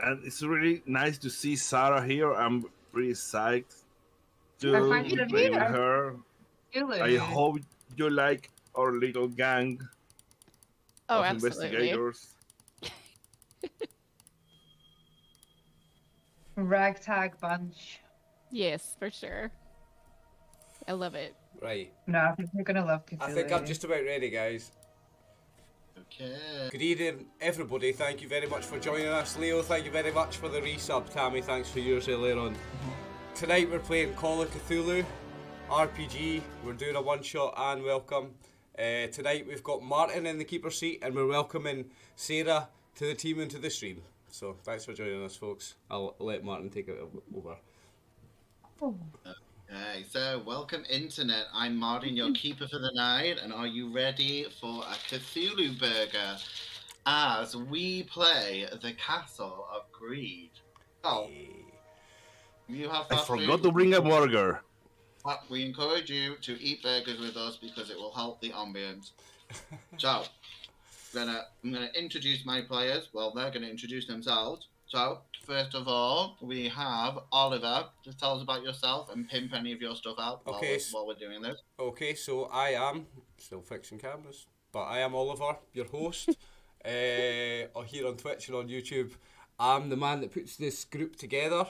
And it's really nice to see Sarah here. I'm pretty psyched to play with her. I hope you like our little gang of investigators. Ragtag bunch. Yes, for sure. I love it. Right. No, I think you're gonna love Cthulhu. I think I'm just about ready, guys. Okay. Good evening, everybody. Thank you very much for joining us. Leo, thank you very much for the resub. Tammy, thanks for yours earlier on. Tonight we're playing Call of Cthulhu RPG. We're doing a one-shot and welcome. Tonight we've got Martin in the keeper seat and we're welcoming Sarah to the team and to the stream. So thanks for joining us, folks. I'll let Martin take it over. Okay, so welcome internet. I'm Martin, your keeper for the night, and are you ready for a Cthulhu burger as we play the Castle of Greed? Oh, you have I forgot to bring a burger. We encourage you to eat burgers with us because it will help the ambience. So, I'm gonna introduce my players. Well, they're gonna introduce themselves. So, first of all, we have Oliver. Just tell us about yourself and pimp any of your stuff out while we're doing this. Okay, so I am, still fixing cameras, but I am Oliver, your host, here on Twitch and on YouTube. I'm the man that puts this group together,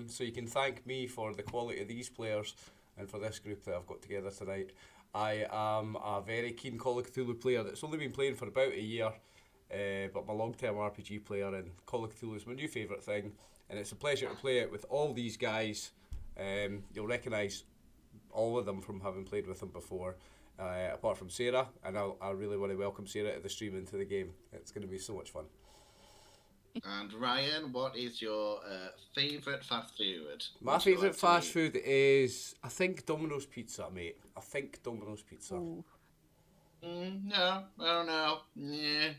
so you can thank me for the quality of these players and for this group that I've got together tonight. I am a very keen Call of Cthulhu player that's only been playing for about a year. But I'm a long-term RPG player, and Call of Cthulhu is my new favourite thing, and it's a pleasure to play it with all these guys. You'll recognise all of them from having played with them before, apart from Sarah, and I really want to welcome Sarah to the stream and to the game. It's going to be so much fun. And Ryan, what is your favourite fast food? My favourite fast food is, I think, Domino's Pizza, mate. I think Domino's Pizza. No, I don't know. Yeah.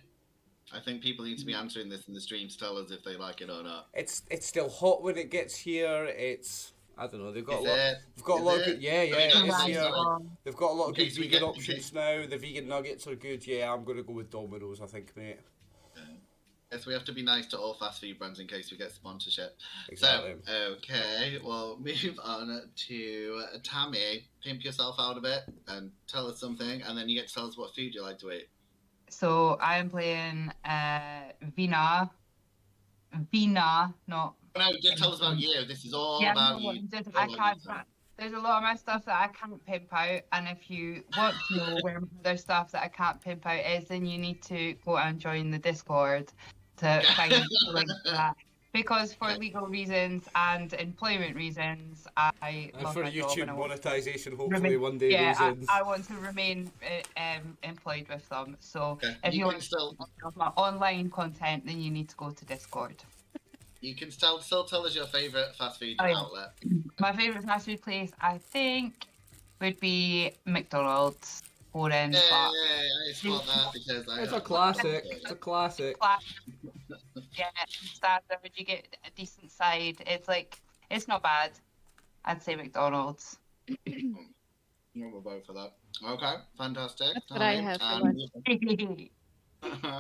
I think people need to be answering this in the stream to tell us if they like it or not. It's still hot when it gets here. It's, I don't know. They've got a lot. They've got a lot of good. Yeah. It's here. They've got a lot of good vegan options now. The vegan nuggets are good. Yeah, I'm gonna go with Domino's, I think, mate. Yes, we have to be nice to all fast food brands in case we get sponsorship. Exactly. So, okay, we'll move on to Tammy. Pimp yourself out a bit and tell us something, and then you get to tell us what food you like to eat. So I am playing Vina, not. No, just tell us about you. This is all about you. I can't. There's a lot of my stuff that I can't pimp out, and if you want to know where there's stuff that I can't pimp out is, then you need to go and join the Discord to find the link to that. Because for legal reasons and employment reasons, I and love for my YouTube job monetization, hopefully one day. I want to remain employed with them. So if you want my online content, then you need to go to Discord. You can still tell us your favourite fast food outlet. My favourite fast food place, I think, would be McDonald's. I spot that because it's a classic. It's a classic. Yeah, standard. You get a decent side. It's not bad. I'd say McDonald's. We'll vote for that. Okay, fantastic. That's what I have for lunch.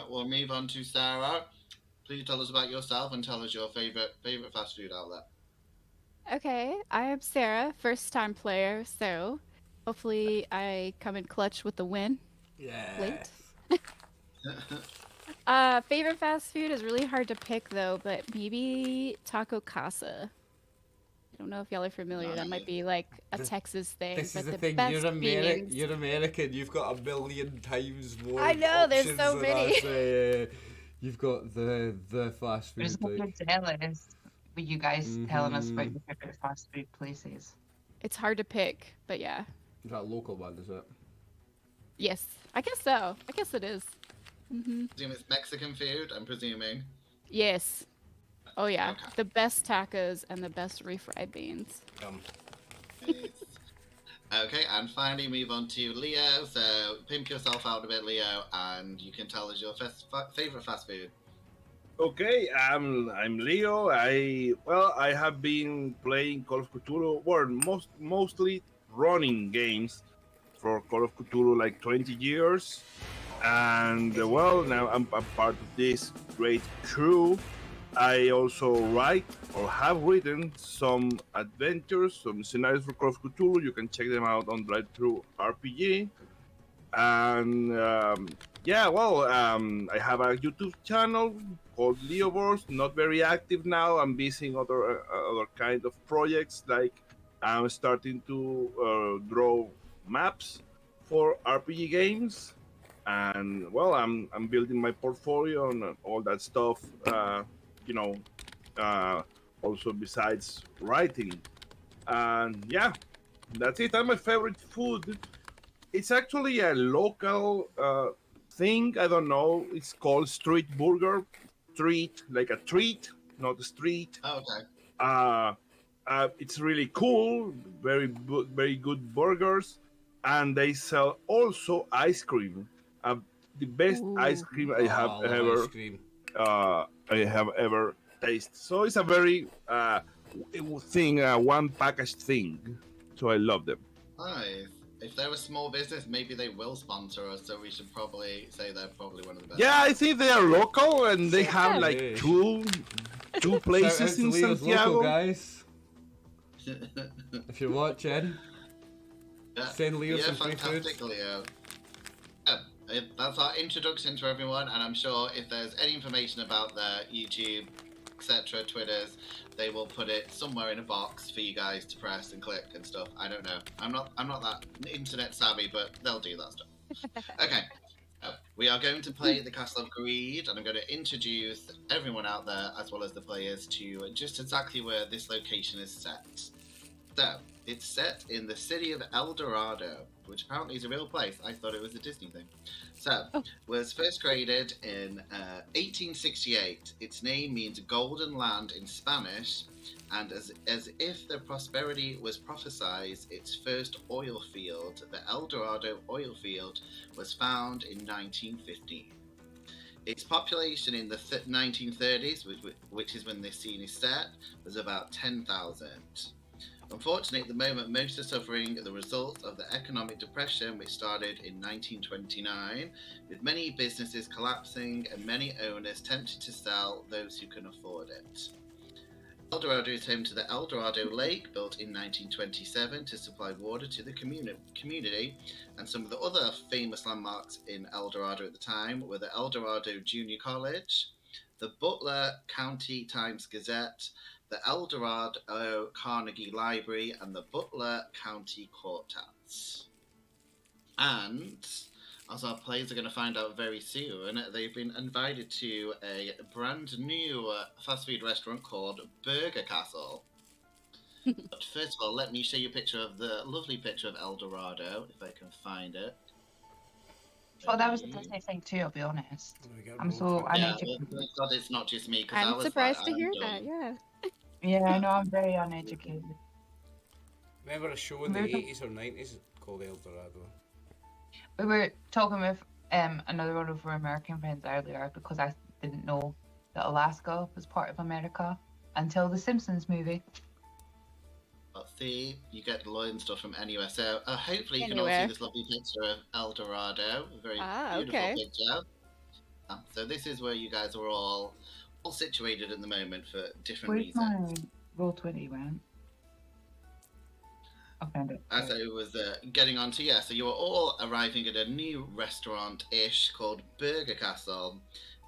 We'll move on to Sarah. Please tell us about yourself and tell us your favorite fast food outlet. Okay, I am Sarah, first-time player, so hopefully I come in clutch with the win. Yeah. Favorite fast food is really hard to pick though, but maybe Taco Casa. I don't know if y'all are familiar. That might be like a Texas thing. This but is the the thing. best You're American. You've got a million times more. I know. There's so many. You've got the fast food. There's no jealous with you guys telling us about your favorite fast food places. It's hard to pick, but yeah. Is that a local one? Is it? Yes, I guess so. I guess it is. I presume it's Mexican food, I'm presuming. Yes. Oh yeah, okay. The best tacos and the best refried beans. Okay, and finally move on to Leo. So pimp yourself out a bit, Leo, and you can tell us your favorite fast food. Okay, I'm Leo. I have been playing Call of Cthulhu, mostly running games for Call of Cthulhu like 20 years. And now I'm part of this great crew. I also write or have written some adventures, some scenarios for Call of Cthulhu. You can check them out on Drive-Thru RPG. And yeah, well, I have a YouTube channel called Leoborst. Not very active now. I'm busy in other kind of projects. Like I'm starting to draw maps for RPG games, and well, I'm building my portfolio and all that stuff. You know, uh, also besides writing, and yeah, that's it. And my favorite food, it's actually a local thing. I don't know. It's called street burger. Treat, like a treat, not a street. Oh, okay. It's really cool. Very good burgers, and they sell also ice cream. The best ice cream I have ever tasted. So it's a very one packaged thing. So I love them. Nice. If they're a small business, maybe they will sponsor us, so we should probably say they're probably one of the best. Yeah, I think they are local, and they have like two places in Santiago. Local, guys. If you're watching, send Leo some free food. Leo. That's our introduction to everyone, and I'm sure if there's any information about their YouTube, etc., Twitters, they will put it somewhere in a box for you guys to press and click and stuff. I don't know. I'm not that internet savvy, but they'll do that stuff. Okay. We are going to play the Castle of Greed, and I'm going to introduce everyone out there, as well as the players, to just exactly where this location is set. So, it's set in the city of El Dorado, which apparently is a real place. I thought it was a Disney thing. So, was first created in 1868. Its name means golden land in Spanish, and as if the prosperity was prophesied, its first oil field, the El Dorado oil field, was found in 1915. Its population in the 1930s, which is when this scene is set, was about 10,000. Unfortunately, at the moment, most are suffering the results of the economic depression which started in 1929, with many businesses collapsing and many owners tempted to sell those who can afford it. El Dorado is home to the El Dorado Lake, built in 1927 to supply water to the community, and some of the other famous landmarks in El Dorado at the time were the El Dorado Junior College, the Butler County Times-Gazette, the El Dorado Carnegie Library, and the Butler County Courthouse. And, as our players are going to find out very soon, they've been invited to a brand new fast food restaurant called Burger Castle. But first of all, let me show you a picture of the lovely picture of El Dorado, if I can find it. Well, that was a Disney thing too, I'll be honest. I'm so uneducated. Yeah, well, it's not just me. I'm surprised to hear that, yeah. Yeah, I know, I'm very uneducated. Remember a show in the 80s or 90s called El Dorado? We were talking with another one of our American friends earlier because I didn't know that Alaska was part of America until the Simpsons movie. But see, you get to learn stuff from anywhere. So hopefully you can all see this lovely picture of El Dorado. A very beautiful picture. So this is where you guys are all situated at the moment for different reasons. Where's my Roll20 went? I found it. As I was getting on to, so you are all arriving at a new restaurant-ish called Burger Castle,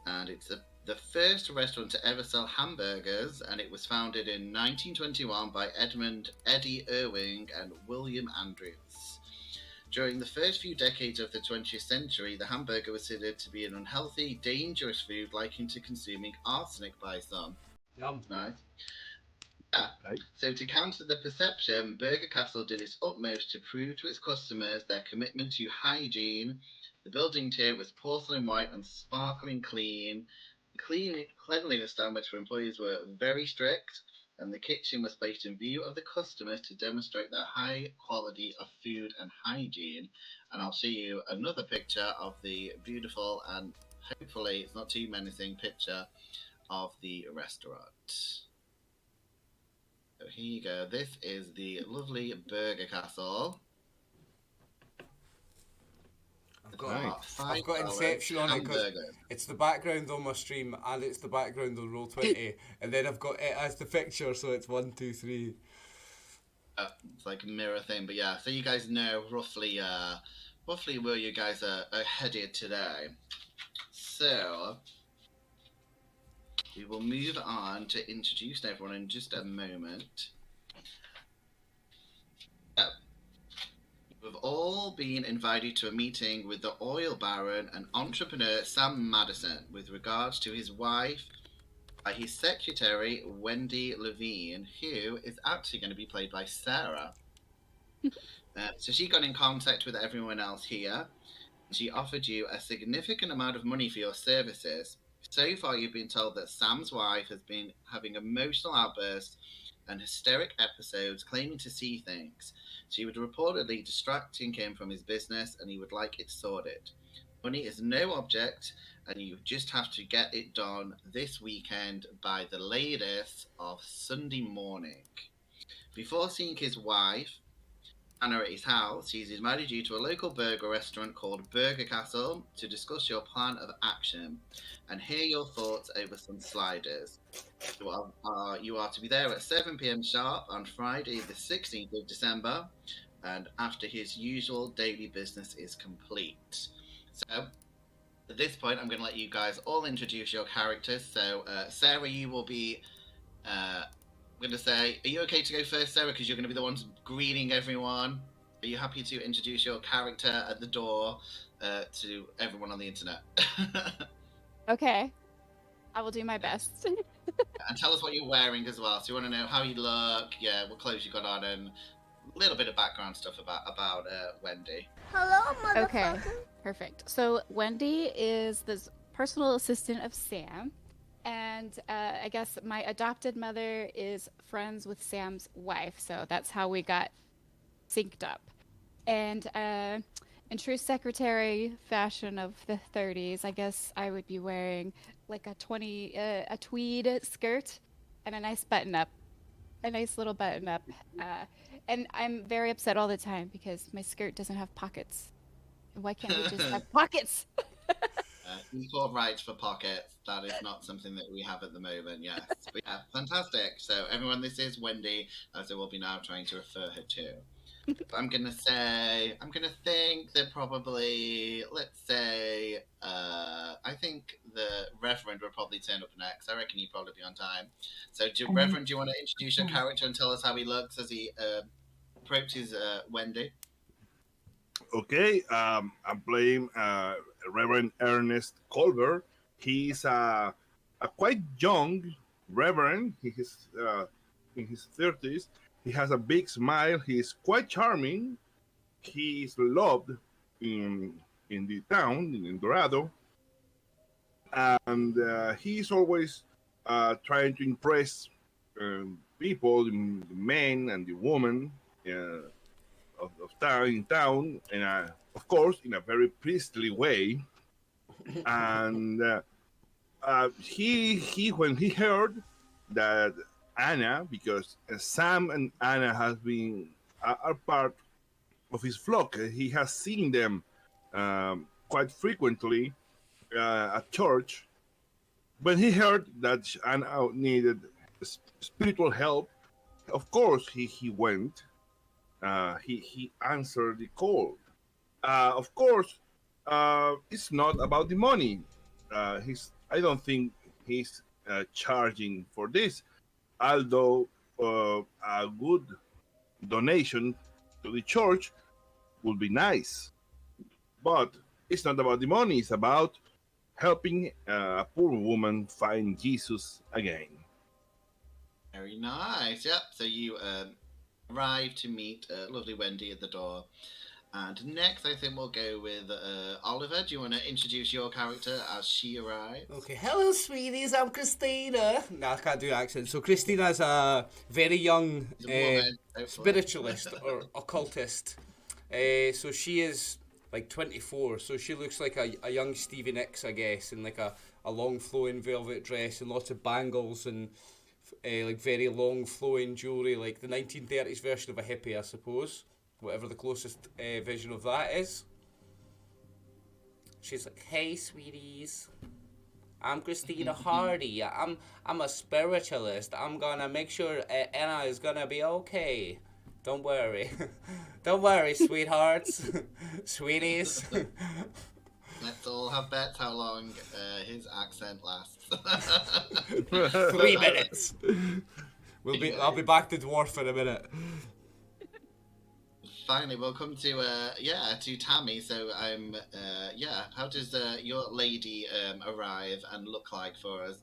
and it's the first restaurant to ever sell hamburgers, and it was founded in 1921 by Eddie Irving and William Andrews. During the first few decades of the 20th century, the hamburger was considered to be an unhealthy, dangerous food likened to consuming arsenic by some. Yum. Nice. Right. So to counter the perception, Burger Castle did its utmost to prove to its customers their commitment to hygiene. The building tier was porcelain white and sparkling clean. The cleanliness standards for employees were very strict, and the kitchen was placed in view of the customers to demonstrate their high quality of food and hygiene. And I'll show you another picture of the beautiful and hopefully it's not too menacing picture of the restaurant. So here you go. This is the lovely Burger Castle. I've got Inception on it because it's the background on my stream and it's the background on Roll20, and then I've got it as the picture, so it's 1, 2, 3. It's like a mirror thing, but yeah. So you guys know roughly where you guys are headed today. So we will move on to introduce everyone in just a moment. We've all been invited to a meeting with the oil baron and entrepreneur Sam Madison with regards to his wife by his secretary Wendy Levine, who is actually going to be played by Sarah. So she got in contact with everyone else here. She offered you a significant amount of money for your services. So far, you've been told that Sam's wife has been having emotional outbursts and hysteric episodes, claiming to see things. She would reportedly distracting him from his business, and he would like it sorted. Money is no object, and you just have to get it done this weekend by the latest of Sunday morning. Before seeing his wife, Anna, at his house, he's invited you to a local burger restaurant called Burger Castle to discuss your plan of action and hear your thoughts over some sliders. You are to be there at 7 p.m. sharp on Friday, the 16th of December, and after his usual daily business is complete. So, at this point, I'm going to let you guys all introduce your characters. So, Sarah, you will be... I'm going to say, are you okay to go first, Sarah? Because you're going to be the ones greeting everyone. Are you happy to introduce your character at the door to everyone on the internet? Okay. I will do my best. And tell us what you're wearing as well. So you want to know how you look, what clothes you got on, and a little bit of background stuff about Wendy. Hello, motherfucker. Okay, perfect. So Wendy is the personal assistant of Sam. And I guess my adopted mother is friends with Sam's wife, so that's how we got synced up. And in true secretary fashion of the 30s, I guess I would be wearing like a tweed skirt and a nice button-up, a nice little button-up. And I'm very upset all the time because my skirt doesn't have pockets. Why can't we just have pockets? Equal rights for pockets. That is not something that we have at the moment, yes. But yeah, fantastic. So everyone, this is Wendy, as I will be now trying to refer her to. I'm going to think that probably, let's say, I think the Reverend will probably turn up next. I reckon he'd probably be on time. So Reverend, do you want to introduce your character and tell us how he looks as he approaches Wendy? Okay, I'm playing Reverend Ernest Colbert. He's a quite young Reverend. He's in his 30s. He has a big smile. He's quite charming. He's loved in the town, in Dorado. And he's always trying to impress people, the men and the women of town, and of course in a very priestly way. And he when he heard that Anna, because Sam and Anna are part of his flock, he has seen them quite frequently at church. When he heard that Anna needed spiritual help, of course he went. He answered the call. Of course, it's not about the money. I don't think he's charging for this, although a good donation to the church would be nice. But it's not about the money. It's about helping a poor woman find Jesus again. Very nice. Yep. So you arrive to meet lovely Wendy at the door. And next, I think we'll go with Oliver. Do you want to introduce your character as she arrives? Okay, hello, sweeties. I'm Christina. No, I can't do accents. So Christina's a very young spiritualist or occultist. So she is like 24. So she looks like a young Stevie Nicks, I guess, in like a long flowing velvet dress and lots of bangles and like very long flowing jewellery, like the 1930s version of a hippie, I suppose. Whatever the closest vision of that is. she's like, "Hey, sweeties, I'm Christina Hardy. I'm a spiritualist. I'm gonna make sure Anna is gonna be okay. Don't worry, don't worry, sweethearts, sweeties." Let's all have bets how long his accent lasts. 3 minutes. I'll be back to dwarf in a minute. Finally, we'll come to to Tammy. So how does your lady arrive and look like for us?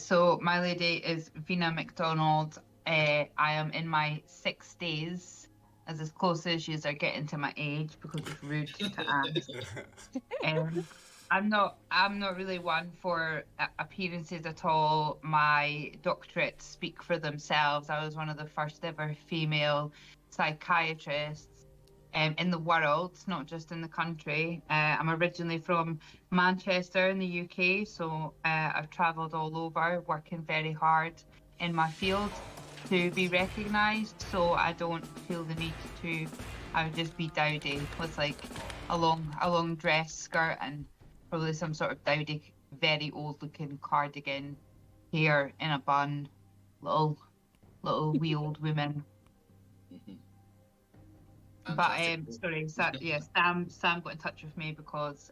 So my lady is Vina McDonald. I am in my 60s, as close as you are getting to my age, because it's rude to ask. I'm not really one for appearances at all. My doctorates speak for themselves. I was one of the first ever female psychiatrists in the world, not just in the country. I'm originally from Manchester in the UK, so I've travelled all over, working very hard in my field to be recognised. So I don't feel the need to. I would just be dowdy with like a long dress skirt and probably some sort of dowdy, very old looking cardigan, hair in a bun, little wee old women. But Sam got in touch with me because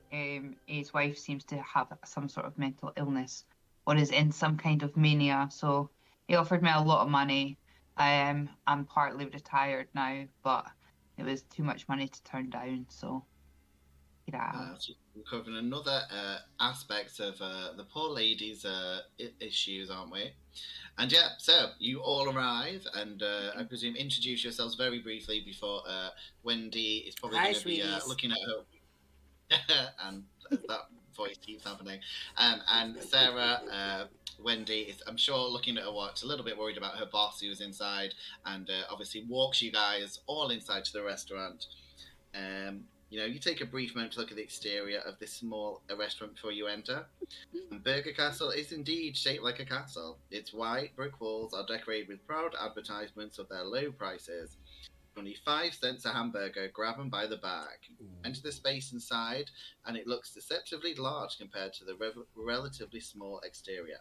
his wife seems to have some sort of mental illness or is in some kind of mania. So he offered me a lot of money. I'm partly retired now, but it was too much money to turn down. So so we're covering another aspect of the poor lady's issues, aren't we? And yeah, so you all arrive, and I presume introduce yourselves very briefly before Wendy is probably going to be looking at her, and that voice keeps happening. And Sarah, Wendy is, I'm sure, looking at her watch, a little bit worried about her boss who's inside, and obviously walks you guys all inside to the restaurant. You take a brief moment to look at the exterior of this small restaurant before you enter. And Burger Castle is indeed shaped like a castle. Its white brick walls are decorated with proud advertisements of their low prices. Only 5 cents a hamburger, grab them by the bag. Enter the space inside, and it looks deceptively large compared to the relatively small exterior.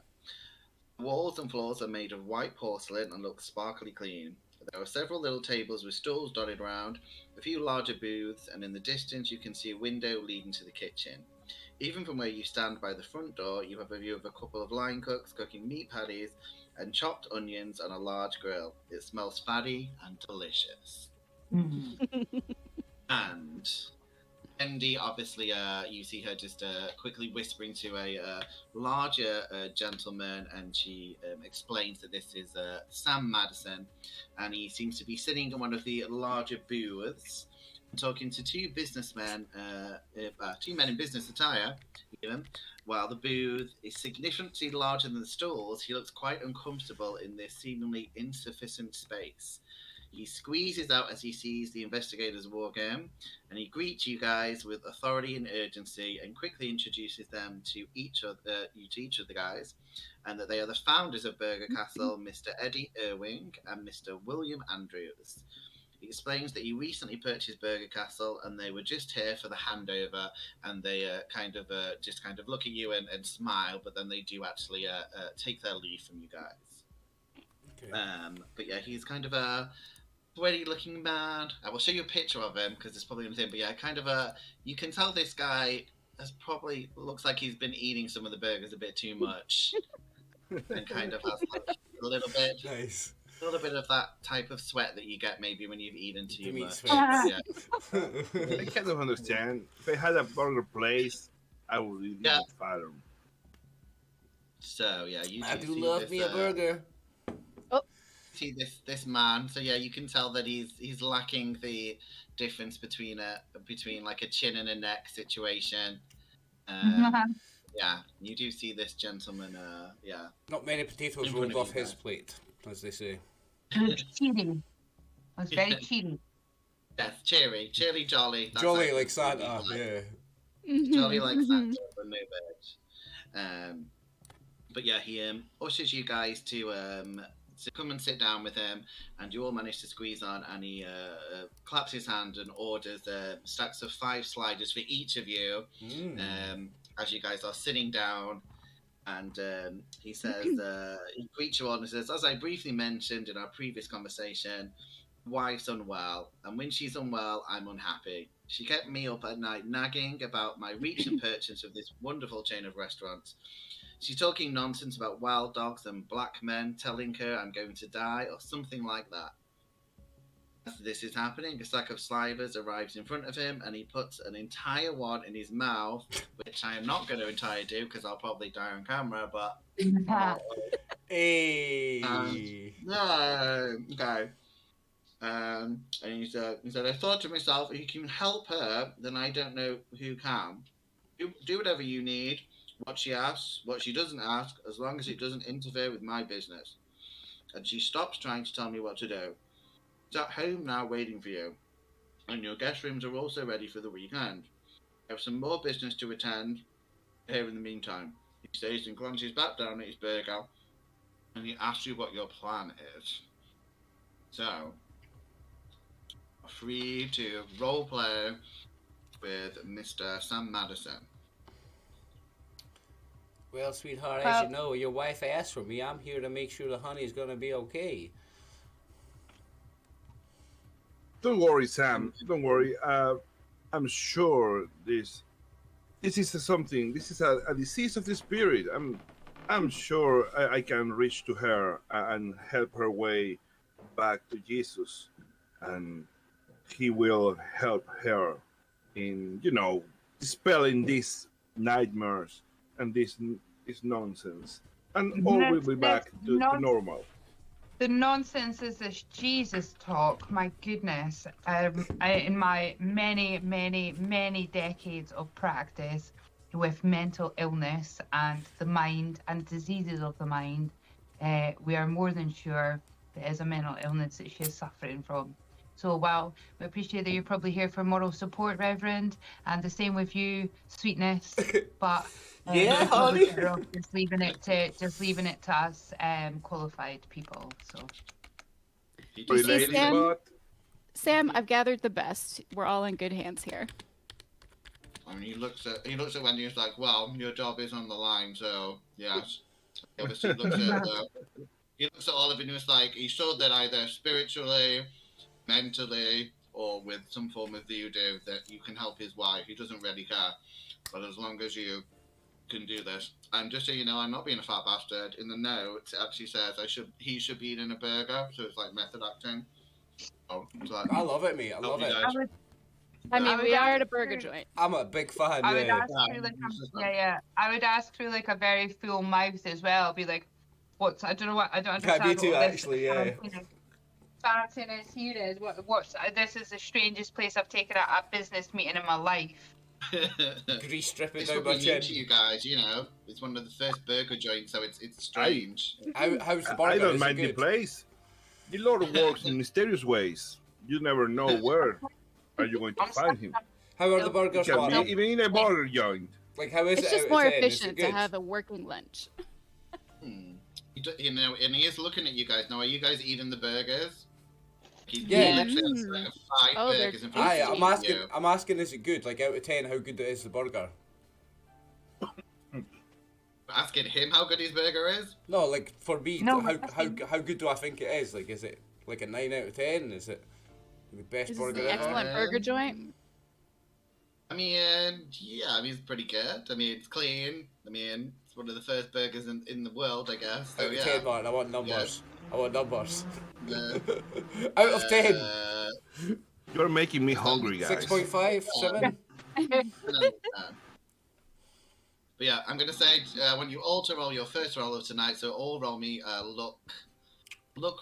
Walls and floors are made of white porcelain and look sparkly clean. There are several little tables with stools dotted around, a few larger booths, and in the distance you can see a window leading to the kitchen. Even from where you stand by the front door, you have a view of a couple of line cooks cooking meat patties and chopped onions on a large grill. It smells fatty and delicious. And Andy, obviously, you see her just quickly whispering to a larger gentleman, and she explains that this is Sam Madison, and he seems to be sitting in one of the larger booths, talking to 2 businessmen, 2 men in business attire, even. While the booth is significantly larger than the stalls, he looks quite uncomfortable in this seemingly insufficient space. He squeezes out as he sees the investigators walk in, and he greets you guys with authority and urgency, and quickly introduces them to each of the guys, and that they are the founders of Burger Castle, Mr. Eddie Irving and Mr. William Andrews. He explains that he recently purchased Burger Castle, and they were just here for the handover, and they just look at you and smile, but then they do actually take their leave from you guys. Okay. But yeah, he's kind of a sweaty looking man. I will show you a picture of him because it's probably the same. But yeah, you can tell this guy looks like he's been eating some of the burgers a bit too much, and kind of has like a little bit. Nice. A little bit of that type of sweat that you get maybe when you've eaten too much. Yeah. I kind of understand. If I had a burger place, I would eat it fatter. So yeah, I do love me a burger. See this man, so yeah, you can tell that he's lacking the difference between like a chin and a neck situation. Yeah, you do see this gentleman. Not many potatoes rolled off his plate, as they say. Cheery. I was very cheery. Yes, cheery, jolly. Jolly like Santa, yeah. Jolly like Santa, but no bitch. But yeah, he ushers you guys to to come and sit down with him, and you all manage to squeeze on, and he claps his hand and orders stacks of 5 sliders for each of you. As you guys are sitting down, and he says, he greets you all and says, as I briefly mentioned in our previous conversation, wife's unwell, and when she's unwell, I'm unhappy. She kept me up at night nagging about my recent purchase of this wonderful chain of restaurants. She's talking nonsense about wild dogs and black men, telling her I'm going to die or something like that. As this is happening, a sack of slivers arrives in front of him, and he puts an entire one in his mouth, which I am not going to entirely do because I'll probably die on camera, but... Hey! No, okay. And he said, I thought to myself, if you can help her, then I don't know who can. Do whatever you need, what she asks, what she doesn't ask, as long as it doesn't interfere with my business. And she stops trying to tell me what to do. She's at home now waiting for you. And your guest rooms are also ready for the weekend. I have some more business to attend here in the meantime. He stays and glances back down at his burger, and he asks you what your plan is. So... free to role play with Mr. Sam Madison. Well, sweetheart, as you know, your wife asked for me. I'm here to make sure the honey's gonna be okay. Don't worry, Sam. Don't worry. I'm sure this is something. This is a disease of the spirit. I'm sure I can reach to her and help her way back to Jesus, and he will help her in, dispelling these nightmares and this nonsense, and all will be back to normal. The nonsense is this Jesus talk. My goodness. In my many decades of practice with mental illness and the mind and diseases of the mind, we are more than sure there is a mental illness that she is suffering from. So while we appreciate that you're probably here for moral support, Reverend, and the same with you, sweetness, but yeah, honey. just leaving it to us qualified people. So Sam, I've gathered the best. We're all in good hands here. And he looks at Wendy and he's like, well, your job is on the line, so yes. Obviously he looks at Oliver and he's like, he's sure that either spiritually, mentally, or with some form of voodoo that you can help his wife. He doesn't really care, but as long as you can do this. And just so you know, I'm not being a fat bastard. In the note, it actually says he should be eating a burger, so it's like method acting. Oh, like, I love it, mate. I love it. We are at a burger joint. I'm a big fan. I would ask I would ask through like a very full mouth as well. Be like, I don't understand. Yeah, me too, actually. Yeah. Starting as here is this is the strangest place I've taken a business meeting in my life. Grease dripping it's down my chin. To you guys, it's one of the first burger joints, so it's strange. How's the burger? I don't mind the place. The Lord works in mysterious ways. You never know where are you going to find him. How are the burgers? Even in a burger joint. Like, how is it? It's just more efficient to have a working lunch. And he is looking at you guys now. Are you guys eating the burgers? Yeah. Burgers in front of you. I'm asking, is it good? Like, out of 10, how good is the burger? Asking him how good his burger is? No, like, for me, how good do I think it is? Like, is it like a 9 out of 10? Is it the best burger ever? Excellent burger joint. It's pretty good. it's clean. It's one of the first burgers in the world, I guess. So, out of 10, man. I want numbers. Yeah. I want numbers. Out of 10. You're making me hungry, guys. 6.5, 7. But yeah, I'm going to say, I want you all to roll your first roll of tonight, so all roll me a look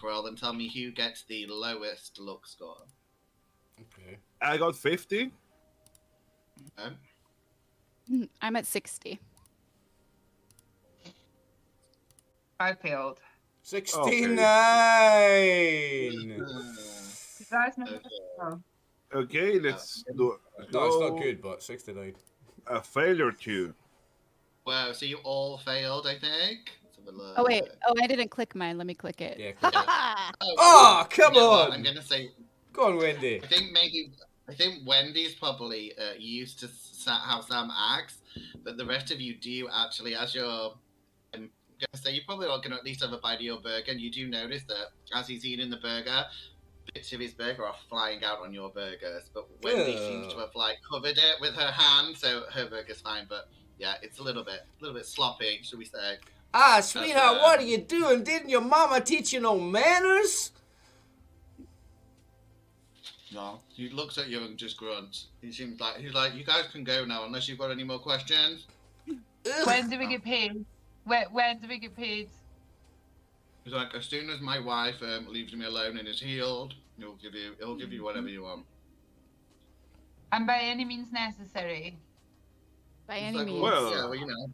roll and tell me who gets the lowest look score. Okay. I got 50. I'm at 60. I failed. 69! You guys know Okay, let's do it. No, it's not good, but 69. A failure too. Well, so you all failed, I think. So Oh wait. Oh, I didn't click mine. Let me click it. Yeah, click it. Oh, Come on! I'm gonna say. Go on, Wendy. I think Wendy's probably used to how Sam acts, but the rest of you do actually, as you're. I'm gonna say you're probably all gonna at least have a bite of your burger, and you do notice that as he's eating the burger, bits of his burger are flying out on your burgers. But Wendy seems to have like covered it with her hand, so her burger's fine. But yeah, it's a little bit sloppy, should we say? Ah, sweetheart, what are you doing? Didn't your mama teach you no manners? No, he looks at you and just grunts. He's like, you guys can go now unless you've got any more questions. When do we get paid? When do we get paid? He's like, as soon as my wife leaves me alone and is healed, he'll give you whatever you want. And by any means necessary. By any means. Well, yeah, well, you know.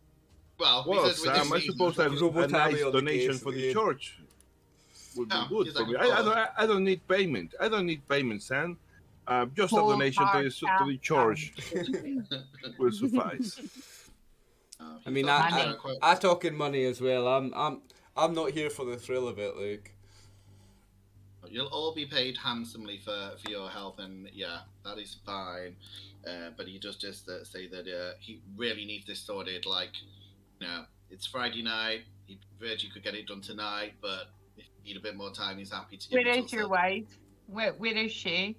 Well, Sam, I suppose a nice donation for the church would be good for me. I don't need payment. I don't need payment, Sam. Just a donation to the church will suffice. I mean, I talk in money as well. I'm not here for the thrill of it, Luke. You'll all be paid handsomely for your help, and yeah, that is fine. But he does just say that he really needs this sorted. Like, you know, it's Friday night. He preferred you could get it done tonight, but if you need a bit more time, he's happy to give it. Where is your wife? Where is she?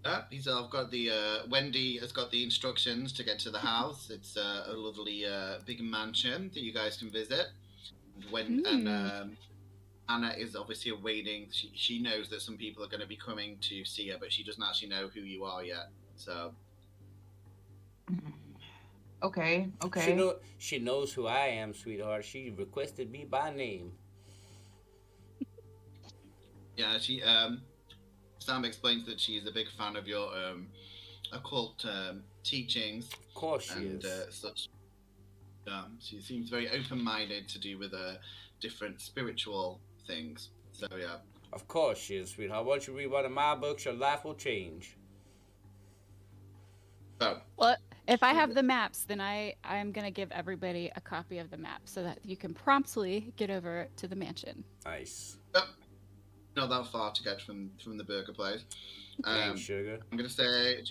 I've got the Wendy has got the instructions to get to the house. It's a lovely big mansion that you guys can visit. And Anna is obviously awaiting. She knows that some people are going to be coming to see her, but she doesn't actually know who you are yet. So. Okay. She knows who I am, sweetheart. She requested me by name. Yeah, Sam explains that she's a big fan of your occult teachings. Of course she is. Such. She seems very open-minded to do with different spiritual things. So yeah. Of course she is, sweetheart. Once you read one of my books, your life will change. So. Well, if I have the maps, then I'm gonna give everybody a copy of the map so that you can promptly get over to the mansion. Nice. Not that far to get from the burger place. Sugar. I'm gonna say,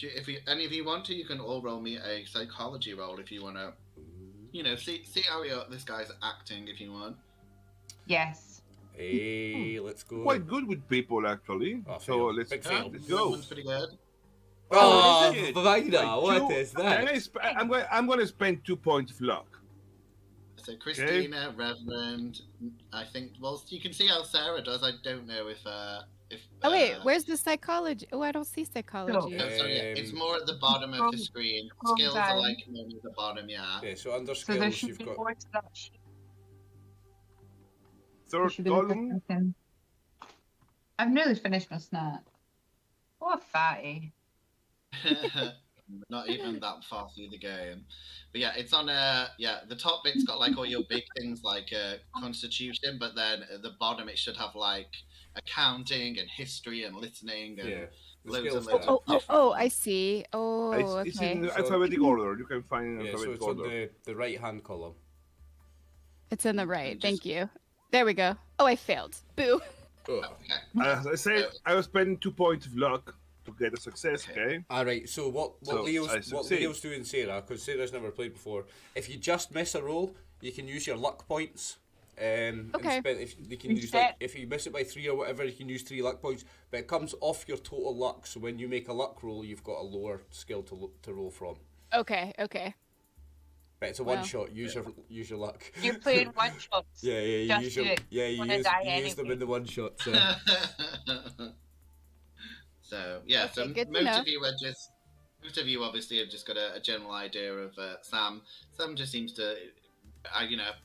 if any of you want to, you can all roll me a psychology roll if you want to. You know, see how this guy's acting if you want. Yes. Hey, let's go. Quite good with people actually. So let's go. That one's pretty good. Oh, Vida, what is that? I'm going to spend 2 points of luck. So Christina, Reverend, I think. Well, you can see how Sarah does. I don't know if. Oh wait, where's the psychology? Oh, I don't see psychology. It's more at the bottom of the screen. Skills are like near the bottom, yeah. Yeah, so under skills you've got. Third column. I've nearly finished my snack. What a fatty. Not even that far through the game, but yeah, it's on the top bit's got like all your big things like constitution, but then at the bottom it should have like accounting and history and listening and loads of I see. It's in alphabetic order. You can find in alphabetic order. On the right hand column. It's in the right. Thank you. There we go. Oh, I failed. Boo. Okay. As I said, I was spending 2 points of luck to get a success, okay? Alright, so what Leo's doing, Sarah, because Sarah's never played before, if you just miss a roll, you can use your luck points. If you miss it by 3 or whatever, you can use 3 luck points, but it comes off your total luck, so when you make a luck roll, you've got a lower skill to roll from. Okay. But it's a one shot. Use your luck. You're playing one shots. You use them in the one shot. So. So most of you obviously have just got a general idea of Sam. Sam just seems to,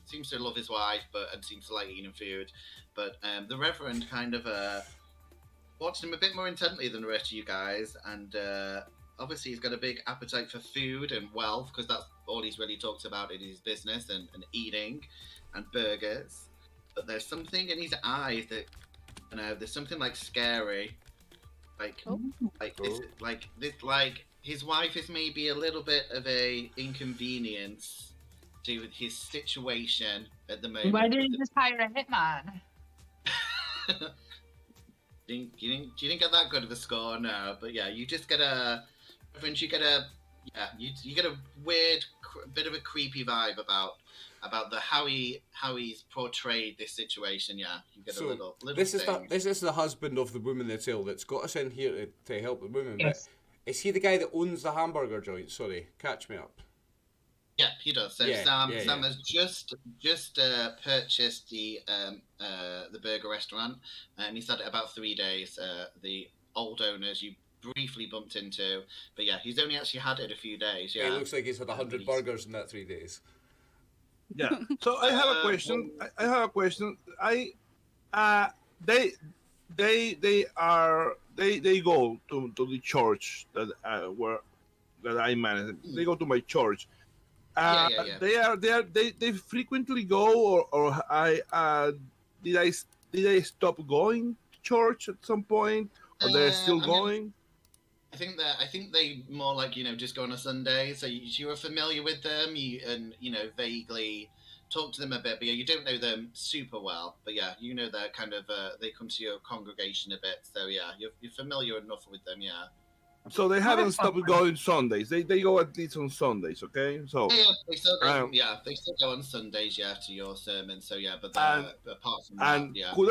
seems to love his wife, and seems to like eating food. But the Reverend kind of watched him a bit more intently than the rest of you guys, and obviously he's got a big appetite for food and wealth because that's all he's really talked about in his business and eating and burgers. But there's something in his eyes that, there's something like scary. His wife is maybe a little bit of a inconvenience to his situation at the moment. Why didn't you just hire a hitman? You didn't get that good of a score, no. But yeah, you just get a you get a weird, bit of a creepy vibe about how he's portrayed this situation. Yeah, you get a little. This is the husband of the woman that's ill that's got us in here to help the woman. Yes. But is he the guy that owns the hamburger joint? Sorry, catch me up. Yeah, he does. So Sam has just purchased the burger restaurant, and he's had it about 3 days. The old owners you briefly bumped into, but yeah, he's only actually had it a few days. Yeah, it looks like he's had 100 burgers in that 3 days. Yeah. So I have a question. They go to the church that I manage. They go to my church. They frequently go, or did I stop going to church at some point, or they're still going? I think they more like just go on a Sunday. So you were familiar with them, vaguely talk to them a bit, but you don't know them super well. But yeah, they're kind of they come to your congregation a bit. So yeah, you're familiar enough with them. Yeah. So they haven't stopped going Sundays. They go at least on Sundays, okay? So they still go. They still go on Sundays, to your sermon. So yeah, but apart from that, yeah. Could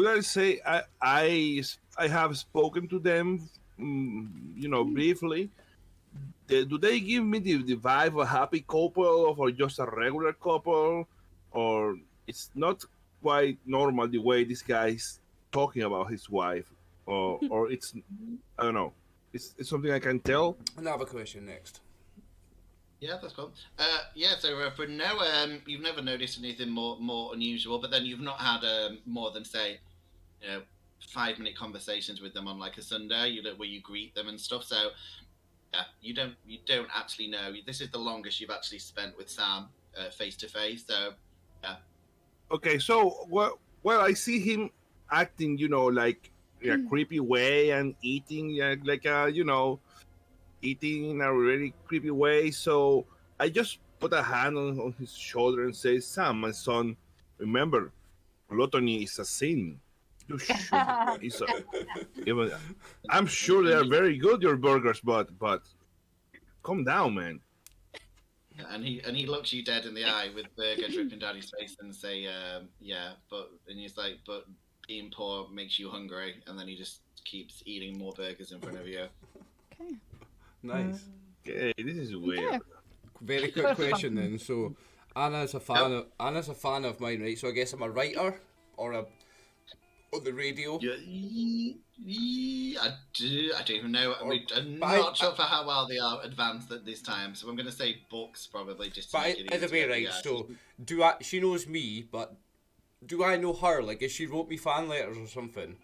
I say I have spoken to them, briefly? Do they give me the vibe of a happy couple or just a regular couple, or it's not quite normal the way this guy's talking about his wife? Or it's, I don't know. It's something I can tell. Another question next. Yeah, that's cool. So for now, you've never noticed anything more unusual, but then you've not had more than say, 5-minute conversations with them on like a Sunday, where you greet them and stuff. So yeah, you don't actually know. This is the longest you've actually spent with Sam face to face. So yeah. Okay, so well, I see him acting, like. In a creepy way and eating eating in a really creepy way. So I just put a hand on his shoulder and say, Sam, my son, remember, gluttony is a sin. You should. I'm sure they are very good, your burgers, but calm down, man. And he looks you dead in the eye with burger dripping down his face and say, and he's like, but being poor makes you hungry, and then he just keeps eating more burgers in front of you. Okay. Nice. Okay, this is weird. Okay. Very quick question then. So, Anna's a fan of mine, right? So I guess I'm a writer or on the radio. I don't even know. I'm not sure for how well they are advanced at this time, so I'm going to say books probably. Just to make it either way, right? Yeah, so she knows me, but. Do I know her? Like, has she wrote me fan letters or something?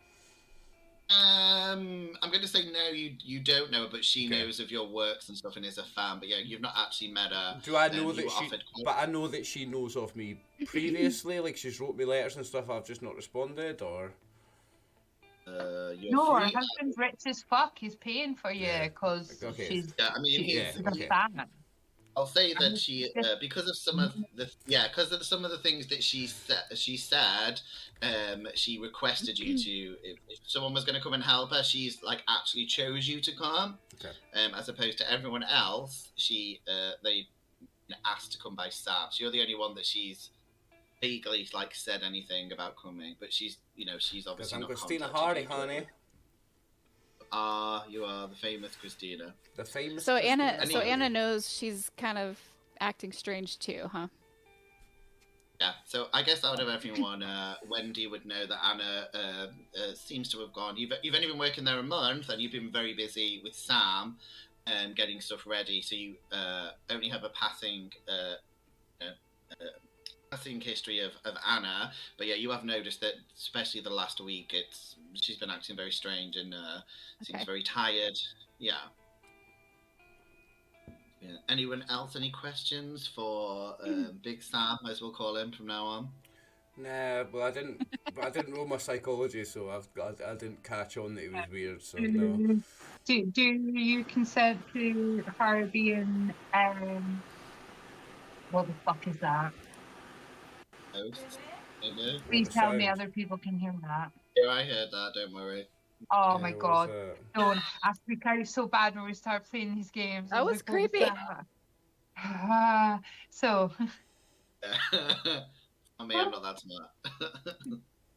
I'm going to say no, you don't know her, but she knows of your works and stuff and is a fan. But yeah, you've not actually met her. Do I know that she... But I know that she knows of me previously, like she's wrote me letters and stuff, I've just not responded, or... No, her husband's rich as fuck. He's paying for you because she's a fan. I'll say that she, because of some of the things that she said, she requested you to. If someone was going to come and help her, she's like actually chose you to come. Okay. As opposed to everyone else, they asked to come by Sam. So you're the only one that she's vaguely like said anything about coming, but she's obviously not. Christina Hardy, honey. You are the famous Christina. The famous. So Anna knows she's kind of acting strange too, huh? Yeah. So I guess out of everyone, Wendy would know that Anna seems to have gone. You've only been working there a month, and you've been very busy with Sam, getting stuff ready. So you only have a passing history of Anna, but yeah, you have noticed that, especially the last week, she's been acting very strange and seems very tired. Yeah. Anyone else? Any questions for Big Sam, as we'll call him from now on? Nah, well, I didn't know my psychology, so I didn't catch on that it was weird. So no. Do you consent to her being What the fuck is that? Ghosts, maybe. Please tell me other people can hear that. Yeah, I heard that. Don't worry. Oh my god! Don't. I freak out so bad when we start playing these games. That was creepy. So. I mean, I'm not that smart.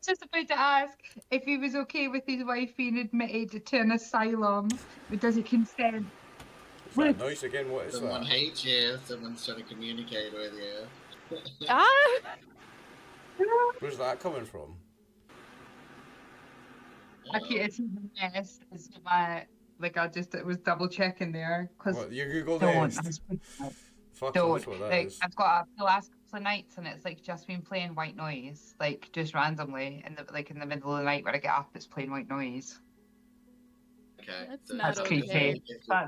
Just about to ask if he was okay with his wife being admitted to an asylum, but does he consent? What's that noise again? What is Someone that? hates you. Someone's trying to communicate with you. Where's that coming from? Okay, it's a mess. It's my I just was double checking there because You Googled don't. Fuck Don't. knows what that is. I've got the last couple of nights and it's just been playing white noise, just randomly in the middle of the night when I get up, it's playing white noise. Okay. That's creepy. But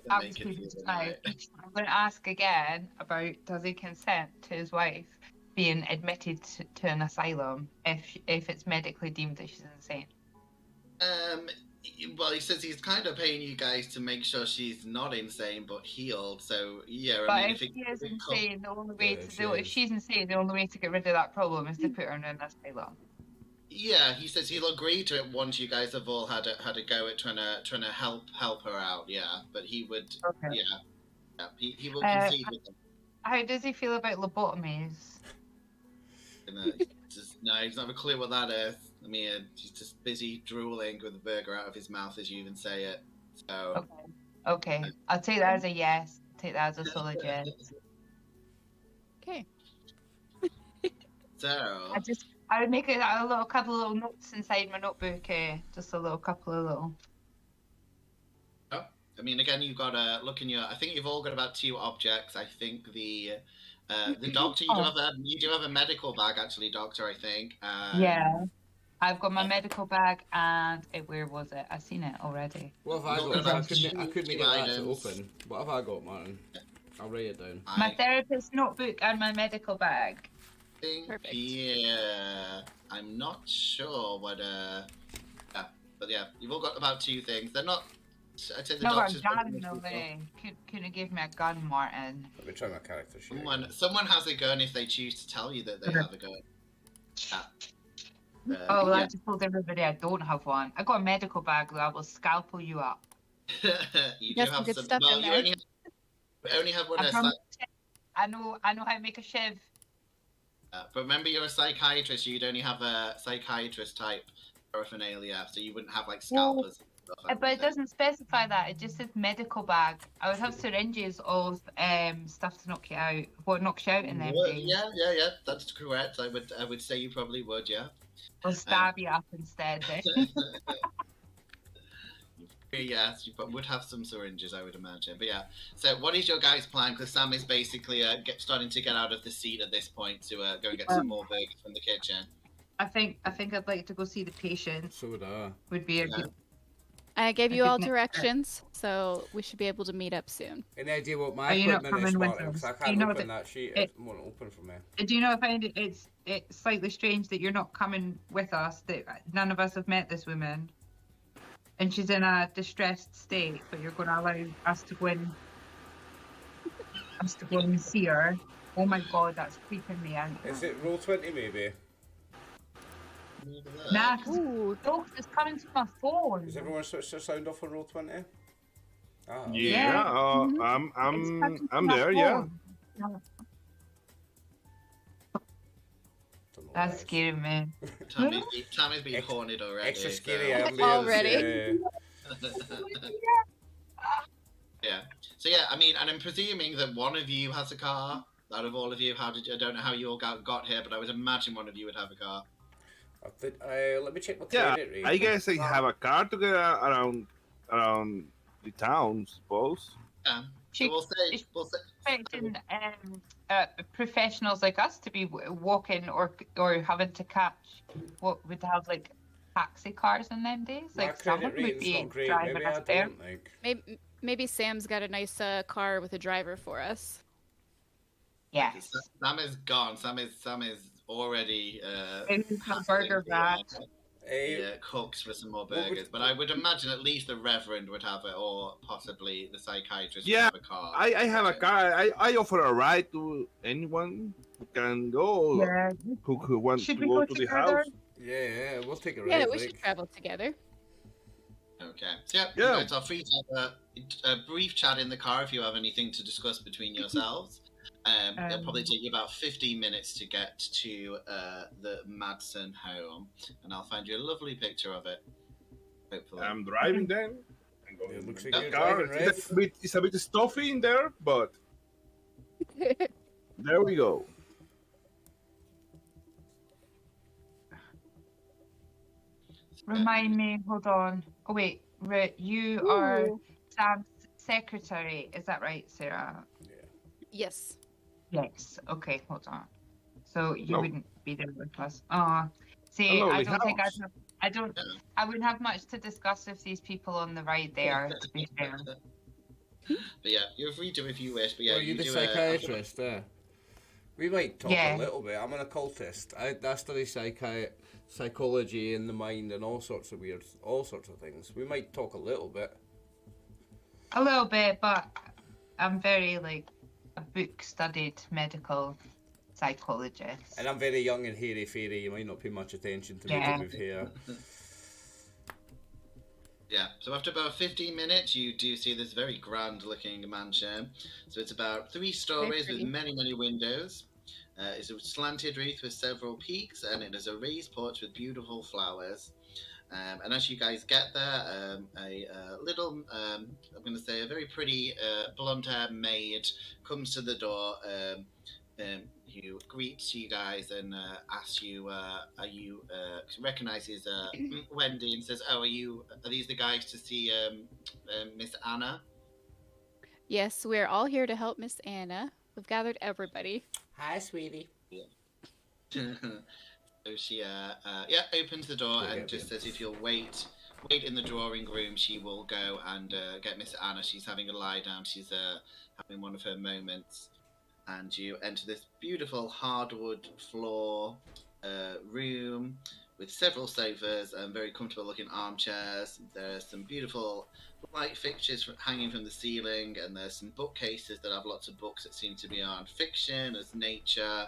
I'm going to ask again about does he consent to his wife being admitted to an asylum if it's medically deemed that she's insane. Well, he says he's kind of paying you guys to make sure she's not insane but healed. So yeah, but if she is insane, the only way if she's insane, the only way to get rid of that problem is to put her in an asylum. Yeah, he says he'll agree to it once you guys have all had a go at trying to help her out. Yeah, but he would. Okay. Yeah, he will concede with them. How does he feel about lobotomies? He's not a clue what that is. I mean, he's just busy drooling with a burger out of his mouth as you even say it. So. Okay. I'll take that as a yes. Take that as a solid yes. Okay. So. I would make a couple of little notes inside my notebook. Just a couple of little. Oh, I mean, again, you've got look in your. I think you've all got about 2 objects. I think the doctor. You do have a medical bag, actually, doctor. I think. Yeah. I've got my medical bag and where was it? I've seen it already. What have I got? I couldn't get that to open. What have I got, Martin? I'll write it down. My therapist's notebook and my medical bag. Perfect. Yeah, I'm not sure what but yeah, you've all got about 2 things. They're not. I'd say the doctor's gun, no way. Couldn't give me a gun, Martin. Let me try my character sheet. Someone has a gun if they choose to tell you that they have a gun. I just told everybody I don't have one. I got a medical bag though. I will scalpel you up. You do have good some stuff in there. You only have one. I know how to make a shiv. But remember, you're a psychiatrist. You'd only have a psychiatrist type paraphernalia, so you wouldn't have scalpers. But it doesn't specify that. It just says medical bag. I would have syringes of stuff to knock you out. What knocks you out in them days? Yeah. That's correct. I would say you probably would. Yeah. I'll stab you up instead. Yes, you would have some syringes, I would imagine. But yeah, so what is your guys' plan? Because Sam is basically starting to get out of the seat at this point to go and get some more burgers from the kitchen. I think I'd like to go see the patient. So would I. Would be a good. I gave you all directions, so we should be able to meet up soon. Any idea what my equipment is, Martin? Because I can't open that sheet. It won't open for me. Do you know, I find it's slightly strange that you're not coming with us, that none of us have met this woman. And she's in a distressed state, but you're going to allow us to go in and see her. Oh my god, that's creeping me out. Is it Roll20 maybe? Nah, because it's coming to my phone. Has everyone switched their sound off on Roll20? Yeah, I'm there, yeah. That's scary, man. Tommy's been haunted already. Extra scary already. Yeah. So yeah, I mean, and I'm presuming that one of you has a car. Out of all of you, I don't know how you all got here, but I would imagine one of you would have a car. Let me check my credit rating. I guess I have a car to get around the town, suppose. Yeah. So we'll say expecting professionals like us to be walking or having to catch what would have taxi cars in them days. Someone would be driving us there. Maybe Sam's got a nice car with a driver for us. Yes. Sam is gone. Sam is already. Burger back. cooks for some more burgers. But I would imagine at least the Reverend would have it, or possibly the psychiatrist would have a car. I have a car. I offer a ride to anyone who can go. Yeah. Who wants to go to the together? house. Yeah, we'll take a ride. Yeah, we should travel together. Okay. So you guys are free to have a brief chat in the car if you have anything to discuss between yourselves. It'll probably take you about 15 minutes to get to the Madison home, and I'll find you a lovely picture of it. Hopefully. I'm driving then. It looks like That you're car. driving, right? It's a bit stuffy in there, but there we go. Remind me, hold on. Oh, wait. You are Sam's secretary. Is that right, Sarah? Yes. Yes. Okay, hold on. So you Oh. wouldn't be there with us. See, A lovely I don't think house. I wouldn't have much to discuss with these people on the ride there, to be fair. But yeah, you're free to if you wish. But yeah, Well, you're the do psychiatrist, We might talk Yeah. a little bit. I'm an occultist. I study psychology in the mind and all sorts of things. We might talk a little bit. A little bit, but I'm very, like, a book-studied medical psychologist. And I'm very young and hairy-fairy. You might not pay much attention to me Yeah. with hair. Yeah, so after about 15 minutes, you do see this very grand-looking mansion. So it's about 3 stories with many, many windows. It's a slanted roof with several peaks, and it is a raised porch with beautiful flowers. And as you guys get there, a little, I'm going to say, a very pretty blonde-haired maid comes to the door. Who greets you guys and asks you, are you, recognizes Wendy and says, oh, are these the guys to see Miss Anna? Yes, we're all here to help Miss Anna. We've gathered everybody. Hi, sweetie. So she, opens the door and just says, if you'll wait in the drawing room, she will go and get Miss Anna. She's having a lie down. She's having one of her moments. And you enter this beautiful hardwood floor room with several sofas and very comfortable looking armchairs. There's some beautiful light fixtures hanging from the ceiling, and there's some bookcases that have lots of books that seem to be on fiction, as nature,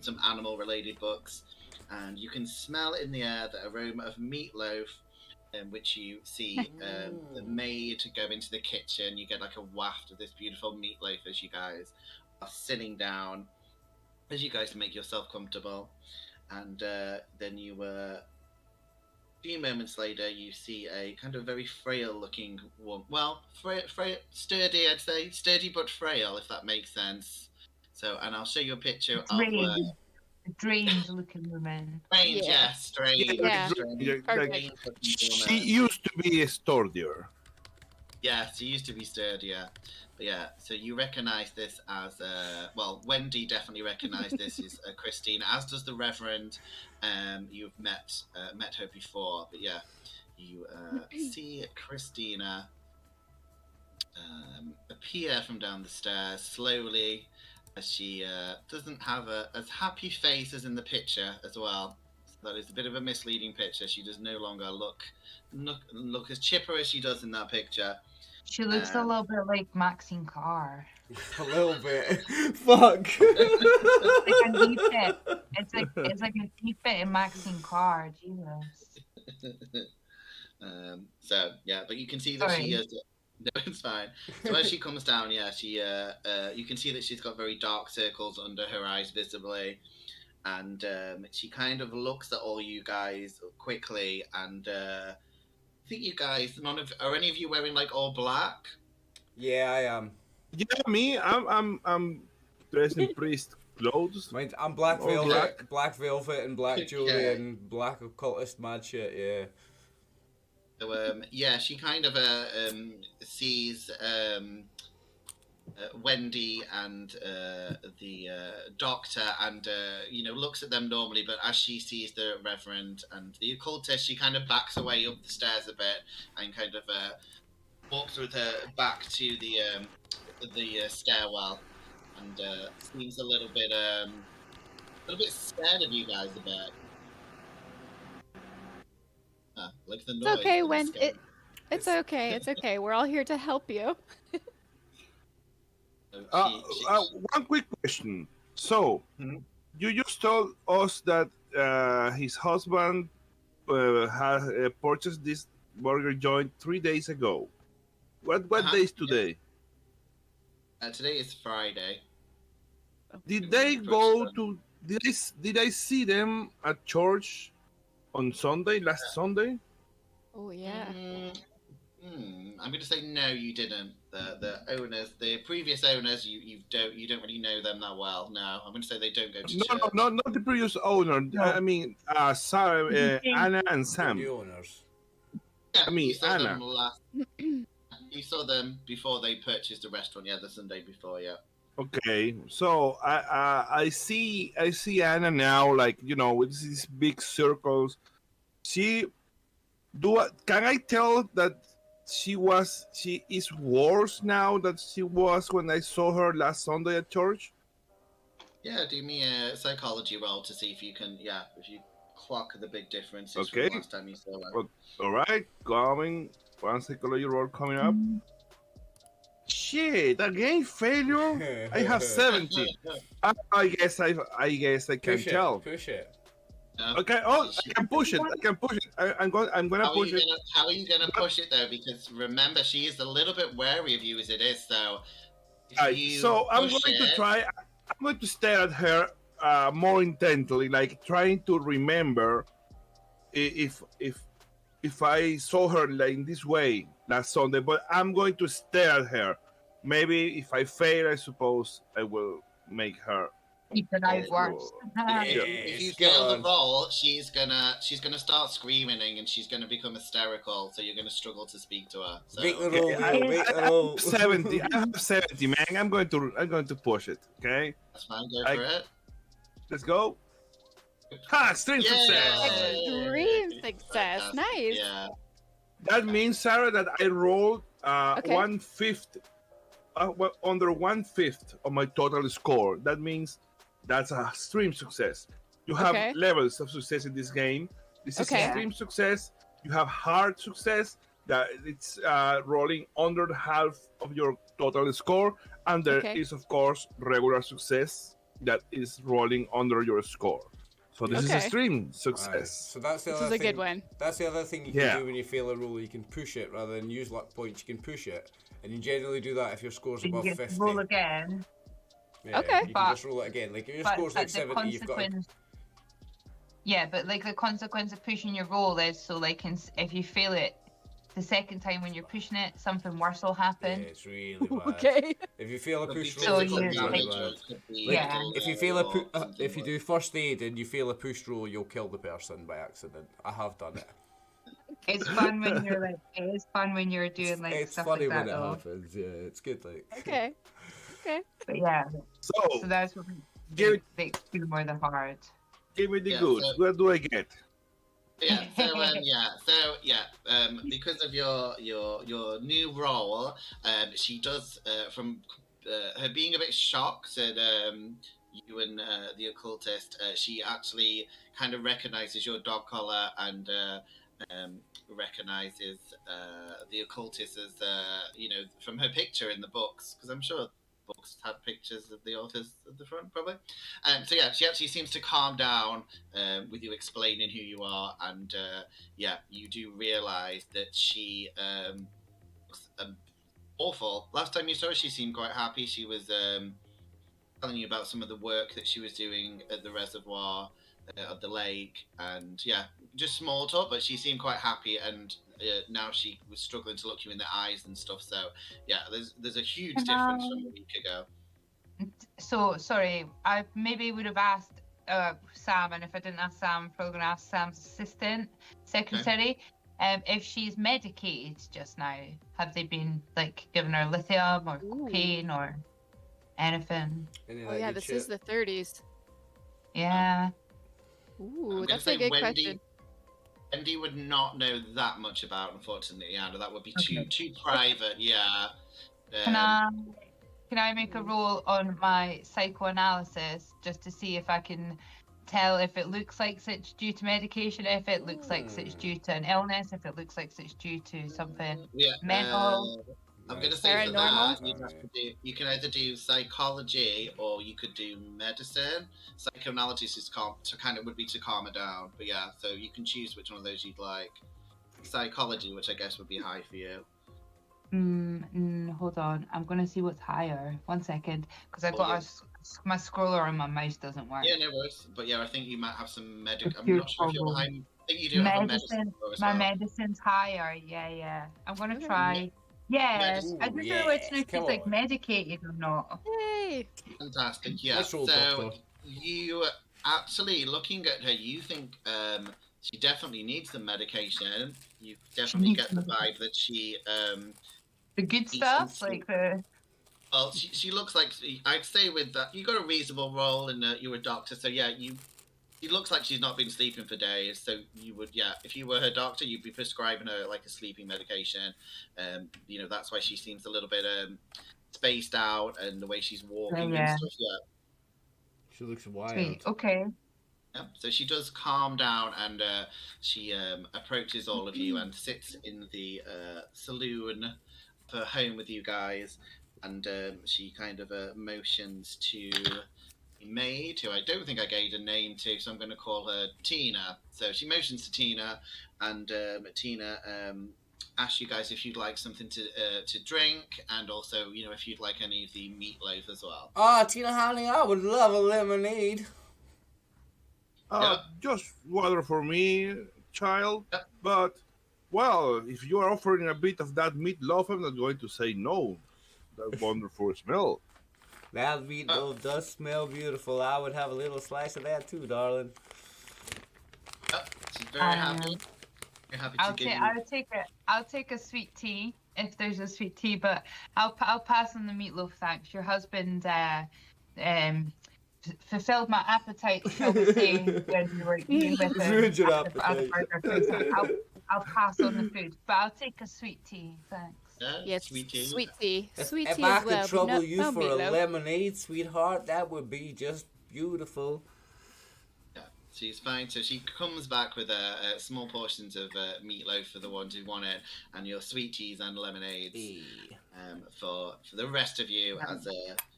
some animal related books. And you can smell in the air the aroma of meatloaf, in which you see the maid go into the kitchen. You get like a waft of this beautiful meatloaf as you guys are sitting down, as you guys make yourself comfortable. And then you, a few moments later, you see a kind of very frail looking woman. Well, sturdy, I'd say. Sturdy but frail, if that makes sense. So, and I'll show you a picture of a strange looking woman. Strange, yeah, strange. Yeah. Strange She used to be a sturdier. Yeah, she used to be sturdier. But yeah, so you recognize this as, Wendy definitely recognized this as Christina, as does the Reverend. You've met her before, but yeah, you see Christina appear from down the stairs slowly, as she doesn't have as happy face as in the picture as well. So that is a bit of a misleading picture. She does no longer look as chipper as she does in that picture. She looks a little bit like Maxine Carr. A little bit. Fuck. Like a knee fit. It's like a knee fit in Maxine Carr. Jesus. So yeah, but you can see that she is. No, it's fine. So as she comes down, yeah, she you can see that she's got very dark circles under her eyes visibly, and she kind of looks at all you guys quickly, and I think you guys, are any of you wearing like all black? Yeah, I am. Yeah, me. I'm dressed in priest clothes. I'm black All velvet, black velvet, and black jewelry, Yeah. and black occultist mad shit. Yeah. So yeah, she kind of sees Wendy and the doctor, and looks at them normally, but as she sees the Reverend and the occultist, she kind of backs away up the stairs a bit and kind of walks with her back to the stairwell, and seems a little bit scared of you guys a bit. Like the It's noise. okay, when it's Wendy. It's okay. It's okay. We're all here to help you. One quick question. So, you just told us that his husband has purchased this burger joint 3 days ago. What day is today? Today is Friday. Did they go to? Did I see them at church on Sunday? Last Sunday? Oh yeah. I'm going to say no. You didn't. The owners, the previous owners, you don't really know them that well. No, I'm going to say they don't go to church. No, not the previous owner. No. I mean, Sarah, Anna, and Sam. The owners. Yeah, I mean, Anna. You saw them before they purchased the restaurant. Yeah, the Sunday before. Yeah. Okay, so I see Anna now, like, you know, with these big circles. Can I tell that she is worse now than she was when I saw her last Sunday at church? Yeah, do me a psychology roll to see if you can, if you clock the big differences Okay. from last time you saw her. All right, one psychology roll coming up. Shit, again failure. I have 70. I guess I can tell. Push it. No. Okay. Oh, I can push it. I'm gonna push it. How are you gonna push it though? Because remember, she is a little bit wary of you as it is. So. So I'm going to try. I'm going to stare at her more intently, like trying to remember if I saw her like in this way last Sunday. But I'm going to stare at her. Maybe if I fail, I suppose I will make her. Keep it out worse. If you fail the roll, she's gonna start screaming and she's gonna become hysterical. So you're gonna struggle to speak to her. So. Make the roll. Make the roll. 70. I have 70, man. I'm going to push it. Okay. That's fine. Go for it. Let's go. Ha! Extreme success. Extreme success. Nice. Yeah. That means, Sarah, that I rolled 1/5, under 1/5 of my total score. That means that's a extreme success. You have levels of success in this game. This is extreme success. You have hard success, that it's rolling under half of your total score, and there is, of course, regular success that is rolling under your score. So this is extreme success. Right. So that's the This other is a thing. good one. That's the other thing you can do when you fail a roll. You can push it rather than use luck points. You can push it, and you generally do that if your score's above 50. Roll again. Yeah, okay. You can just roll it again. Like if your score's like 70, you've got. Yeah, but like the consequence of pushing your roll is so like if you fail it the second time when you're pushing it, something worse will happen. Yeah, it's really bad. Okay. If you fail a push So roll, it's you, really bad. If you fail if you do first aid and you fail a push roll, you'll kill the person by accident. I have done it. It's fun when you're like. It's fun when you're doing like it's stuff funny like that. when it though. happens. Yeah, it's good. Like. Okay. But yeah. So that's what makes two more the hard. Give me the goods. What do I get? Because of your new role, she does from her being a bit shocked at you and the occultist. She actually kind of recognizes your dog collar and recognizes the occultist as from her picture in the books, because I'm sure books have pictures of the authors at the front, probably. So she actually seems to calm down with you explaining who you are, and you do realize that she looks awful. Last time you saw her, she seemed quite happy. She was telling you about some of the work that she was doing at the reservoir of the lake, and just small talk, but she seemed quite happy, and now she was struggling to look you in the eyes and stuff. So there's a huge difference from a week ago. So sorry, I maybe would have asked Sam, and if I didn't ask Sam, I'm probably going to ask Sam's assistant secretary. If she's medicated just now, have they been like giving her lithium or cocaine or anything? Oh yeah, this is the 30s. Yeah. Ooh, that's a good question. Wendy would not know that much about, unfortunately, Anna. That would be too private. Yeah. Can I make a roll on my psychoanalysis just to see if I can tell if it looks like it's due to medication, if it looks like it's due to an illness, if it looks like it's due to something mental. I'm going to say for that, you can either do psychology or you could do medicine. Psychoanalysis is would be to calm her down. But yeah, so you can choose which one of those you'd like. Psychology, which I guess would be high for you. Hold on. I'm going to see what's higher. 1 second. Because I've got my scroller and my mouse doesn't work. Yeah, no worries. But yeah, I think you might have some medical. I'm not sure if you're behind. I think you do have a medicine. My medicine's higher. Yeah. I'm going to try. Yeah, I don't know if it's like medicated or not. Yay! Fantastic, yeah. So you actually looking at her, you think she definitely needs the medication. You definitely get the vibe that she the good stuff, like the. Well, she looks like I'd say with that you got a reasonable role in that you're a doctor, so yeah, She looks like she's not been sleeping for days, so you would, if you were her doctor, you'd be prescribing her like a sleeping medication. That's why she seems a little bit spaced out, and the way she's walking and stuff. Yeah, she looks wild. Sweet. Okay. Yeah, so she does calm down, and she approaches all of you and sits in the saloon of her home with you guys, and she kind of motions to maid, who I don't think I gave a name to, so I'm going to call her Tina. So she motions to Tina, and Tina asks you guys if you'd like something to drink, and also, if you'd like any of the meatloaf as well. Tina, honey, I would love a lemonade. Just water for me, child. Yep. But, well, if you are offering a bit of that meatloaf, I'm not going to say no. That wonderful smell. That meatloaf does smell beautiful. I would have a little slice of that too, darling. She's very happy. Very happy I'll take a sweet tea if there's a sweet tea, but I'll pass on the meatloaf, thanks. Your husband fulfilled my appetite, shall we say, when we were eating with him at the burger place. I'll pass on the food, but I'll take a sweet tea, thanks. Yes, sweet tea. Sweet tea as well. If I could trouble you for a lemonade, sweetheart, that would be just beautiful. Yeah, she's fine. So she comes back with small portions of meatloaf for the ones who want it, and your sweet teas and lemonades for the rest of you. As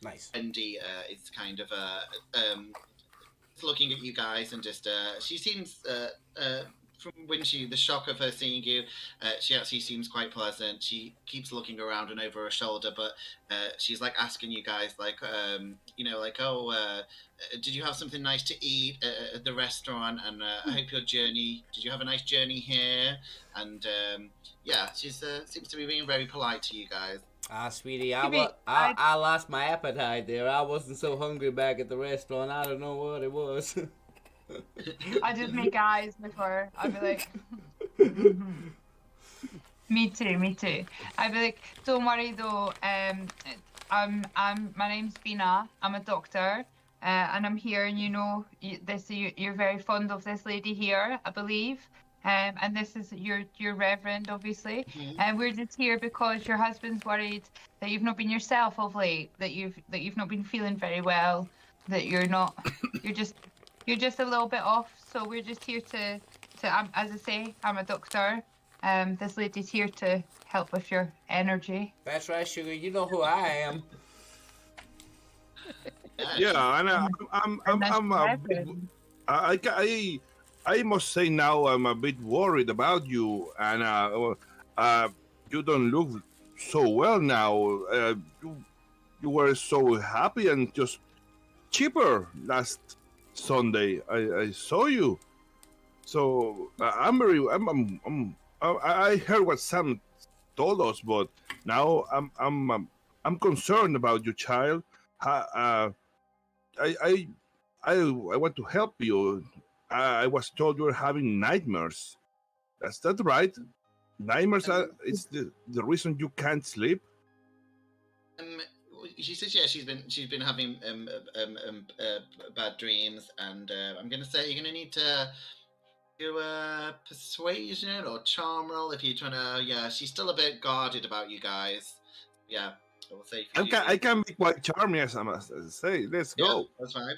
nice. Wendy is kind of looking at you guys, and just she seems from when the shock of her seeing you, she actually seems quite pleasant. She keeps looking around and over her shoulder, but she's like asking you guys, like, did you have something nice to eat at the restaurant? And I hope did you have a nice journey here? And she seems to be being very polite to you guys. Sweetie, I lost my appetite there. I wasn't so hungry back at the restaurant. I don't know what it was. I just make eyes before. I'd be like, me too. I'd be like, don't worry though. My name's Bina. I'm a doctor, and I'm here. And you're very fond of this lady here, I believe. And this is your reverend, obviously. And we're just here because your husband's worried that you've not been yourself of late. That you've not been feeling very well. That you're just a little bit off, so we're just here to as I say, I'm a doctor. This lady's here to help with your energy. That's right, sugar. You know who I am. Yeah, and I must say now I'm a bit worried about you, and you don't look so well now. You were so happy and just chipper last Sunday. I saw you, so I heard what Sam told us, but now I'm concerned about your child. I want to help you. I was told you're having nightmares. Is that right? Nightmares is the reason you can't sleep. She says, yeah, she's been having bad dreams, and I'm gonna say you're gonna need to do a persuasion or charm roll if you're trying to. Yeah, she's still a bit guarded about you guys. Yeah, I will say. I can be quite charming, as I must say. Let's go. That's fine.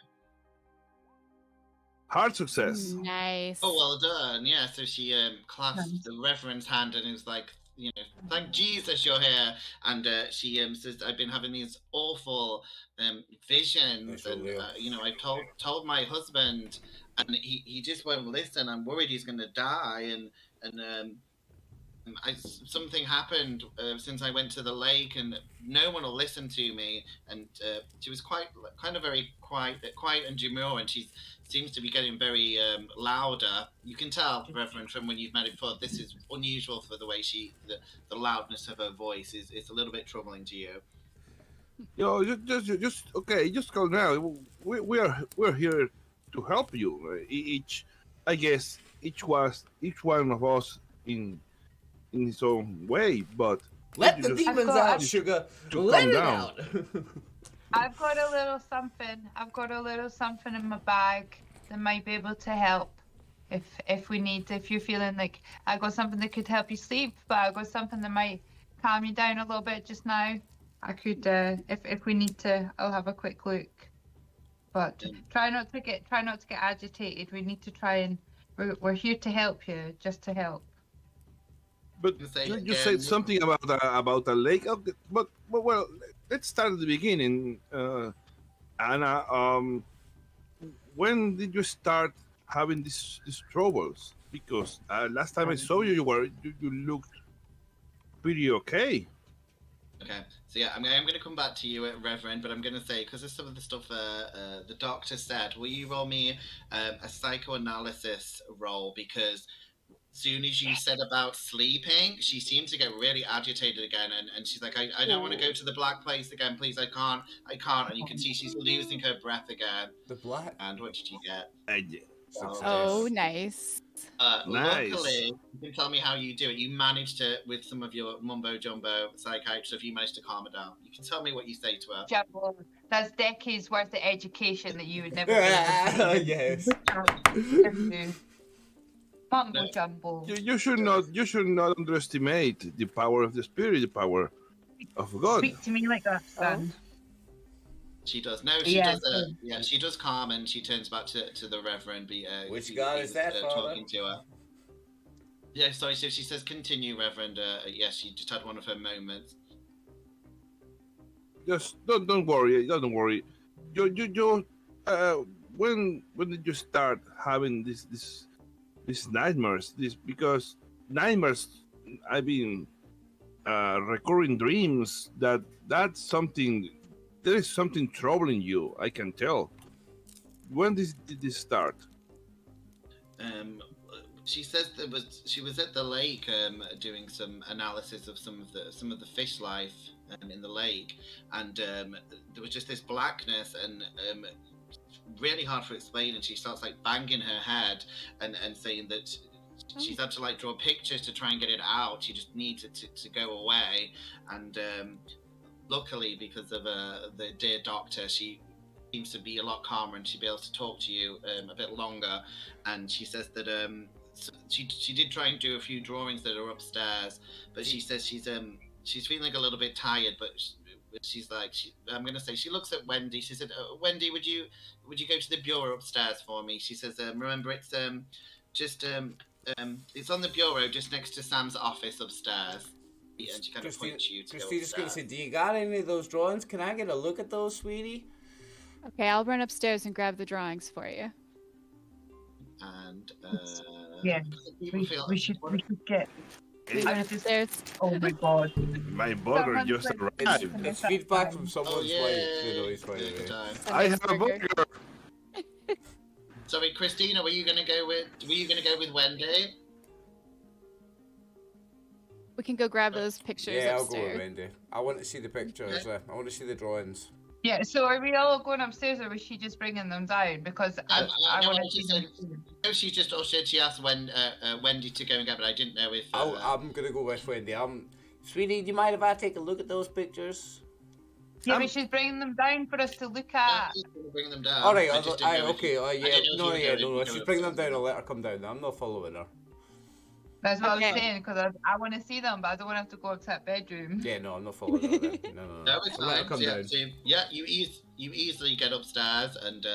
Hard success. Nice. Oh, well done. Yeah, so she clasped the Reverend's hand and it was like, you know, thank Jesus you're here. And she says, I've been having these awful visions. And, you know, I told my husband and he just won't listen. I'm worried he's going to die. And something happened since I went to the lake, and no one will listen to me. And she was kind of very quiet and demure, and she seems to be getting very louder. You can tell, Reverend, from when you've met her before, this is unusual for the way the loudness of her voice is a little bit troubling to you. Yo, just okay. Just calm down. We're here to help you. I guess each one of us in his own way, but let the demons out, sugar. Let it out. I've got a little something. I've got a little something in my bag that might be able to help if we need. If you're feeling like I've got something that could help you sleep, but I've got something that might calm you down a little bit just now. I could, if we need to, I'll have a quick look. But try not to get agitated. We need to try and we're here to help you, just to help. But you said something about a lake. Okay, but well, let's start at the beginning. Anna, when did you start having these troubles? Because last time I saw you, you looked pretty okay. Okay, so yeah, I'm going to come back to you, Reverend, but I'm going to say, because of some of the stuff the doctor said, will you roll me a psychoanalysis roll? Because as soon as you said about sleeping, she seemed to get really agitated again, and she's like, I don't want to go to the black place again, please, I can't, and you can see she's losing her breath again. The black? And what did you get? Oh, nice. Nice. Luckily, you can tell me how you do it. You managed to, with some of your mumbo-jumbo psychiatric stuff, you managed to calm her down. You can tell me what you say to her. Jumbo. That's decades worth of education that you would never be able to do. Yes. Mumbo jumbo. You should not underestimate the power of the spirit, the power of God. Speak to me like that, son. She does. No, she does. Yeah, she does calm, and she turns back to the Reverend. Which God is that, Father? Talking to her. Yeah, sorry. So she says, "Continue, Reverend." Yes, she just had one of her moments. Just don't worry. Don't worry. You when did you start having these nightmares? Because nightmares, I mean, recurring dreams. That's something. There is something troubling you. I can tell. When did this start? She says she was at the lake doing some analysis of some of the fish life in the lake, and there was just this blackness and really hard to explain. And she starts like banging her head and saying that she's had to like draw pictures to try and get it out. She just needs it to go away, and luckily, because of the dear doctor, she seems to be a lot calmer and she'll be able to talk to you a bit longer. And she says that she did try and do a few drawings that are upstairs, but she says she's feeling a little bit tired. But she's like, I'm going to say, she looks at Wendy. She said, Wendy, would you go to the bureau upstairs for me? She says, remember, it's it's on the bureau just next to Sam's office upstairs. And she kind of points you to Christina's going to say, do you got any of those drawings? Can I get a look at those, sweetie? Okay, I'll run upstairs and grab the drawings for you. And yeah, we should get. Upstairs. Oh my God! My burger just arrived. It's feedback from someone's wife. I have a burger. Sorry, Christina, were you gonna go with Wendy? We can go grab those pictures upstairs. I'll go with Wendy. I want to see the pictures. I want to see the drawings. Yeah, so are we all going upstairs, or was she just bringing them down? Because I want to see them. No, she just said she asked Wendy to go and get, but I didn't know if. I'm gonna go with Wendy. Sweetie, do you mind if I take a look at those pictures? Yeah, but she's bringing them down for us to look at. Bring them down. All right, okay. No. She's bringing them down. I'll let her come down. I'm not following her. That's what I was saying, because I want to see them, but I don't want to have to go up to that bedroom. Yeah, no, I'm not following her then. No. No, it's Let her fine. come So, down. so, you easily get upstairs and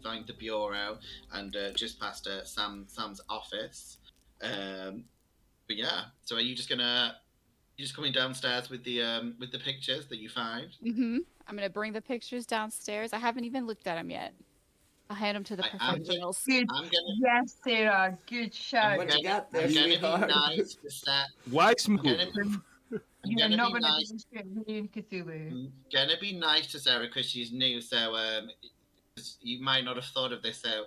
find the bureau and just past Sam's office. But yeah, so are you just coming downstairs with the pictures that you find? Mm-hmm. I'm gonna bring the pictures downstairs. I haven't even looked at them yet. I'll hand them to the professionals. Yes, Sarah. Good shout. I'm gonna be nice to set. Wise move. I'm You're gonna not be going nice. to be Cthulhu. I'm gonna be nice to Sarah because she's new, so you might not have thought of this. So,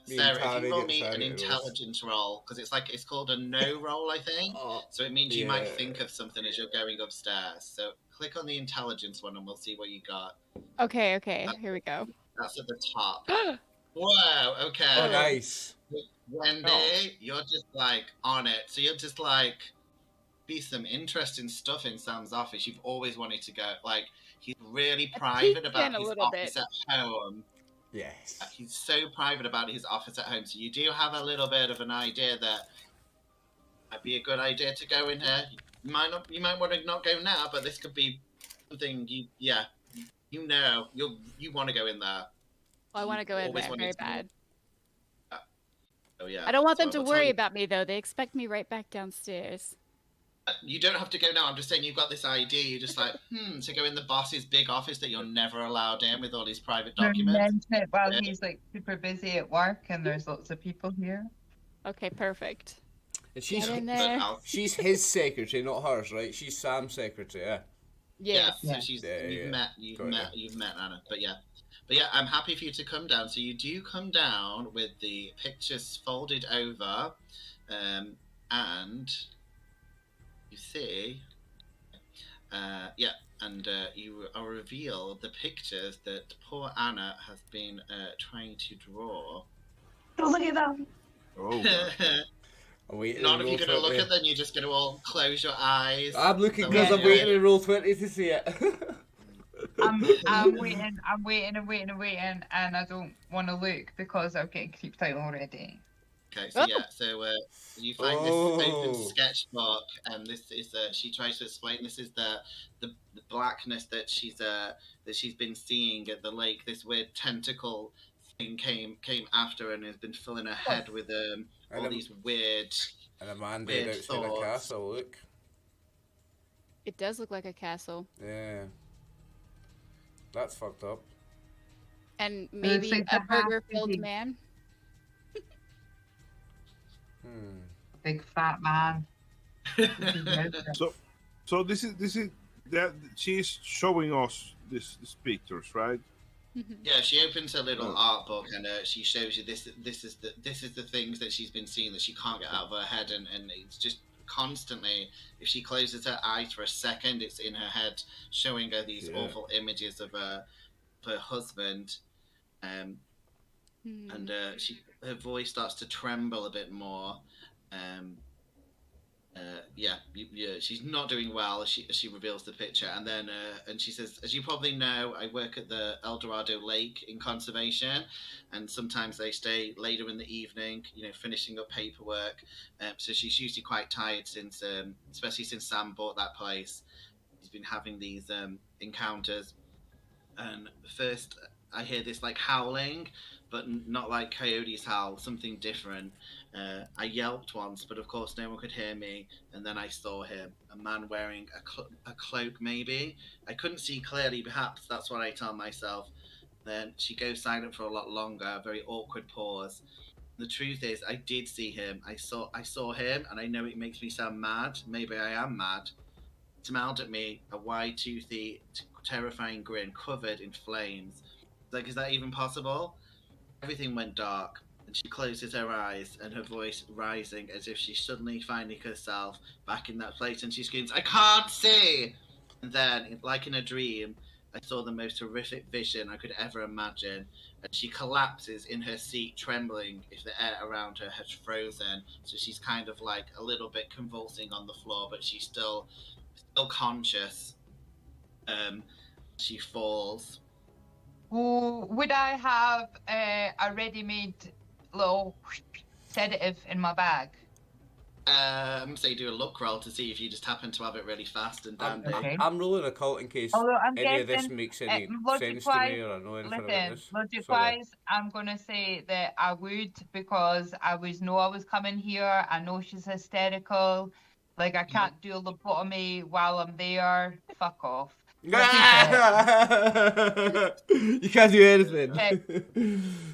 Sarah, if you roll me an intelligence roll, because it's called a no roll, I think. So it means you might think of something as you're going upstairs. So click on the intelligence one, and we'll see what you got. Okay. Here we go. That's at the top. Whoa. Okay. Oh, nice. Wendy, you're just like on it. So you're just like. Be some interesting stuff in Sam's office. You've always wanted to go. Like, he's really private about his office at home. Yes. He's so private about his office at home. So you do have a little bit of an idea that might be a good idea to go in here. You might want to not go now, but this could be something you want to go in there. Well, I want to go in there very bad. Oh yeah. I don't want them to worry about me though. They expect me right back downstairs. You don't have to go now. I'm just saying you've got this idea. You're just like, to go in the boss's big office that you're never allowed in with all these private documents. While he's like super busy at work and there's lots of people here. Okay, perfect. And she's his secretary, not hers, right? She's Sam's secretary, yeah. Yes. Yeah. So you've met Anna, but yeah, I'm happy for you to come down. So you do come down with the pictures folded over, and. You see, you are revealed the pictures that poor Anna has been trying to draw. Oh, look at them! Oh. Not if you're going to look at them, you're just going to all close your eyes. I'm looking because I'm waiting to roll 20 to see it. I'm waiting, and I don't want to look because I'm getting creeped out already. Okay, so you find this open sketchbook, and this is she tries to explain. This is the blackness that she's been seeing at the lake. This weird tentacle thing came after her and has been filling her head with all these weird. And a man dead outside a castle. Look. It does look like a castle. Yeah. That's fucked up. And maybe a burger-filled man. Big fat man. So this is that she's showing us these pictures, right? Yeah, she opens her little art book and she shows you this is the things that she's been seeing that she can't get out of her head, and it's just constantly, if she closes her eyes for a second, it's in her head showing her these awful images of her husband, and her voice starts to tremble a bit more. She's not doing well as she reveals the picture, and then and she says, as you probably know, I work at the El Dorado Lake in conservation, and sometimes they stay later in the evening, finishing up paperwork. So she's usually quite tired since, especially since Sam bought that place. He's been having these encounters, and first I hear this like howling, but not like coyotes howl, something different. I yelped once, but of course no one could hear me, and then I saw him, a man wearing a cloak maybe. I couldn't see clearly, perhaps that's what I tell myself. Then she goes silent for a lot longer, a very awkward pause. The truth is, I did see him. I saw him, and I know it makes me sound mad. Maybe I am mad. He smiled at me, a wide-toothy, terrifying grin covered in flames. Like, is that even possible? Everything went dark, and she closes her eyes, and her voice rising as if she's suddenly finding herself back in that place, and she screams, I can't see! And then, like in a dream, I saw the most horrific vision I could ever imagine, and she collapses in her seat, trembling if the air around her has frozen, so she's kind of like a little bit convulsing on the floor, but she's still conscious. She falls. Would I have a ready-made little sedative in my bag? So you do a luck roll to see if you just happen to have it really fast and dandy. I'm rolling a cult in case any of this makes any sense to me or I know anything about this. Logic-wise, I'm going to say that I would, because I know I was coming here. I know she's hysterical. Like, I can't do a lobotomy while I'm there. Fuck off. You can't do anything.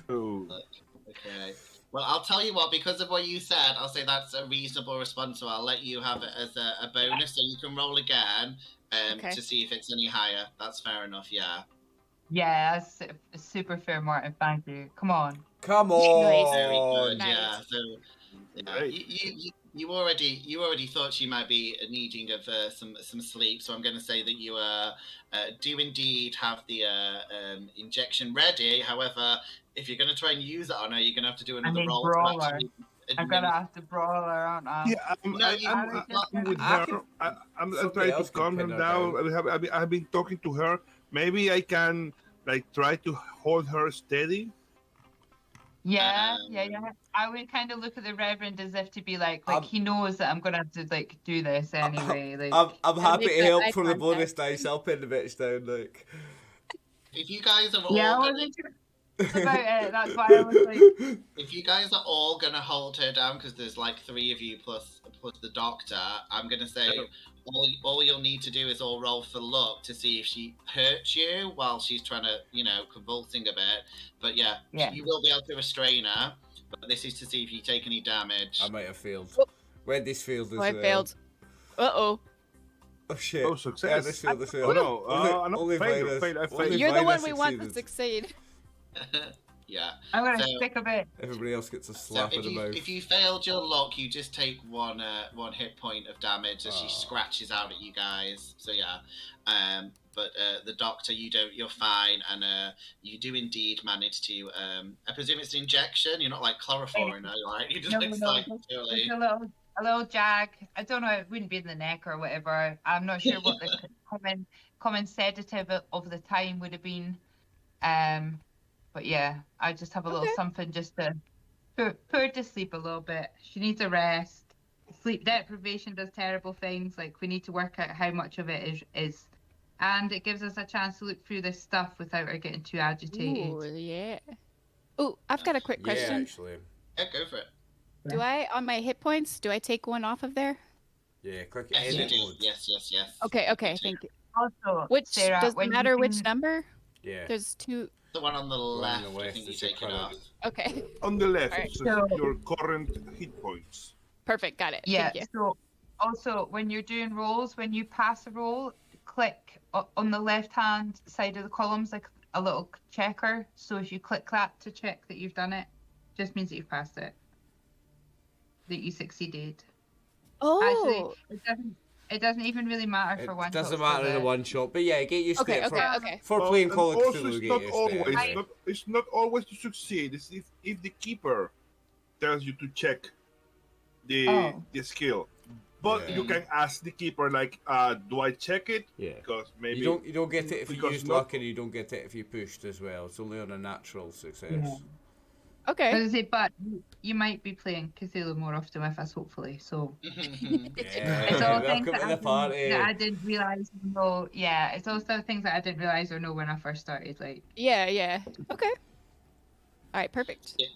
Okay. Well, I'll tell you what, because of what you said, I'll say that's a reasonable response, so I'll let you have it as a bonus, so you can roll again to see if it's any higher. That's fair enough, yeah. Yeah, that's super fair, Martin. Thank you. Come on. Come on. Very good, Nice. yeah. So, you already thought she might be needing of some sleep, so I'm going to say that you do indeed have the injection ready. However, if you're going to try and use it on her, you're going to have to do another roll. Brawler. I'm going to have to brawl her, aren't I? Yeah, I'm with her. I'm trying to calm her down. I've been talking to her. Maybe I can try to hold her steady. Yeah. I would kind of look at the Reverend as if to be like he knows that I'm gonna have to do this anyway. I'm happy to help for the bonus dice. I'll pin the bitch down. If you guys are all about it. That's why I was like. If you guys are all gonna hold her down, because there's 3 of you plus the doctor, I'm gonna say all you'll need to do is all roll for luck to see if she hurts you while she's trying to, convulsing a bit. But yeah, you will be able to restrain her. But this is to see if you take any damage. I might have failed. Wendy's failed as well. I failed. Uh-oh. Oh shit. Oh, success. This failed. Oh no, failure. You're the one we want to succeed. Yeah. I'm gonna stick a bit. Everybody else gets a slap in the mouth. If you failed your luck, you just take one hit point of damage as she scratches out at you guys. So yeah. But the doctor, you're fine, and you do indeed manage to. I presume it's an injection. You're not like chloroform, right? You just It's a little jag. I don't know. It wouldn't be in the neck or whatever. I'm not sure what the common sedative of the time would have been. But yeah, I just have a little something just to put her to sleep a little bit. She needs a rest. Sleep deprivation does terrible things. We need to work out how much of it is. And it gives us a chance to look through this stuff without her getting too agitated. Ooh, yeah. Oh, I've got a quick question. Yeah, actually. Yeah, go for it. Do I, on my hit points, do I take one off of there? Yeah, click yes, edit mode. Yes. Okay, thank you. Also, which Sarah, does it matter which number? Yeah. There's 2. The one on the left, I think you take it off. Okay. On the left, Right. so your current hit points. Perfect, got it. Yeah, Thank you. so also when you're doing rolls, when you pass a roll, click on the left-hand side of the columns a little checker. So if you click that to check that you've done it, just means that you've passed it, that you succeeded. Oh. Actually, it doesn't even really matter for one shot. It doesn't matter in a one shot, but yeah, get used to it for Well, playing Call of also, Cthulhu. it's not always to succeed. It's if the keeper tells you to check the skill. But you can ask the keeper, do I check it? Yeah. Because maybe you don't get it if you used luck, and you don't get it if you pushed as well. It's only on a natural success. Yeah. Okay. But you might be playing Cthulhu more often with us, hopefully. So it's all things that I didn't realize. Yeah, it's also things that I didn't realize or know when I first started. Yeah. Okay. All right, perfect. Yeah.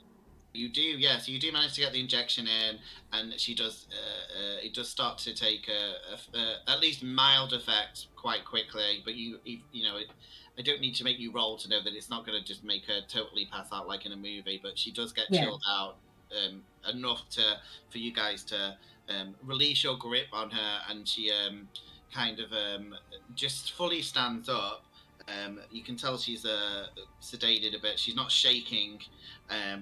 You do, yes. You do manage to get the injection in, and she does. It does start to take at least mild effect quite quickly. But I don't need to make you roll to know that it's not going to just make her totally pass out like in a movie. But she does get chilled out enough for you guys to release your grip on her, and she just fully stands up. You can tell she's sedated a bit. She's not shaking,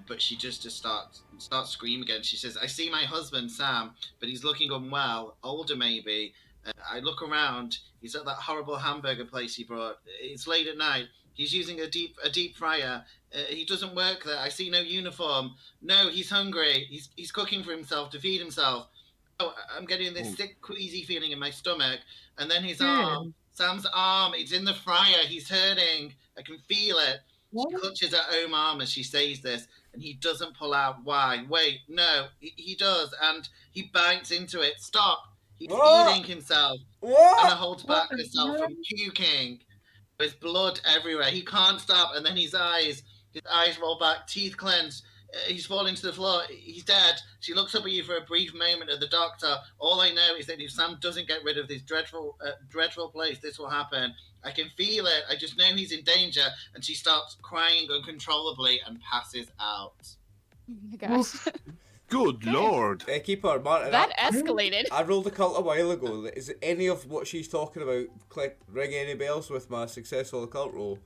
but she just starts screaming again. She says, "I see my husband Sam, but he's looking unwell, older maybe. I look around. He's at that horrible hamburger place he brought. It's late at night. He's using a deep fryer. He doesn't work there. I see no uniform. No, he's hungry. He's cooking for himself to feed himself. Oh, I'm getting this sick, queasy feeling in my stomach. And then his arm, Sam's arm, it's in the fryer. He's hurting. I can feel it. She clutches her own arm as she says this, and he doesn't pull out. Why? Wait, no, he does, and he bites into it. Stop! He's eating himself. Anna holds back herself from puking. There's blood everywhere. He can't stop, and then his eyes roll back, teeth clenched. He's falling to the floor. He's dead. She looks up at you for a brief moment at the doctor. All I know is that if Sam doesn't get rid of this dreadful place, this will happen. I can feel it. I just know he's in danger. And she starts crying uncontrollably and passes out. Oh my gosh. Good lord. Keeper, Martin. That escalated. I rolled a cult a while ago. Is any of what she's talking about ring any bells with my successful occult roll?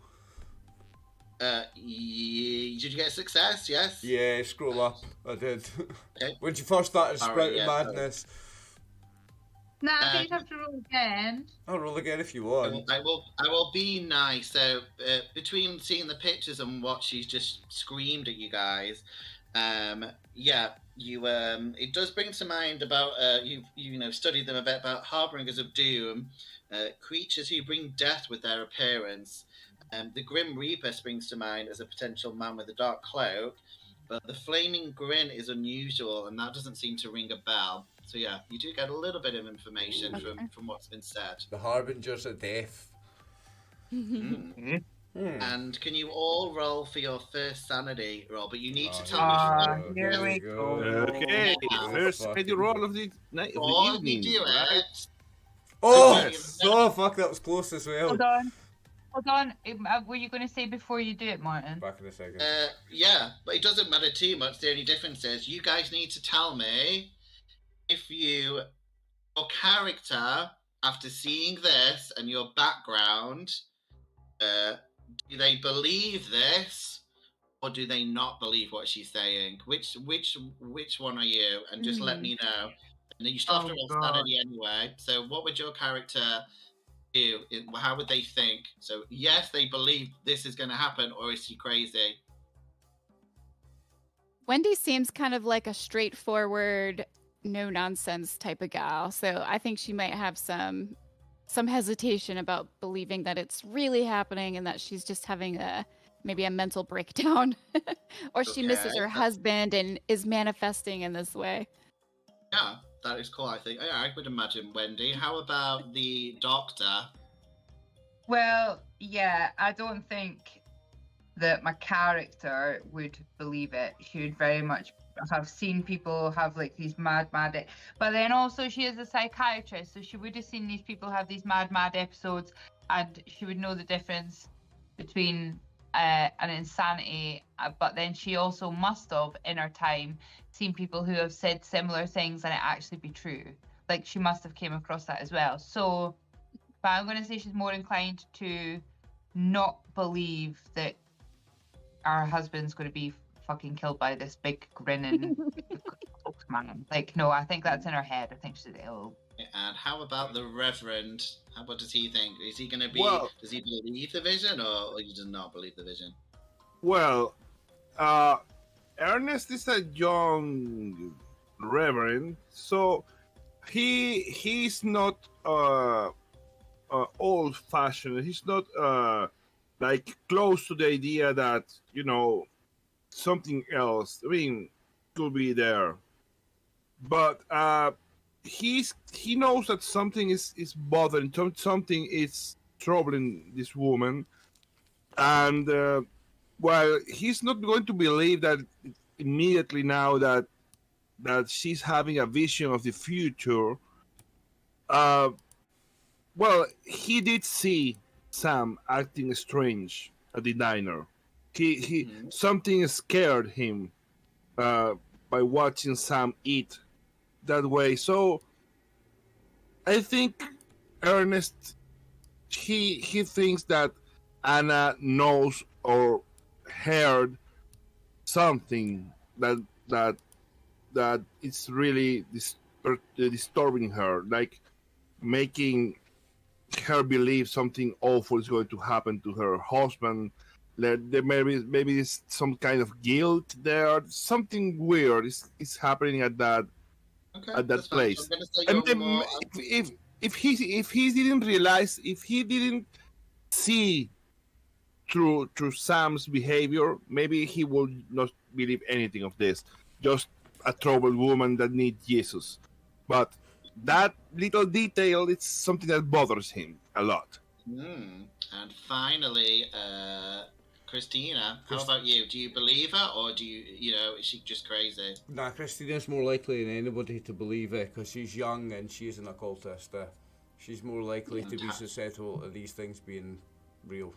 Did you get a success? Yes? Yeah, scroll up. I did. Okay. When you first started sprouting yeah, madness. Nah, I think you have to roll again. I'll roll again if you want. I will be nice. So between seeing the pictures and what she's just screamed at you guys, it does bring to mind about you studied them a bit about harbingers of doom, creatures who bring death with their appearance. The Grim Reaper springs to mind as a potential man with a dark cloak, but the flaming grin is unusual, and that doesn't seem to ring a bell. So yeah, you do get a little bit of information from what's been said. The harbingers of death. And can you all roll for your first sanity roll? But you need to tell me. Here we go. Okay, first sanity roll of the night of the evening. You do it. Oh, Yes. oh, fuck, that was close as well. Hold on. What were you going to say before you do it, Martin? Back in a second. Yeah, but it doesn't matter too much. The only difference is you guys need to tell me if your character, after seeing this and your background, do they believe this or do they not believe what she's saying? Which one are you? And just let me know. And then you still have to roll sanity anyway. So what would your character do? How would they think? So yes, they believe this is going to happen, or is she crazy? Wendy seems kind of like a straightforward, no nonsense type of gal. So I think she might have some hesitation about believing that it's really happening and that she's just having maybe a mental breakdown, or she misses her husband and is manifesting in this way. Yeah, that is cool. I think I would imagine Wendy. How about the doctor? Well, yeah, I don't think that my character would believe it. She would very much have seen people have like these mad, but then also she is a psychiatrist, so she would have seen these people have these mad episodes, and she would know the difference between an insanity, but then she also must have in her time seen people who have said similar things and it actually be true. Like she must have came across that as well. So, but I'm going to say she's more inclined to not believe that our husband's going to be fucking killed by this big grinning man. Like, no, I think that's in her head. I think she's ill. And how about the Reverend? What does he think? Is he going to be? Does he believe the vision, or he does not believe the vision? Well, Ernest is a young Reverend, so he's not old-fashioned. He's not like close to the idea that something else. I mean, could be there, but he knows that something is bothering, something is troubling this woman, and well, he's not going to believe that immediately now that she's having a vision of the future. Well, he did see Sam acting strange at the diner. He something scared him by watching Sam eat that way. So I think Ernest he thinks that Anna knows or heard something that it's really disturbing her, like making her believe something awful is going to happen to her husband. There maybe is some kind of guilt there. Something weird is happening at that place. And if he didn't realize, if he didn't see through Sam's behavior, maybe he will not believe anything of this. Just a troubled woman that needs Jesus. But that little detail, it's something that bothers him a lot. And finally, Christina, how about you? Do you believe her, or do you know, is she just crazy? Nah, Christina's more likely than anybody to believe it because she's young and she's an occultist. She's more likely to be susceptible to these things being real.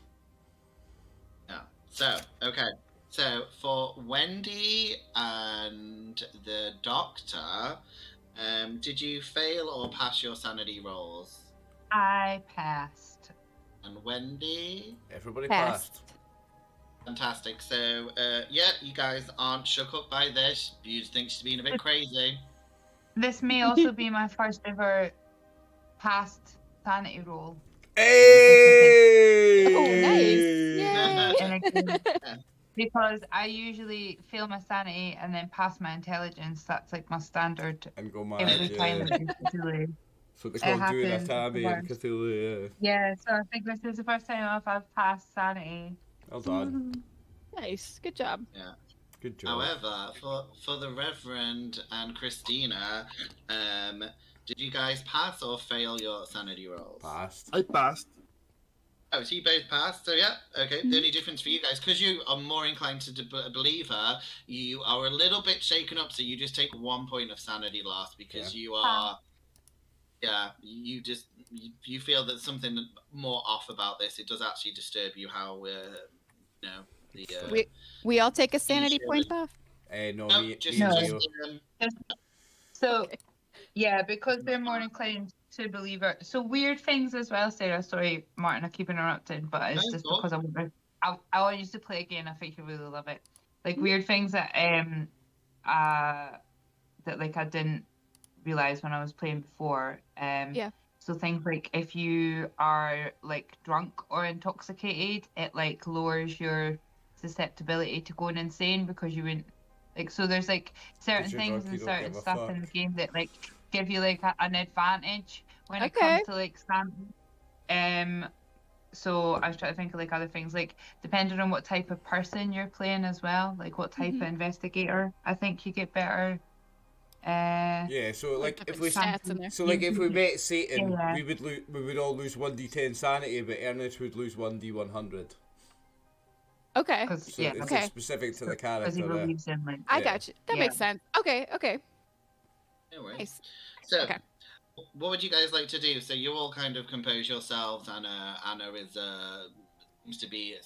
Yeah. So, okay. So, for Wendy and the Doctor, did you fail or pass your sanity rolls? I passed. And Wendy? Everybody passed. Fantastic. So, yeah, you guys aren't shook up by this. You think she's being a bit crazy. This may also be my first ever past sanity roll. Hey! Oh, nice! Yay! Because I usually fail my sanity and then pass my intelligence. That's like my standard. And go mad, every time I do Cthulhu. So they call doing a tabby in Cthulhu, yeah. So I think this is the first time I've passed sanity. Well done. Nice. Good job. Yeah. Good job. However, for the Reverend and Christina, did you guys pass or fail your sanity rolls? Passed. I passed. Oh, so you both passed. So yeah, okay. The only difference for you guys, because you are more inclined to believe her, you are a little bit shaken up. So you just take 1 point of sanity loss because you are. Yeah, you feel that something more off about this. It does actually disturb you how we all take a sanity point off. No. So yeah, because they're more inclined to believe her. So weird things as well, Sarah. Sorry, Martin, I keep interrupting, but it's just because I want you to play again. I think you really love it. Like weird things that that like I didn't realize when I was playing before. So things like if you are like drunk or intoxicated, it like lowers your susceptibility to going insane because you wouldn't like. So there's like certain things and certain stuff in the game that like give you like an advantage when it comes to like standing. So I was trying to think of like other things, like depending on what type of person you're playing as well, like what type of investigator. I think you get better. Yeah, so like if we if we met Satan, we would all lose 1d10 sanity, but Ernest would lose 1d100. Okay. So it's specific to the character. I got you. That makes sense. Okay. No worries. Nice. So, what would you guys like to do? So you all kind of compose yourselves. Anna is seems to be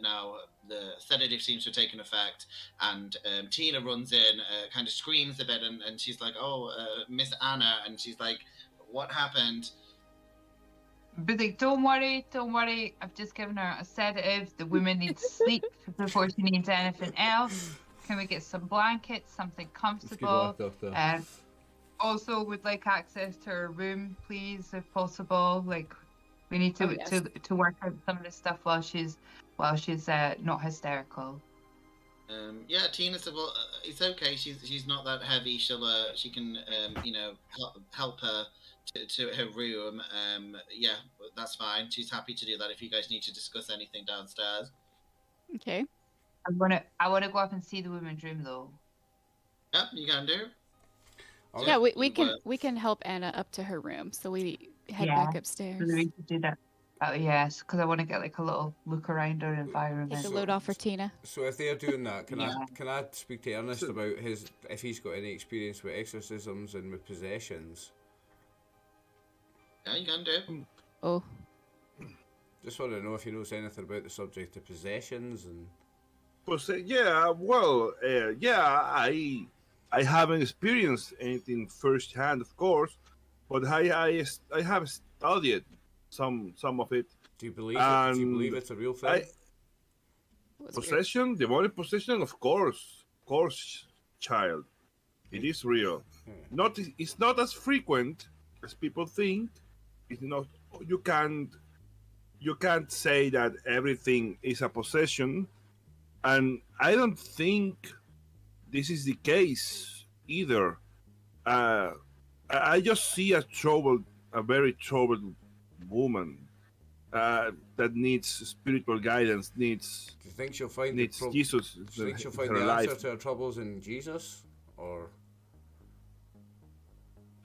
now the sedative seems to have taken effect, and Tina runs in, kind of screams a bit, and she's like, "Oh, Miss Anna," and she's like, "What happened?" But like, don't worry. I've just given her a sedative. The woman needs sleep before she needs anything else. Can we get some blankets, something comfortable? Also, would like access to her room, please, if possible. Like, we need to work out some of this stuff while she's not hysterical. Yeah, Tina said, "Well, it's okay. She's not that heavy. She can help her to her room. Yeah, that's fine. She's happy to do that if you guys need to discuss anything downstairs." Okay. I wanna go up and see the women's room though. Yeah, you can do. Yeah, we can help Anna up to her room, so we head back upstairs. So we could do that. Oh yes, because I want to get like a little look around her environment. Take a load off for Tina. So if they're doing that, can I speak to Ernest about if he's got any experience with exorcisms and with possessions? Yeah, you can do. Oh. Just want to know if he knows anything about the subject of possessions and. I haven't experienced anything firsthand, of course, but I have studied some of it. Do you believe it? Do you believe it's a real thing? Possession, demonic possession, of course, child, it is real. It's not as frequent as people think. It's not. You can't say that everything is a possession, and I don't think this is the case either. I just see a very troubled woman, that needs spiritual guidance, needs Do you think she'll find Jesus Do you think she'll find her the life. answer to her troubles in Jesus, or?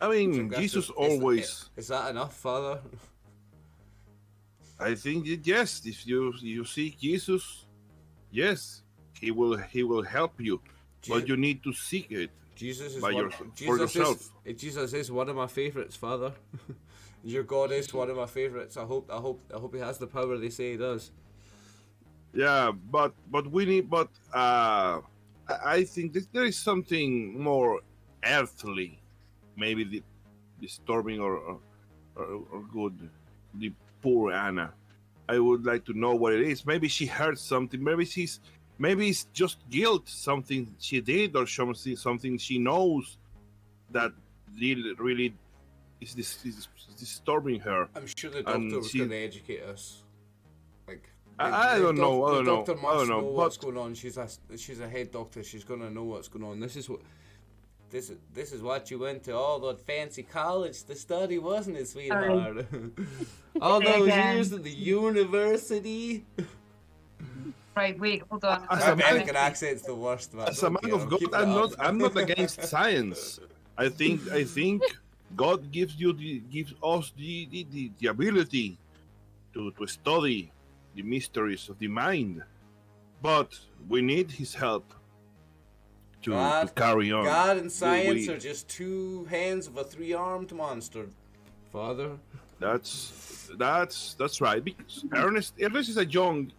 I mean, Jesus always. Is that enough, Father? I think yes. If you seek Jesus, yes, he will help you, but you need to seek it. Jesus is for yourself. Jesus is one of my favorites, Father. Your God is one of my favorites. I hope he has the power they say he does. Yeah, but we need. But I think there is something more earthly, maybe disturbing or good. The poor Anna. I would like to know what it is. Maybe she heard something. Maybe it's just guilt, something she did, or something she knows that really is disturbing her. I'm sure the doctor was going to educate us. I don't know. The doctor must know what's but going on. She's a head doctor. She's going to know what's going on. This is what you went to all that fancy college to study, wasn't it, sweetheart? All those years at the university. Right, wait, hold on. My American accent's the worst, man. As a man of God, I'm not against science. I think God gives us the ability to study the mysteries of the mind, but we need His help to carry on. God and science are just two hands of a three-armed monster, Father. That's right. Because Ernest is a young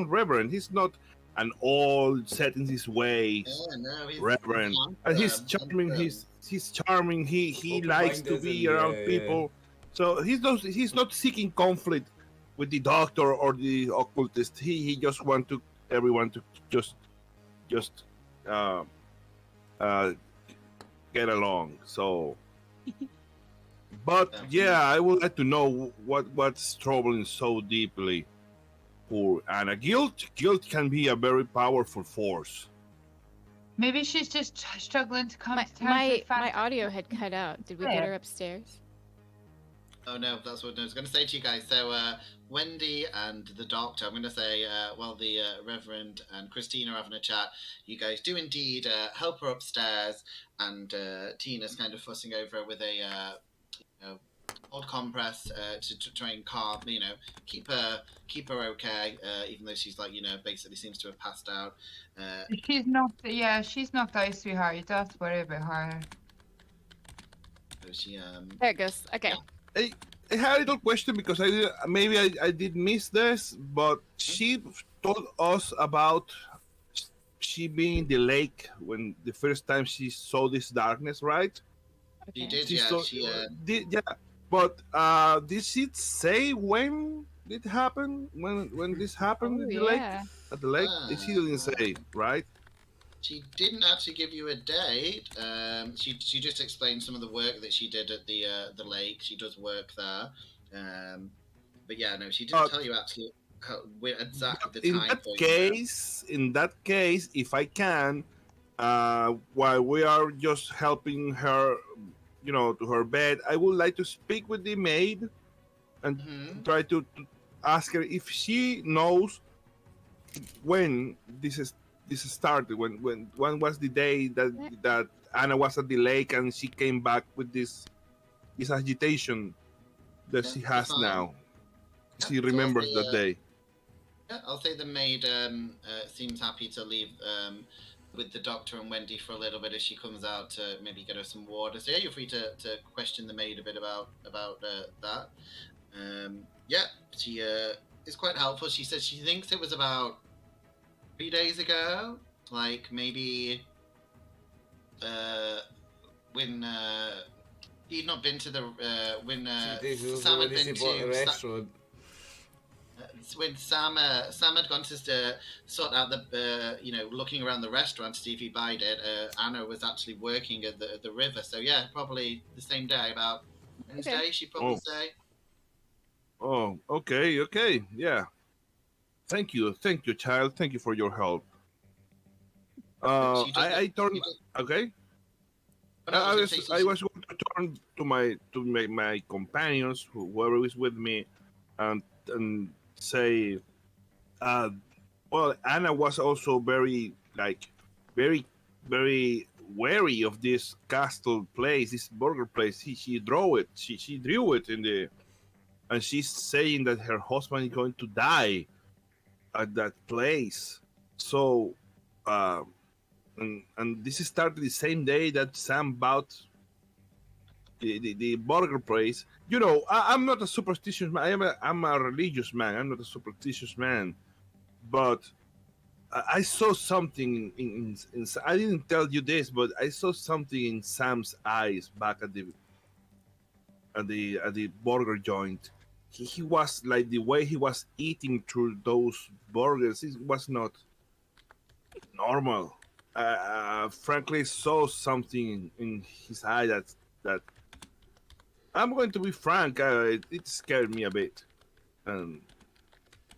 reverend. He's not an old, set in his ways reverend, and he's charming. He's charming. He likes to be around people. So he's not seeking conflict with the doctor or the occultist. He just wants everyone to just get along. So, but yeah, I would like to know what's troubling so deeply poor Anna. Guilt can be a very powerful force. Maybe she's just struggling to come to terms with my audio had cut out. Did we get her upstairs? Oh no, that's what I was going to say to you guys. So Wendy and the doctor, I'm going to say, the Reverend and Christina are having a chat. You guys do indeed help her upstairs, and Tina's kind of fussing over her with a old compress to try and calm, keep her okay, even though she's basically seems to have passed out. She's knocked out, sweetheart. You don't have to worry about her. So she There it goes. Okay. Yeah. I had a little question because I did miss this, but she told us about she being in the lake when the first time she saw this darkness, right? She did, But did she say when it happened? When this happened in the lake? At the lake? She didn't say, right? She didn't actually give you a date. She just explained some of the work that she did at the lake. She does work there. But yeah, no, she didn't tell you actually exactly the time point. In that case, if I can, while we are just helping her, to her bed, I would like to speak with the maid and try to ask her if she knows when this started. When was the day that Anna was at the lake and she came back with this agitation that she has now? She remembers that day. Yeah, I'll say the maid seems happy to leave with the doctor and Wendy for a little bit as she comes out to maybe get her some water. So yeah, you're free to question the maid a bit about that. She is quite helpful. She says she thinks it was about 3 days ago, like maybe when he'd not been to the when Sam had been to the restaurant. When Sam had gone to sort out the looking around the restaurant to see if he buyed it. Anna was actually working at the river, so yeah, probably the same day, about Wednesday. She'd probably say. Oh, okay, yeah. Thank you, child. Thank you for your help. I turned. Okay. I was going to turn to my companions, whoever is with me, and say, well, Anna was also very very wary of this castle place, this burger place. She drew it. She drew it in the, and she's saying that her husband is going to die at that place. So, and this started the same day that Sam bought the burger place. You know, I'm not a superstitious man. I'm a religious man. I'm not a superstitious man, but I saw something in I didn't tell you this, but I saw something in Sam's eyes back at the burger joint. He was like, the way he was eating through those burgers, it was not normal. Frankly, saw something in his eye that I'm going to be frank. It scared me a bit, and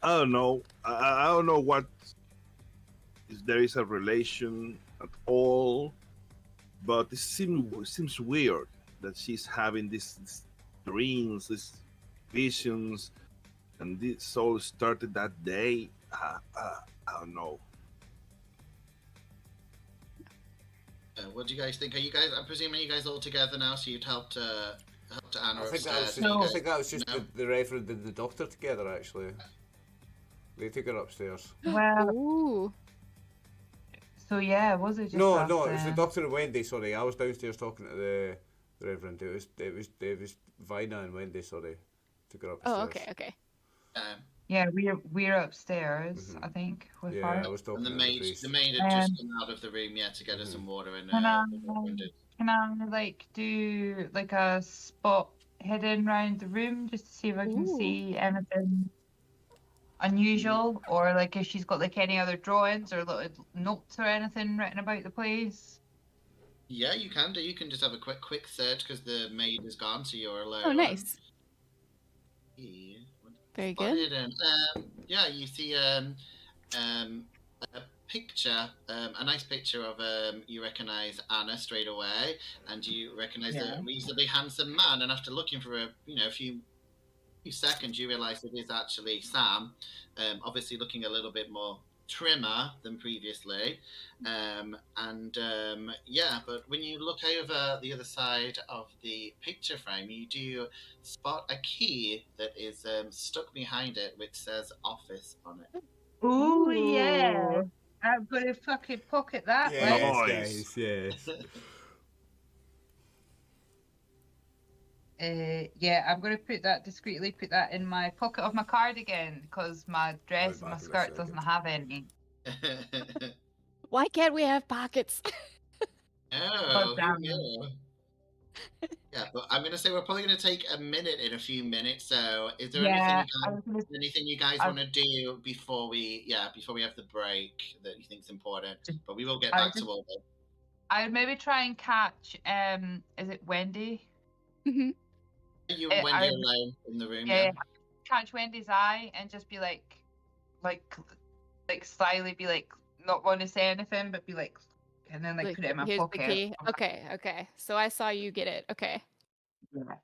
I don't know. I don't know what, if there is a relation at all, but it seems weird that she's having these dreams, these visions, and this all started that day. I don't know. What do you guys think? Are you guys? I'm presuming you guys all together now, so you'd help to Anna I think upstairs. that was just the Reverend and the Doctor together, actually. They took her upstairs. Well, Ooh. so yeah, was it just No, us, it was the Doctor and Wendy. Sorry, I was downstairs talking to the Reverend. It was Vina and Wendy. Sorry, took her upstairs. Oh, okay. Yeah, we're upstairs, I think. With Yeah, her. I was talking And to the priest. the maid had just come out of the room, to get us some water and. Can I like do like a spot hidden around the room just to see if I can see anything unusual, or like if she's got like any other drawings or little notes or anything written about the place? Yeah, you can do. You can just have a quick search because the maid is gone, so you're alone. Oh, nice. Yeah. Very good. Yeah, you see a picture, a nice picture of you recognise Anna straight away, and you recognise a reasonably handsome man. And after looking for a few seconds, you realise it is actually Sam. Obviously, looking a little bit more trimmer than previously, but when you look over the other side of the picture frame, you do spot a key that is stuck behind it, which says office on it. Ooh, yeah, I'm gonna fucking pocket that. Yes, yes. Yeah, I'm gonna discreetly put that in my pocket of my cardigan because my dress and my skirt doesn't have any. Why can't we have pockets? Oh, yeah, but I'm gonna say we're probably gonna take a minute in a few minutes. So, is there anything you guys want to do before we have the break that you think is important? But we will get back to all that. I'd maybe try and catch. Is it Wendy? Mm-hmm. You and Wendy alone in the room. Yeah, catch Wendy's eye and just be like slyly be like, not want to say anything, but be like, and then like put it in my here's pocket. The key. Okay. So I saw you get it. Okay. Yeah.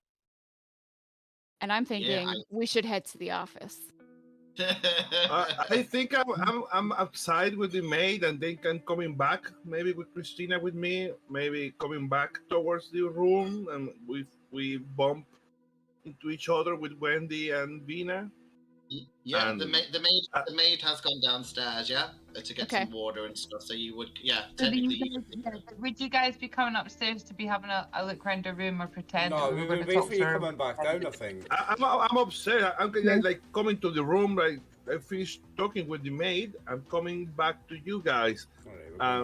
And I'm thinking we should head to the office. I think I'm outside with the maid, and then coming back maybe with Christina with me, maybe coming back towards the room, and we bump into each other with Wendy and Vina. Yeah, and the maid has gone downstairs, to get some water and stuff. So you would, would you guys be coming upstairs to be having a look around the room or pretend? No, we would wait for you coming back down, I think. I'm upset. I'm like coming to the room. Like I finished talking with the maid. I'm coming back to you guys. I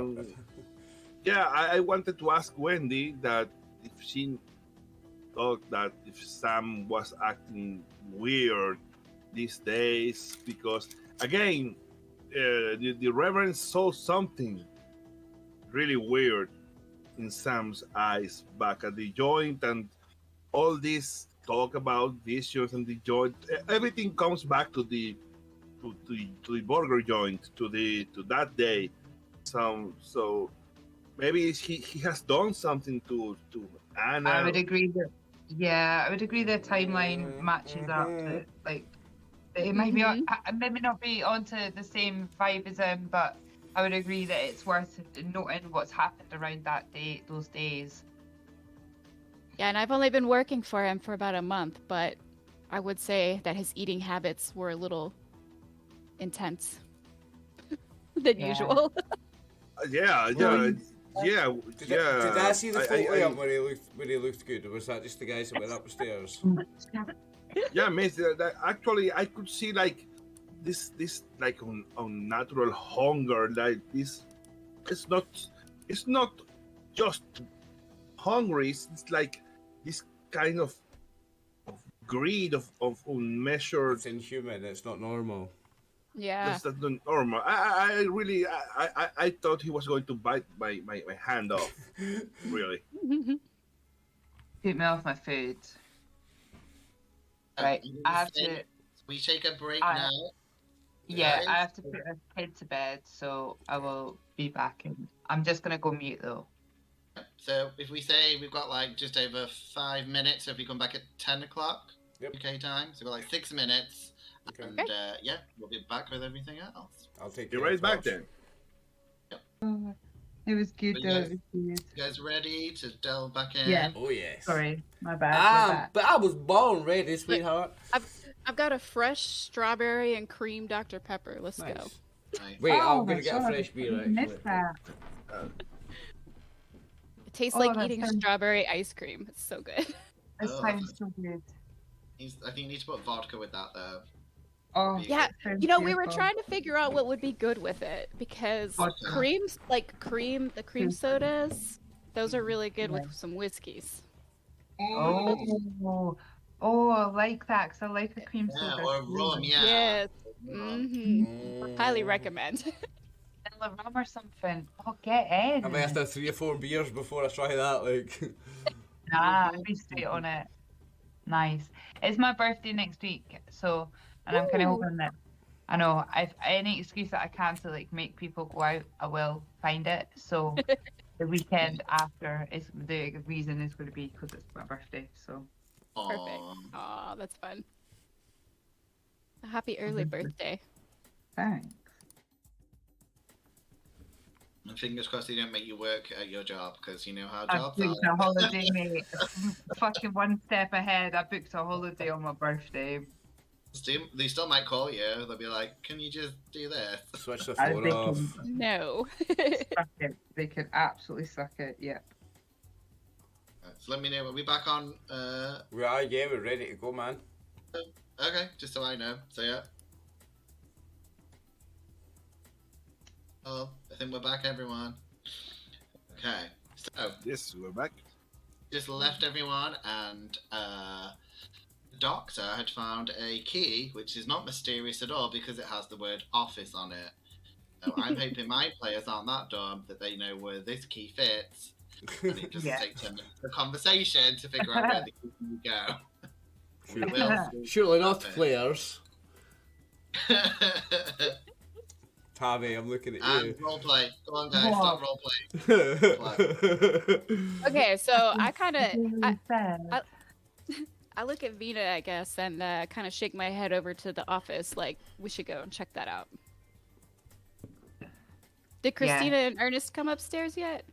wanted to ask Wendy that if she thought that if Sam was acting weird these days, because again, the Reverend saw something really weird in Sam's eyes back at the joint, and all this talk about visions and the joint, everything comes back to the burger joint, to that day. So maybe he has done something to Anna. I would agree that the timeline matches up. Like It might be maybe not be onto the same vibe as him, but I would agree that it's worth noting what's happened around those days. Yeah, and I've only been working for him for about a month, but I would say that his eating habits were a little intense than usual. Yeah. Did I see the photo when he looked good, or was that just the guys that went upstairs? Yeah, miss. Actually, I could see like this like unnatural hunger. Like this, it's not just hungry. It's like this kind of greed of unmeasured. It's inhuman. It's not normal. Yeah. That's not normal. I really thought he was going to bite my hand off. Really. Take me off my food. Right, I have to. We take a break now. Yeah, I have to put a kid to bed, so I will be back. I'm just gonna go mute though. So if we say we've got like just over 5 minutes, so if we come back at 10 o'clock UK time, so we've got like 6 minutes, and yeah, we'll be back with everything else. I'll take you right back then. Oh, it was good though. You guys ready to delve back in? Yeah. Oh yes. Sorry, my bad. But I was born ready, sweetheart. I've got a fresh strawberry and cream Dr. Pepper. Let's go. Nice. Wait, I'm gonna get a fresh beer. I missed that. It tastes like eating strawberry ice cream. It's so good. This sounds so good. I think you need to put vodka with that though. Oh yeah, you know, we were trying to figure out what would be good with it because the cream sodas, those are really good with some whiskeys. Oh, I like that because I like the cream soda. Or rum, yeah. Yes. Highly recommend. And rum or something. Oh, get in. I may have to have 3 or 4 beers before I try that. Like. Nah, I'd be straight on it. Nice. It's my birthday next week, so. And I'm kind of hoping that, I know, if any excuse that I can to like make people go out, I will find it. So the weekend after is the reason is going to be because it's my birthday. So perfect. Oh, that's fun. A happy early birthday. Thanks. And fingers crossed they don't make you work at your job because you know how jobs I booked a holiday, mate. Fucking one step ahead. I booked a holiday on my birthday. They still might call you. They'll be like, "Can you just do this?" Switch the phone off. No. Suck it. They can absolutely suck it. Yep. So let me know. We'll be back on. We're ready to go, man. Okay, just so I know. So yeah. Oh, I think we're back, everyone. Okay, so yes, we're back. Just left everyone, and Doctor had found a key, which is not mysterious at all because it has the word office on it. So I'm hoping my players aren't that dumb that they know where this key fits, and it doesn't take 10 minutes of conversation to figure out where the key can go. Surely not, players. Tommy, I'm looking at you. And roleplay. Come on, guys, stop roleplaying. Okay, so I kind of... I look at Vina, I guess, and kind of shake my head over to the office, like, we should go and check that out. Did Christina and Ernest come upstairs yet?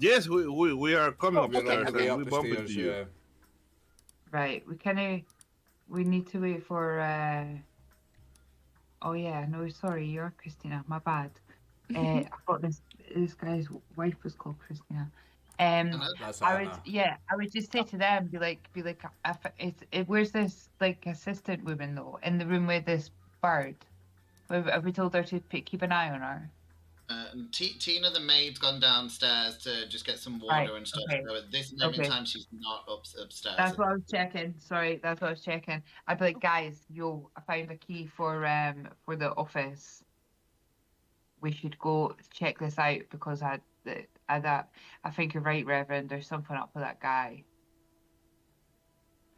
Yes, we are coming upstairs. Okay. We bump into you. Right, we need to wait for, oh yeah, no, sorry, you're Christina, my bad. I thought this guy's wife was called Christina. I would just say to them, be like, where's this like assistant woman though in the room with this bird? Have we told her to keep an eye on her? Tina, the maid's gone downstairs to just get some water and stuff. Okay. So at this moment in time, she's not upstairs. That's what I was checking. Sorry, that's what I was checking. I'd be like, guys, I found a key for the office. We should go check this out because I think you're right, Reverend. There's something up with that guy.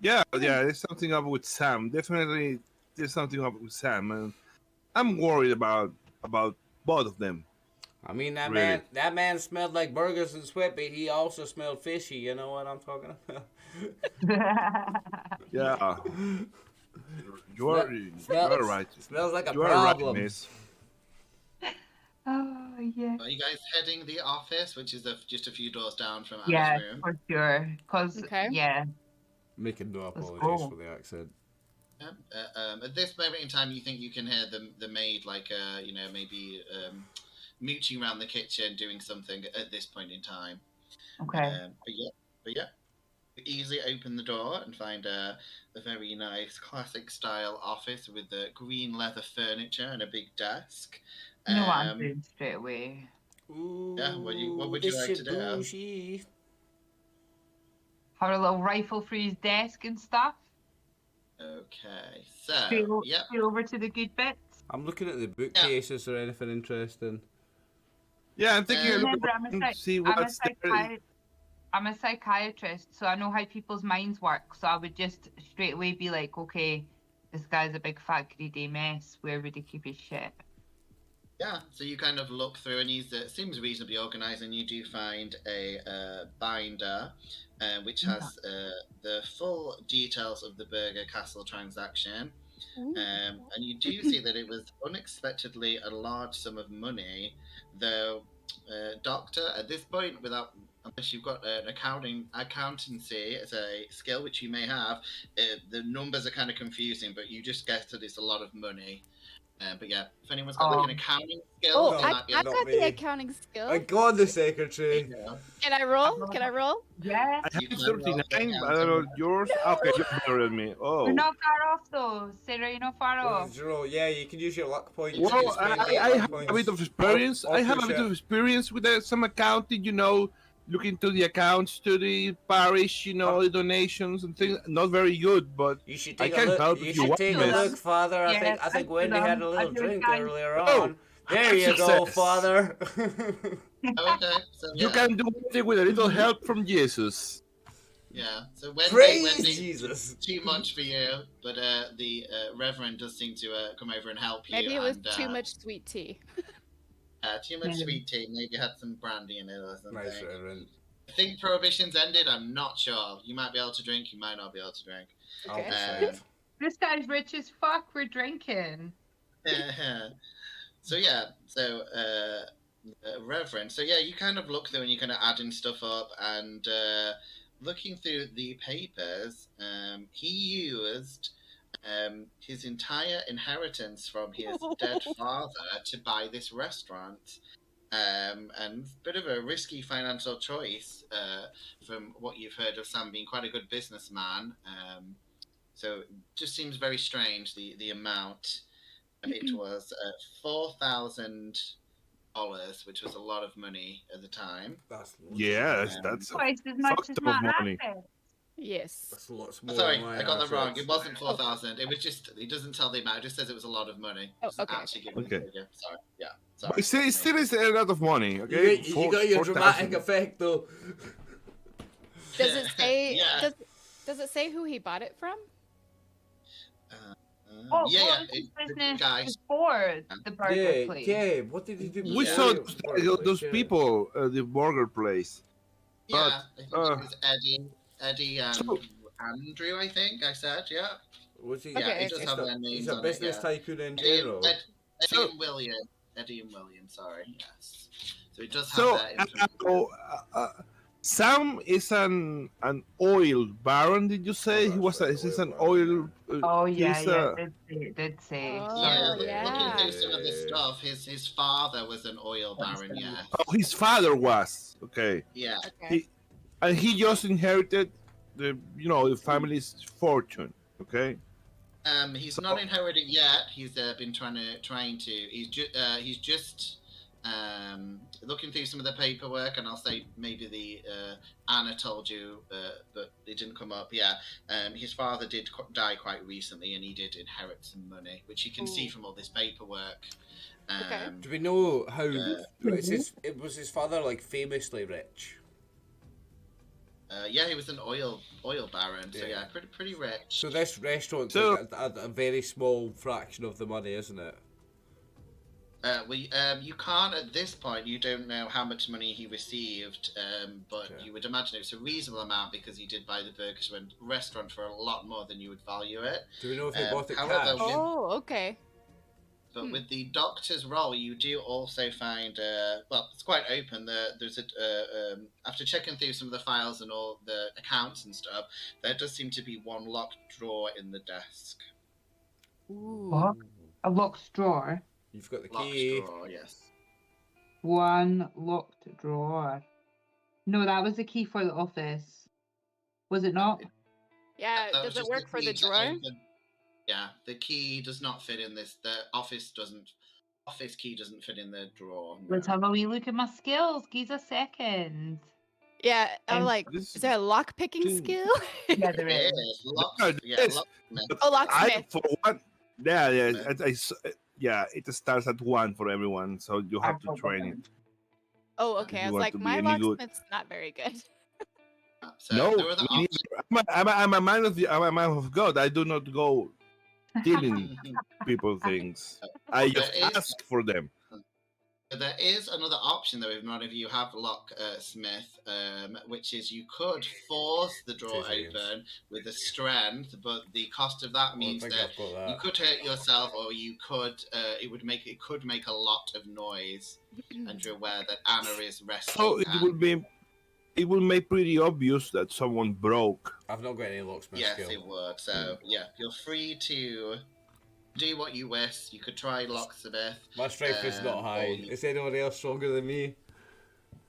Yeah, there's something up with Sam. Definitely, there's something up with Sam, and I'm worried about both of them. I mean, that man smelled like burgers and sweat, but he also smelled fishy. You know what I'm talking about? Yeah. You are right. Smells like a You are right, problem. miss. Oh yeah. Are you guys heading the office, which is just a few doors down from Anna's room? For sure. Cause yeah. Making no apologies for the accent. At this moment in time, you think you can hear the maid, like, maybe mooching around the kitchen, doing something at this point in time. Okay. But yeah, you easily open the door and find a very nice classic style office with the green leather furniture and a big desk. You know what I'm doing straight away. Ooh, Yeah, what would you like to do? Bougie. Have a little rifle for his desk and stuff. Okay, Straight over to the good bits. I'm looking at the bookcases. Is there anything interesting? Yeah, I'm thinking. Remember, I'm a What? psychiatrist, so I know how people's minds work. So I would just straight away be like, okay, this guy's a big fat greedy mess. Where would he keep his shit? Yeah, so you kind of look through, and he's seems reasonably organised, and you do find a binder, which has the full details of the Burger Castle transaction, and you do see that it was unexpectedly a large sum of money, though, Doctor, at this point, unless you've got an accountancy as a skill, which you may have, the numbers are kind of confusing, but you just guess that it's a lot of money. But yeah, if anyone's got like an accounting skill, I've got the accounting skill. Go on, the secretary. Can I roll? Can I roll? Yeah. I have 39, but I don't know yours. Okay, you're better than me. Oh. You're not far off though, Sarah. You're not far off. Yeah, you can use your luck points. Well, I have a bit of experience. I have a bit of experience with some accounting. Looking to the accounts to the parish, the donations and things. Not very good, but you should I can help if you want. Take a look, Father. I think Wendy had a little drink earlier on. There you go, Father. Okay, so you can do anything with a little help from Jesus. Yeah, so Wendy, Jesus. Too much for you, but the Reverend does seem to come over and help you. Maybe it was too much sweet tea. Too much sweet tea. Maybe had some brandy in it or something. Nice, Reverend. I think prohibition's ended. I'm not sure. You might be able to drink. You might not be able to drink. Okay. This guy's rich as fuck. We're drinking. Reverend. So yeah, you kind of look through and you kind of adding stuff up and looking through the papers. He used his entire inheritance from his dead father to buy this restaurant. And a bit of a risky financial choice from what you've heard of Sam being quite a good businessman. So it just seems very strange, the amount. It was $4,000, which was a lot of money at the time. That's twice as much as my money. Yes. That's lots more. Sorry, I got that wrong. It wasn't 4,000. It was just. It doesn't tell the amount. It just says it was a lot of money. Oh, okay. Okay. Sorry. Yeah. Sorry. But it still is a lot of money. Okay. You got your dramatic effect though. Does it say? Yeah. Does it say who he bought it from? Yeah. Business before the burger place. Yeah. What did he do? We saw those people at the burger place. Yeah. I think it was Eddie and Andrew, I think I said, yeah. Was he? Yeah, he does have their names. He's a business tycoon in general. Eddie and William, sorry, yes. So he does have that information. Sam is an oil baron, did you say? Is an oil... did say. Looking through some of the stuff, his father was an oil baron, yeah. Oh, his father was, okay. Yeah. Okay. He just inherited the family's fortune, okay? He's not inherited yet. He's been trying to. He's just looking through some of the paperwork, and I'll say maybe Anna told you, but it didn't come up. Yeah, his father did die quite recently, and he did inherit some money, which you can see from all this paperwork. Okay. Do we know how? Was his father like famously rich? Yeah, he was an oil baron, so yeah, pretty rich. So this restaurant's like a very small fraction of the money, isn't it? You can't at this point. You don't know how much money he received, but you would imagine it's a reasonable amount because he did buy the burgers restaurant for a lot more than you would value it. Do we know if he bought it however, cash? Oh, okay. But with the doctor's role, you do also find, well, it's quite open. There's after checking through some of the files and all the accounts and stuff, there does seem to be one locked drawer in the desk. Ooh. What? A locked drawer? You've got the Locked key. drawer, yes. One locked drawer. No, that was the key for the office. Was it not? Yeah, That does was it just work for the key to drawer? open- Yeah, the key does not fit in this. The office key doesn't fit in the drawer. No. Let's have a wee look at my skills. Give us a second. Yeah, I'm And like, this- is there a lock picking Dude. skill? Yeah, there It is. is. Lock, yeah, Yes. locksmith. Oh, locksmith. For one, yeah, it starts at 1 for everyone, so you have to train it. Oh, okay. I You was want like, to be my any good. locksmith's not very good. So No, there are the me neither. I'm a man of God. I do not go stealing people things. I just There is- ask for them. There is another option though if none of you have locksmith, which is you could force the drawer Scissors. open with a strength, but the cost of that means I that think I've got that. you could hurt yourself, or you could it could make a lot of noise, and you're aware that Anna is resting. So it will make pretty obvious that someone broke. I've not got any locksmith Yes, skill. it would. So yeah, feel free to do what you wish. You could try locksmith. My strength is not high. Is anyone else stronger than me?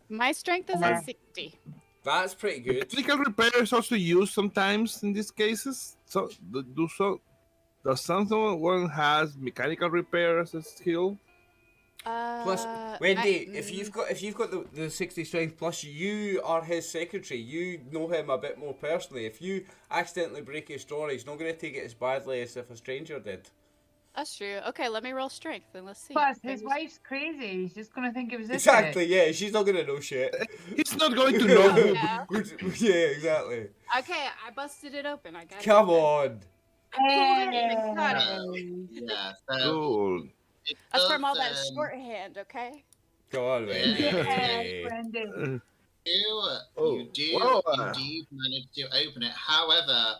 My strength is Yeah. at 60. That's pretty good. Mechanical repair is also used sometimes in these cases. So does someone has mechanical repair as a skill? Plus, Wendy, if you've got the 60 strength, plus you are his secretary, you know him a bit more personally. If you accidentally break his drawer, he's not going to take it as badly as if a stranger did. That's true. Okay, let me roll strength and let's see. Plus, his wife's crazy. He's just gonna think it was this. Exactly, yeah, she's not going to know shit. He's not going to know who. Yeah. Yeah, exactly. Okay, I busted it open. I got Come it. on. Hey. Got it. Yeah. So Cool. it That's does, from all that shorthand, okay? Come on, Wendy. Hey, Brendan. You do Whoa. indeed manage to open it. However,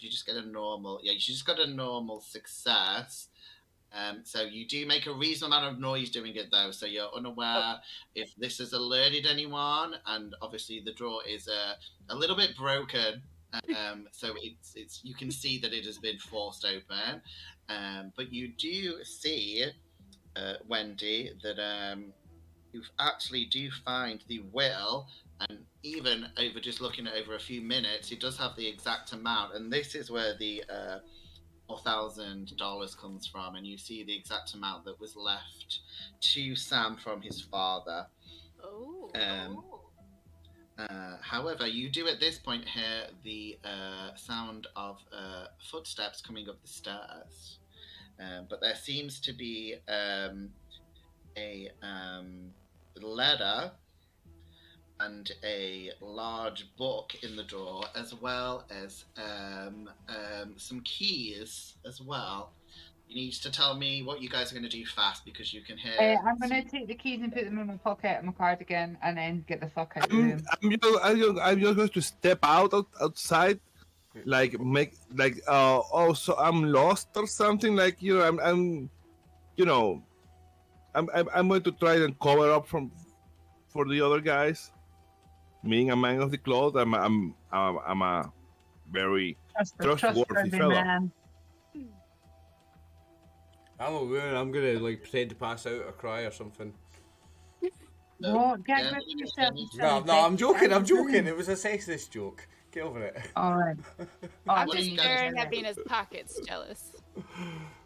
you just get a normal. Yeah, you just got a normal success. So you do make a reasonable amount of noise doing it, though. So you're unaware if this has alerted anyone, and obviously the drawer is a little bit broken. So it's you can see that it has been forced open. But you do see, Wendy, that you actually do find the will, and even over just looking at over a few minutes, it does have the exact amount, and this is where the $4,000 comes from, and you see the exact amount that was left to Sam from his father. Oh. However, you do at this point hear the sound of footsteps coming up the stairs, but there seems to be a letter and a large book in the drawer, as well as some keys as well. You need to tell me what you guys are going to do fast, because you can hear. I'm gonna take the keys and put them in my pocket of my cardigan, and then get the fuck out of the room. I'm just going to step outside, like so I'm lost or something. Like I'm going to try and cover up for the other guys. Being a man of the cloth, I'm a very trustworthy fellow. Man. I'm a woman, I'm going to like pretend to pass out or cry or something. What? Get Yeah. rid of yourself. No, I'm joking. It was a sexist joke. Get over it. All right. I'm what do just you guys staring do? at Venus' pockets, jealous.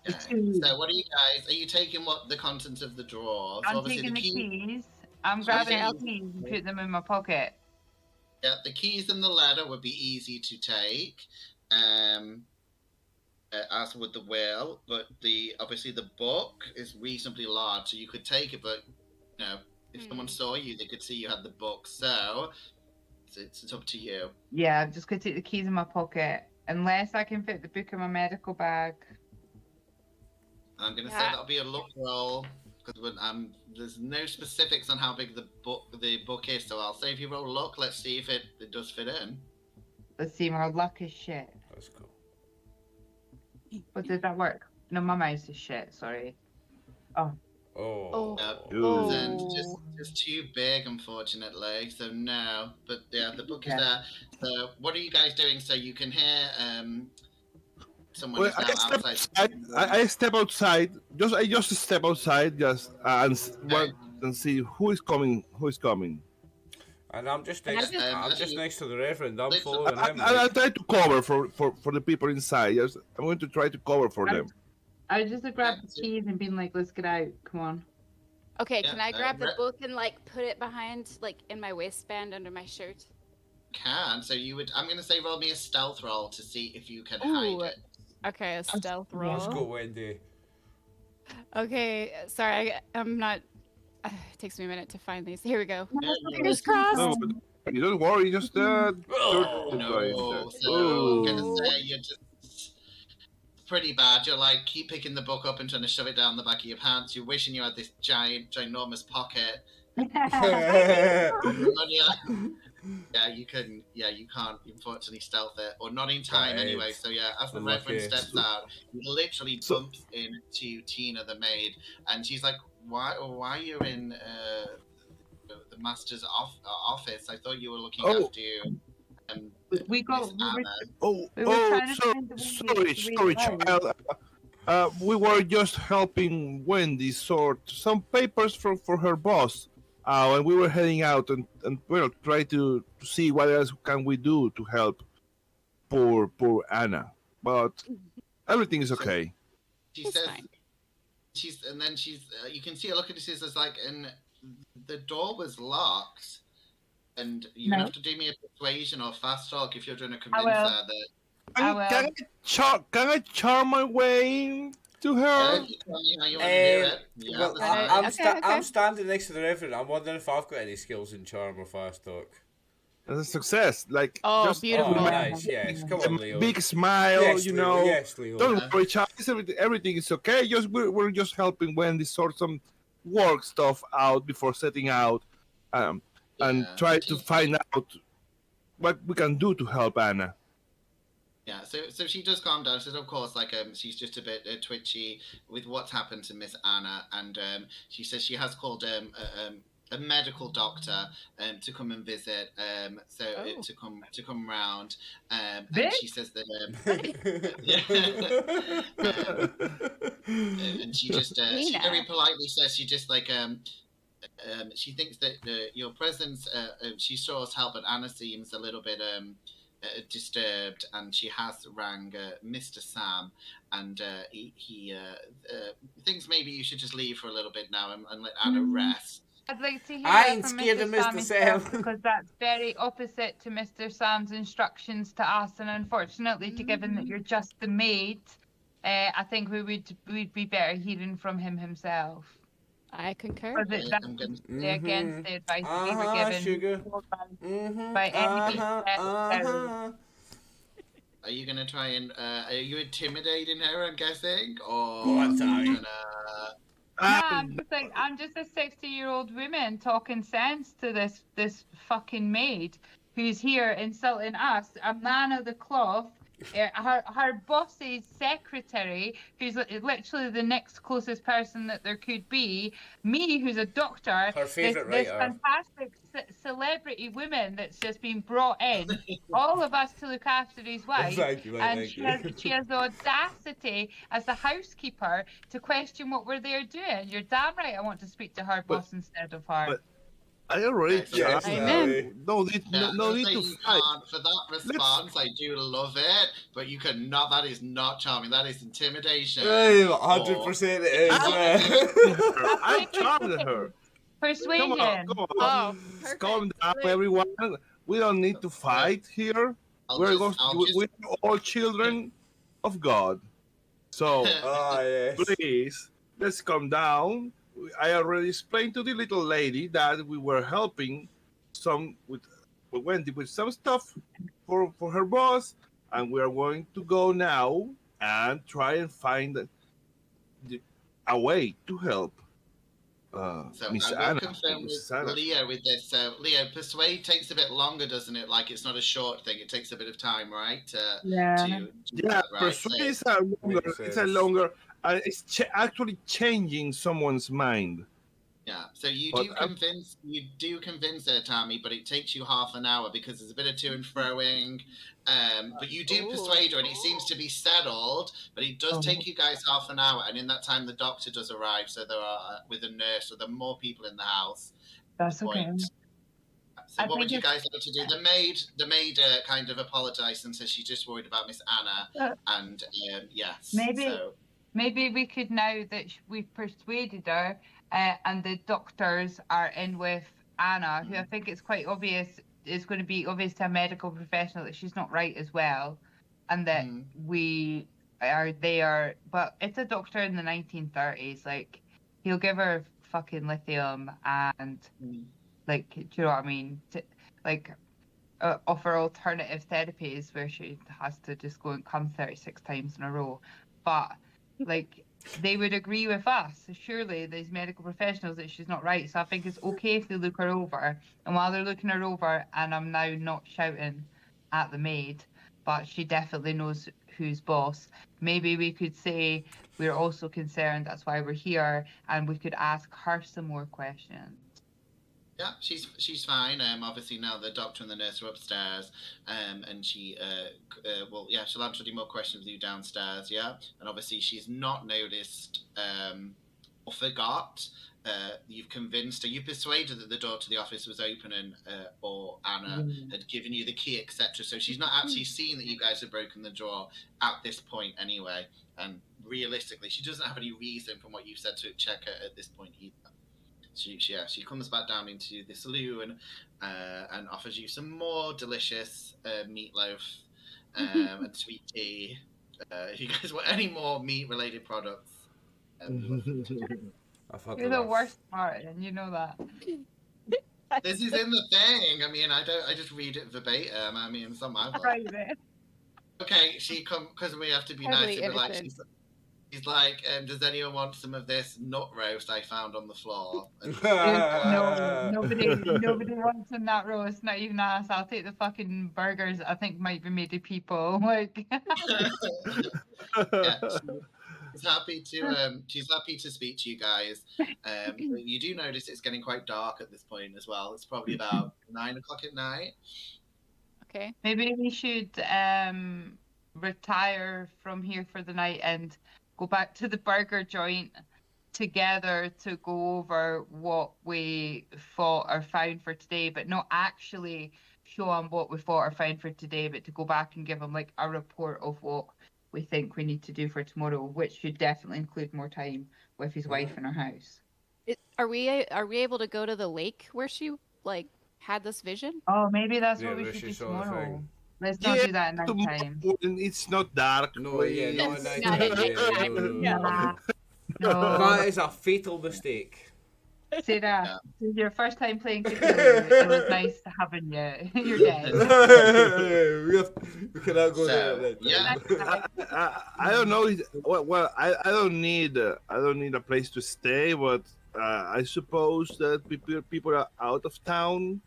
Yeah. So, what are you guys? Are you taking the contents of the drawer? So I'm obviously taking the key- keys. I'm So grabbing the the keys and put them in my pocket. Yeah, the keys and the ladder would be easy to take, as would the will. But obviously the book is reasonably large, so you could take it. But if someone saw you, they could see you had the book. So it's up to you. Yeah, I'm just gonna take the keys in my pocket, unless I can fit the book in my medical bag. I'm going to say that'll be a luck roll because there's no specifics on how big the book is. So I'll say if you roll luck, let's see if it does fit in. Let's see, my luck is shit. That's cool. But did that work? No, my mouse is shit. Sorry. Oh. Just too big, unfortunately. So no, but yeah, the book is there. So what are you guys doing? So you can hear someone is now outside. I step outside. I just step outside, and see who is coming. Who is coming? And I'm just next to the Reverend. I'm following him. I try to cover for the people inside. Yes, I'm going to try to cover for them. I just grabbed the keys and been like, let's get out. Come on. Okay, can I grab the book and like put it behind, like in my waistband under my shirt? Can. So you would. I'm going to say roll me a stealth roll to see if you can hide it. Okay, a stealth roll. Let's go, Wendy. Okay, sorry, I'm not. It takes me a minute to find these. Here we go. Fingers crossed. No, you don't worry. Just no. So I'm going to say you're just pretty bad. You're like keep picking the book up and trying to shove it down the back of your pants. You're wishing you had this ginormous pocket. Yeah, you couldn't. Yeah, you can't. Unfortunately, stealth it, or not in time anyway. So yeah, as the Reverend steps out, he literally bumps into Tina, the maid, and she's like, "Why are you in the master's office? I thought you were looking after you." We sorry, child. We were just helping Wendy sort some papers for her boss. And we were heading out and try to see what else can we do to help poor Anna. But everything is okay. She says, you can see a look at this as like, and the door was locked, and you have to do me a persuasion or fast talk if you're trying to convince her that. Can I charm my way to her? I'm standing next to the Reverend. I'm wondering if I've got any skills in charm or fast talk. That's a success. Like, beautiful. Nice. Yes, come on, Leo. Big smile, yes, Leo. Yes, Leo. Don't worry, child. Everything is okay. We're just helping Wendy sort some work stuff out before setting out, and try to find out what we can do to help Anna. Yeah, so she does calm down. She says, of course, like she's just a bit twitchy with what's happened to Miss Anna, and she says she has called a medical doctor to come and visit, to come round, and she says that and she just she very politely says she just like she thinks that your presence she saw us help, but Anna seems a little bit disturbed, and she has rang Mr. Sam, and he thinks maybe you should just leave for a little bit now and let Anna rest. I'd like to hear I ain't from scared of Mr. Sam because that's very opposite to Mr. Sam's instructions to us, and unfortunately, given that you're just the maid, I think we'd be better hearing from him himself. I concur. Because that's against the advice we were given sugar. by any. Are you gonna try and are you intimidating her? I'm guessing, or I'm just a 60-year-old woman talking sense to this fucking maid who's here insulting us, a man of the cloth. Her boss's secretary, who's literally the next closest person that there could be, me, who's a doctor, her favorite this fantastic celebrity woman that's just been brought in, all of us to look after his wife, she has the audacity as the housekeeper to question what we're there doing. You're damn right I want to speak to her boss instead of her. I already tried. No need to fight. For that response, I do love it, but you cannot. That is not charming. That is intimidation. 100% it is. I charmed her. Persuasion. Come on. Calm down, everyone. We don't need to fight here. We're all children of God. So, please, let's calm down. I already explained to the little lady that we were helping Wendy with some stuff for her boss, and we are going to go now and try and find away to help So Miss I will Anna. confirm Miss with Anna. Leo with this. So Leo, persuade takes a bit longer, doesn't it? Like it's not a short thing. It takes a bit of time, right? Yeah. To do Yeah, that, right? persuade is a longer. Makes It's a sense. longer. It's actually changing someone's mind. Yeah, so you But do convince her, Tammy, but it takes you half an hour because there's a bit of to and froing. But you do persuade her, and it seems to be settled. But it does take you guys half an hour, and in that time, the doctor does arrive. So there are with a nurse, so there are more people in the house. That's okay. So what would you guys like to do? The maid kind of apologized and says she's just worried about Miss Anna, and yes. Maybe we could, now that we've persuaded her, and the doctors are in with Anna, who I think it's quite obvious is going to be obvious to a medical professional that she's not right as well, and that we are there. But it's a doctor in the 1930s. Like, he'll give her fucking lithium and like, do you know what I mean? Offer alternative therapies where she has to just go and come 36 times in a row. But like, they would agree with us, surely, these medical professionals, that she's not right. So I think it's okay if they look her over. And while they're looking her over, and I'm now not shouting at the maid, but she definitely knows who's boss, maybe we could say we're also concerned, that's why we're here, and we could ask her some more questions. Yeah, she's fine. Obviously now the doctor and the nurse are upstairs, and she she'll answer any more questions with you downstairs. Yeah, and obviously she's not noticed or forgot. You've convinced her, you persuaded that the door to the office was open, and or Anna had given you the key, etc. So she's not actually seen that you guys have broken the door at this point anyway. And realistically, she doesn't have any reason from what you've said to check her at this point either. She comes back down into the saloon and offers you some more delicious meatloaf and sweet tea. If you guys want any more meat-related products. You're the worst, Martin. You know that. This is in the thing. I mean, I just read it verbatim. I mean, it's not my fault. Okay, she come because we have to be nice and like. He's like, does anyone want some of this nut roast I found on the floor? No, nobody wants a nut roast, not even us. I'll take the fucking burgers I think might be made of people. Like, yeah, she's happy to speak to you guys. You do notice it's getting quite dark at this point as well. It's probably about 9 o'clock at night. Okay. Maybe we should retire from here for the night and go back to the burger joint together to go over what we fought or found for today, but not actually show them what we fought or found for today, but to go back and give them like a report of what we think we need to do for tomorrow, which should definitely include more time with his wife in her house. Are we able to go to the lake where she like had this vision? Oh, maybe that's what we should do tomorrow. Let's not do that at night time. It's not dark. No, not at night time. No. That is a fatal mistake. Sarah, this is your first time playing Cthulhu. It was nice having you. You're dead. We cannot go there. Yeah. I don't know. Well, I don't need a place to stay, but I suppose that people are out of town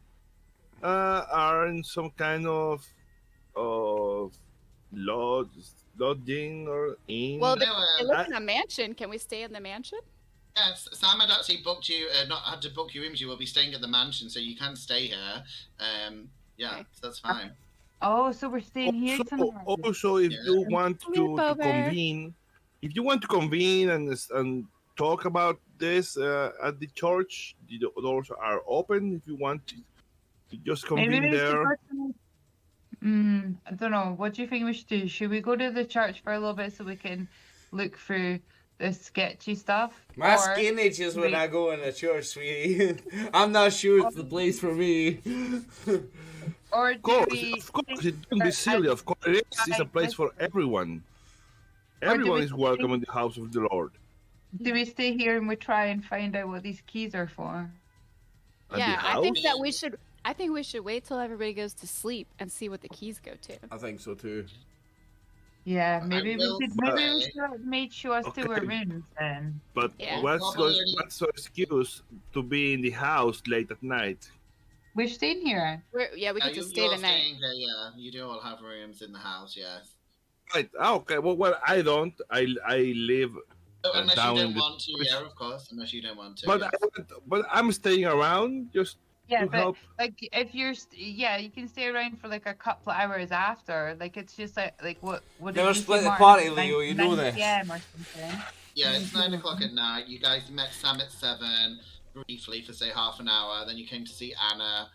are in some kind of lodging or inn. Well, they live in a mansion. Can we stay in the mansion? Yes, Sam had actually booked you, not had to book you in. You will be staying at the mansion, so you can stay here. So that's fine. Oh, so we're staying here tonight. Also, if you want to convene, and talk about this at the church, the doors are open. If you want to just convene there. I don't know. What do you think we should do? Should we go to the church for a little bit so we can look through the sketchy stuff? My skinage is when I go in the church, sweetie. I'm not sure it's the place for me. Or of course, don't be silly. Of course, it's a place for everyone. Everyone is welcome in the house of the Lord. Do we stay here and we try and find out what these keys are for? Yeah, I think that we should. I think we should wait till everybody goes to sleep and see what the keys go to. I think so too. Yeah, maybe we say, should have made sure us two were rooms then. But Yeah. what's your excuse to be in the house late at night? We're staying here. We could just stay the night. Yeah, you do all have rooms in the house, yes. Right. Okay. Well, I don't. I live Unless down you in don't the. want to, yeah, of course. Unless you don't want to. But yes. but I'm staying around just to but help. like if you're, you can stay around for like a couple of hours after. Like it's just like what? Never did you split say, the Martin? party, Leo. You know 9 this. PM or something. Yeah, it's 9 o'clock at night. You guys met Sam at 7 briefly for say half an hour. Then you came to see Anna.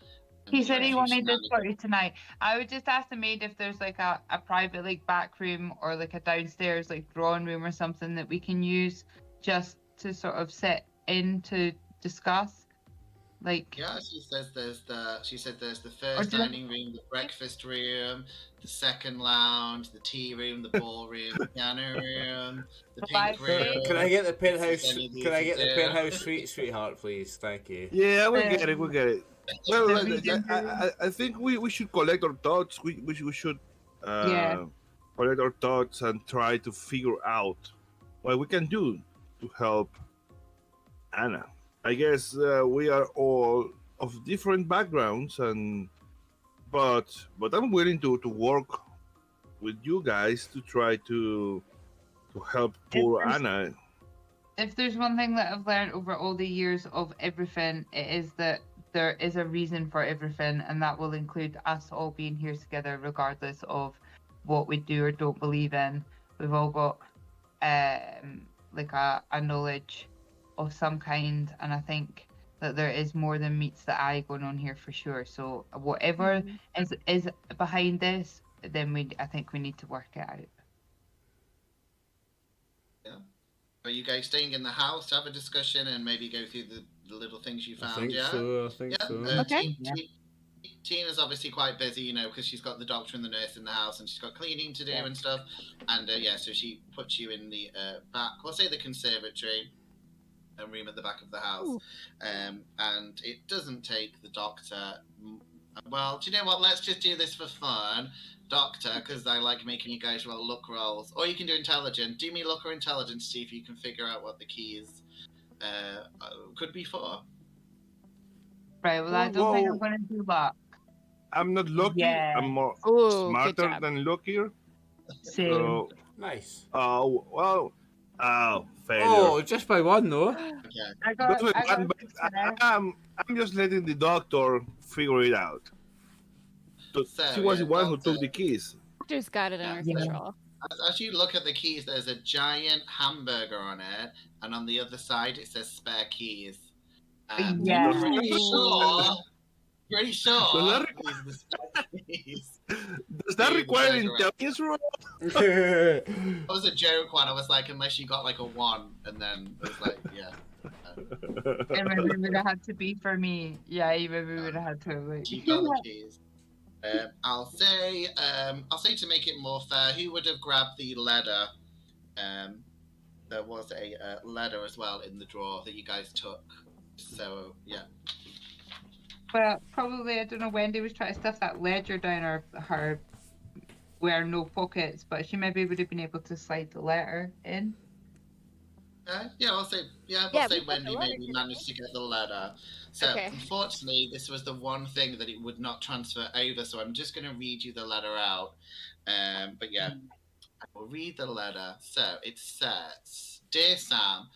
He said he wanted this party tonight. I would just ask the maid if there's like a private like back room or like a downstairs like drawing room or something that we can use just to sort of sit in to discuss. Like yeah, she said there's the first dining room, the breakfast room, the second lounge, the tea room, the ballroom, the piano room, the pink room. Can I get the penthouse? Can I get the penthouse suite, sweetheart, please? Thank you. Yeah, we get it. We get it. Well, I think we should collect our thoughts. We should collect our thoughts and try to figure out what we can do to help Anna. I guess we are all of different backgrounds, but I'm willing to work with you guys to try to help poor Anna. If there's one thing that I've learned over all the years of everything, it is that there is a reason for everything, and that will include us all being here together, regardless of what we do or don't believe in. We've all got like a knowledge of some kind, and I think that there is more than meets the eye going on here for sure. So whatever is behind this, then I think we need to work it out. Yeah. Are you guys staying in the house to have a discussion and maybe go through the little things you found? I think so. Okay. Tina's obviously quite busy, because she's got the doctor and the nurse in the house, and she's got cleaning to do and stuff. And so she puts you in the back, we'll say the conservatory, a room at the back of the house. And it doesn't take the doctor. Well, do you know what? Let's just do this for fun. Doctor, because I like making you guys roll luck rolls. Or you can do intelligent. Do me luck or intelligence, see if you can figure out what the keys could be for. Right, well, I don't think I'm going to do luck. I'm not lucky. Yeah. I'm more smarter than luckier. Same. So, Nice. Oh, well. Oh, failure. Oh, just by one, though. Okay. I'm just letting the doctor figure it out. So she was the one who took the keys. Doctor's got it under control. As you look at the keys, there's a giant hamburger on it, and on the other side it says spare keys. Yeah. Pretty sure. Does that require intelligence roll? That was a joke one. I was like, unless you got like a 1, and then it was like, yeah. And maybe it would have had to be for me. Yeah, maybe we would have had to. Like... You got the keys. I'll say to make it more fair, who would have grabbed the letter? There was a letter as well in the drawer that you guys took. So yeah. Well, probably I don't know. Wendy was trying to stuff that ledger down her where no pockets, but she maybe would have been able to slide the letter in. We'll say Wendy maybe managed to get the letter. So unfortunately, this was the one thing that it would not transfer over. So I'm just going to read you the letter out. But yeah, I will read the letter. So it says, "Dear Sam,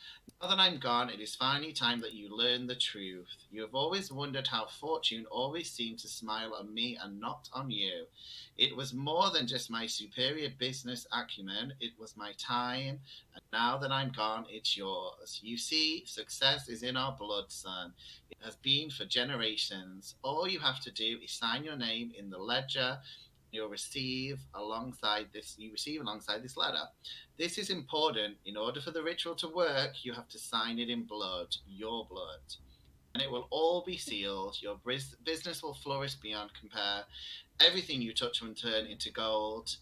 now that I'm gone, it is finally time that you learn the truth. You have always wondered how fortune always seemed to smile on me and not on you. It was more than just my superior business acumen. It was my time, and now that I'm gone, it's yours. You see, success is in our blood, son. It has been for generations. All you have to do is sign your name in the ledger. You'll receive alongside this letter. This is important. In order for the ritual to work, you have to sign it in blood, your blood. And it will all be sealed. Your business will flourish beyond compare. Everything you touch will turn into gold.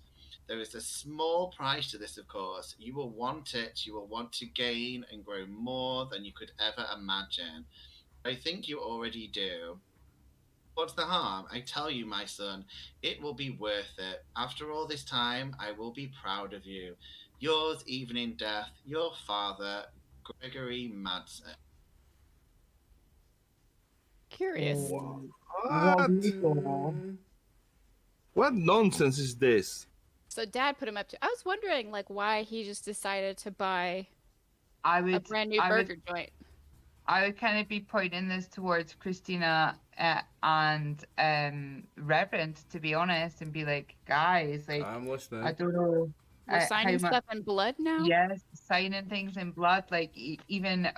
There is a small price to this, of course. You will want it. You will want to gain and grow more than you could ever imagine. I think you already do. What's the harm? I tell you, my son, it will be worth it. After all this time, I will be proud of you. Yours, even in death, your father, Gregory Madison. Curious. What? Mm. What nonsense is this? So Dad put him up to. I was wondering, like, why he just decided to buy I a would brand new burger joint. I would kind of be pointing this towards Christina and Reverend, to be honest, and be like, guys, like, I'm listening. I don't know. We're signing stuff in blood now? Yes, signing things in blood. Like, even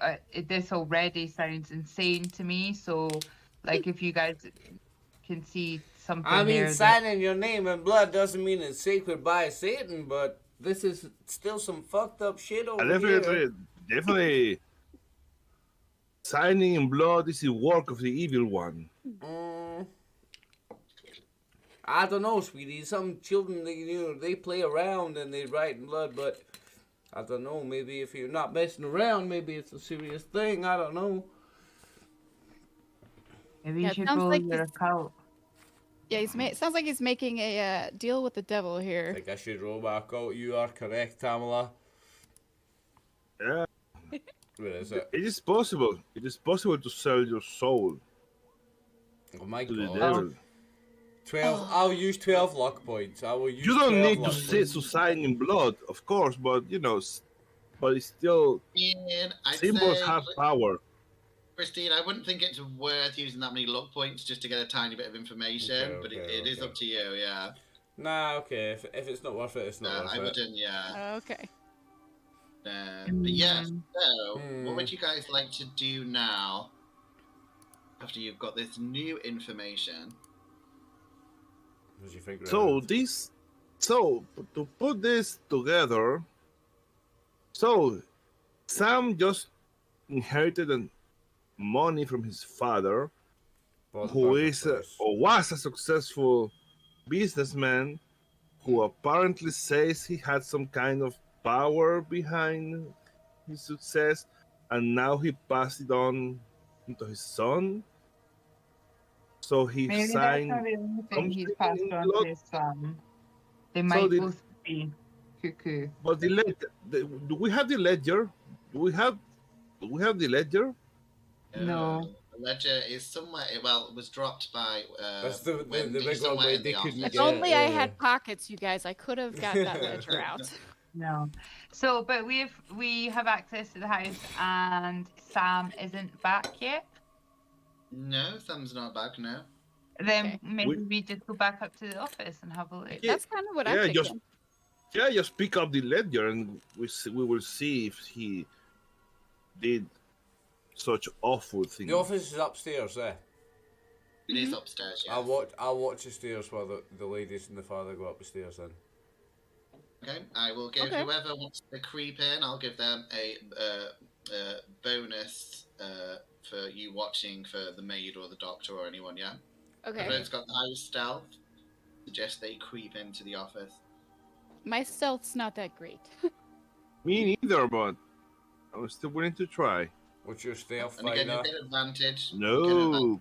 this already sounds insane to me. So, like, if you guys can see something I mean, there signing your name in blood doesn't mean it's sacred by Satan, but this is still some fucked up shit over here. Definitely. Signing in blood is the work of the evil one. I don't know, sweetie. Some children, they play around and they write in blood, but I don't know. Maybe if you're not messing around, maybe it's a serious thing. I don't know. Maybe you should roll your account. Yeah, sounds like he's making a deal with the devil here. I think I should roll my occult. You are correct, Tamala. Yeah. Where is it? It is possible. It is possible to sell your soul Oh my to the god. devil. 12. I'll use 12 luck points. I will use. You don't 12 need luck to sign in blood, of course, but but it's still symbols have power. Christine, I wouldn't think it's worth using that many luck points just to get a tiny bit of information, but it is up to you, yeah. Nah, okay. If it's not worth it, it's not worth it. I wouldn't, yeah. Okay. But yeah, so what would you guys like to do now after you've got this new information? What do you think, so to put this together, so Sam just inherited money from his father, who is or was a successful businessman, who apparently says he had some kind of power behind his success, and now he passed it on to his son. So he Maybe signed. That's not the only thing he's passed on to his son. They might both be cuckoo. But do we have the ledger? Do we have the ledger? No. The ledger is somewhere. Well, it was dropped by. That's the big one where they couldn't If get. only I had pockets, you guys, I could have got that ledger out. No. So, but we have access to the house, and Sam isn't back yet. No, Sam's not back now. Then maybe we just go back up to the office and have a look. That's kind of what I'm thinking. Just pick up the ledger, and we will see if he did such awful things. The office is upstairs there. It is upstairs, yes. I'll watch the stairs while the ladies and the father go up the stairs then. Okay, I will give whoever wants to creep in, I'll give them a bonus for you watching for the maid or the doctor or anyone, yeah? Okay. Everyone's got the highest stealth. Suggest they creep into the office. My stealth's not that great. Me neither, but I'm still willing to try. What's your stealth, and again, you get advantage. No.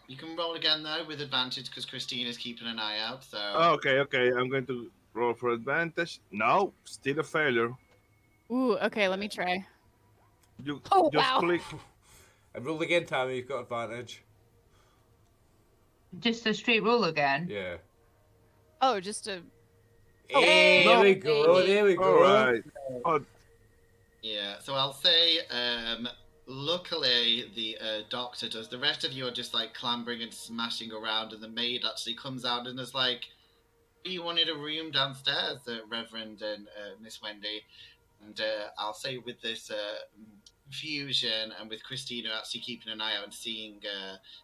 You can roll again though with advantage because Christine is keeping an eye out. So. Okay. I'm going to roll for advantage. No, still a failure. Ooh, okay, let me try. Just wow. click. I rolled again, Tammy. You've got advantage. Just a straight roll again. Yeah. Oh, just a. Hey, there we go. There we go. All right. Yeah. So I'll say. Luckily, the doctor does. The rest of you are just like clambering and smashing around, and the maid actually comes out and is like, "You wanted a room downstairs, Reverend and Miss Wendy." And I'll say with this fusion and with Christina actually keeping an eye out and seeing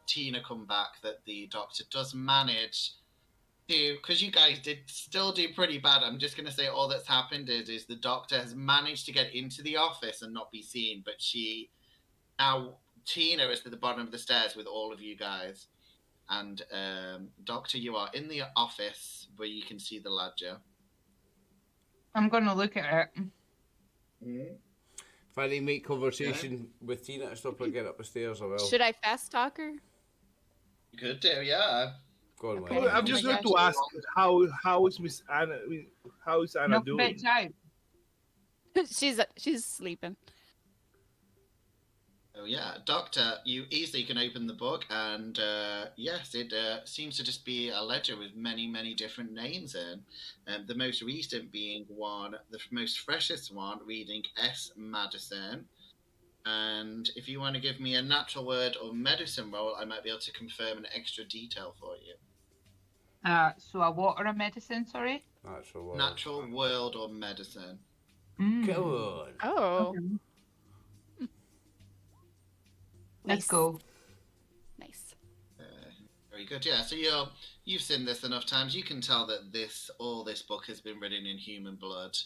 Tina come back, that the doctor does manage to, because you guys did still do pretty bad. I'm just going to say all that's happened is the doctor has managed to get into the office and not be seen, but now Tina is at the bottom of the stairs with all of you guys. And Doctor, you are in the office where you can see the ledger. I'm going to look at it. If I need to make conversation with Tina to stop her getting up the stairs, I will. Should I fast talk her? You could do, yeah. Go on, Okay. I'm just going to ask how is Miss Anna? How is Anna doing? Bitch out. she's sleeping. Oh yeah, Doctor, you easily can open the book, and yes, it seems to just be a ledger with many, many different names in. The most recent being the most freshest one, reading S. Madison. And if you want to give me a natural word or medicine roll, I might be able to confirm an extra detail for you. So a what or a medicine? Sorry. Natural word or medicine. Go on. Oh. Okay. Let's go. Nice. Very good. Yeah. So you've seen this enough times. You can tell that this book has been written in human blood,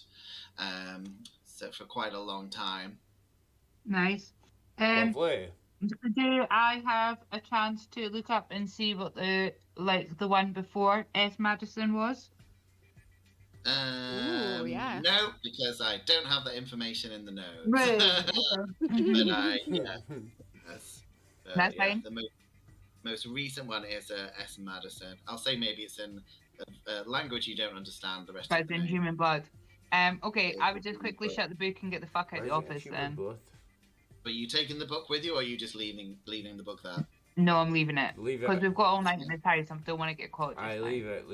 so for quite a long time. Nice. Lovely. Do I have a chance to look up and see what the one before S. Madison was? Ooh, yeah. No, because I don't have that information in the notes. Right. That's fine. The most recent one is S. Madison. I'll say maybe it's in a language you don't understand. The rest But of it's in human blood. Okay, I would just quickly shut the book and get the fuck out of the office then. But you taking the book with you, or are you just leaving the book there? No, I'm leaving it. Leave it. Because we've got all night in this house. I don't want to get caught. Leave it.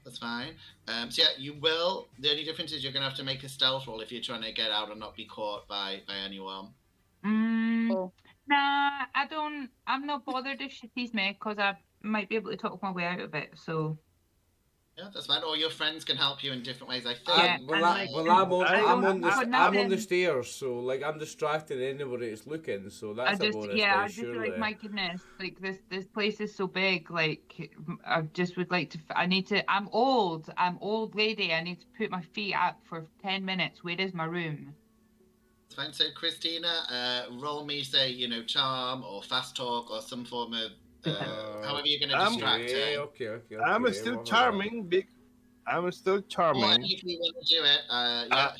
That's fine. So yeah, you will. The only difference is you're going to have to make a stealth roll if you're trying to get out and not be caught by anyone. Nah, I don't. I'm not bothered if she sees me because I might be able to talk my way out of it. So. Yeah, that's fine. Or your friends can help you in different ways. I think. Yeah, I'm on the stairs, so like I'm distracting anybody that's looking. So that's a bonus. I just feel like, my goodness, like this place is so big. Like I just would like to. I'm old lady. I need to put my feet up for 10 minutes. Where is my room? It's fine. So Christina, roll me, say, charm or fast talk or some form of. However you're going to distract her. Okay. I'm still charming, I'm still charming. Well, if you want to do it,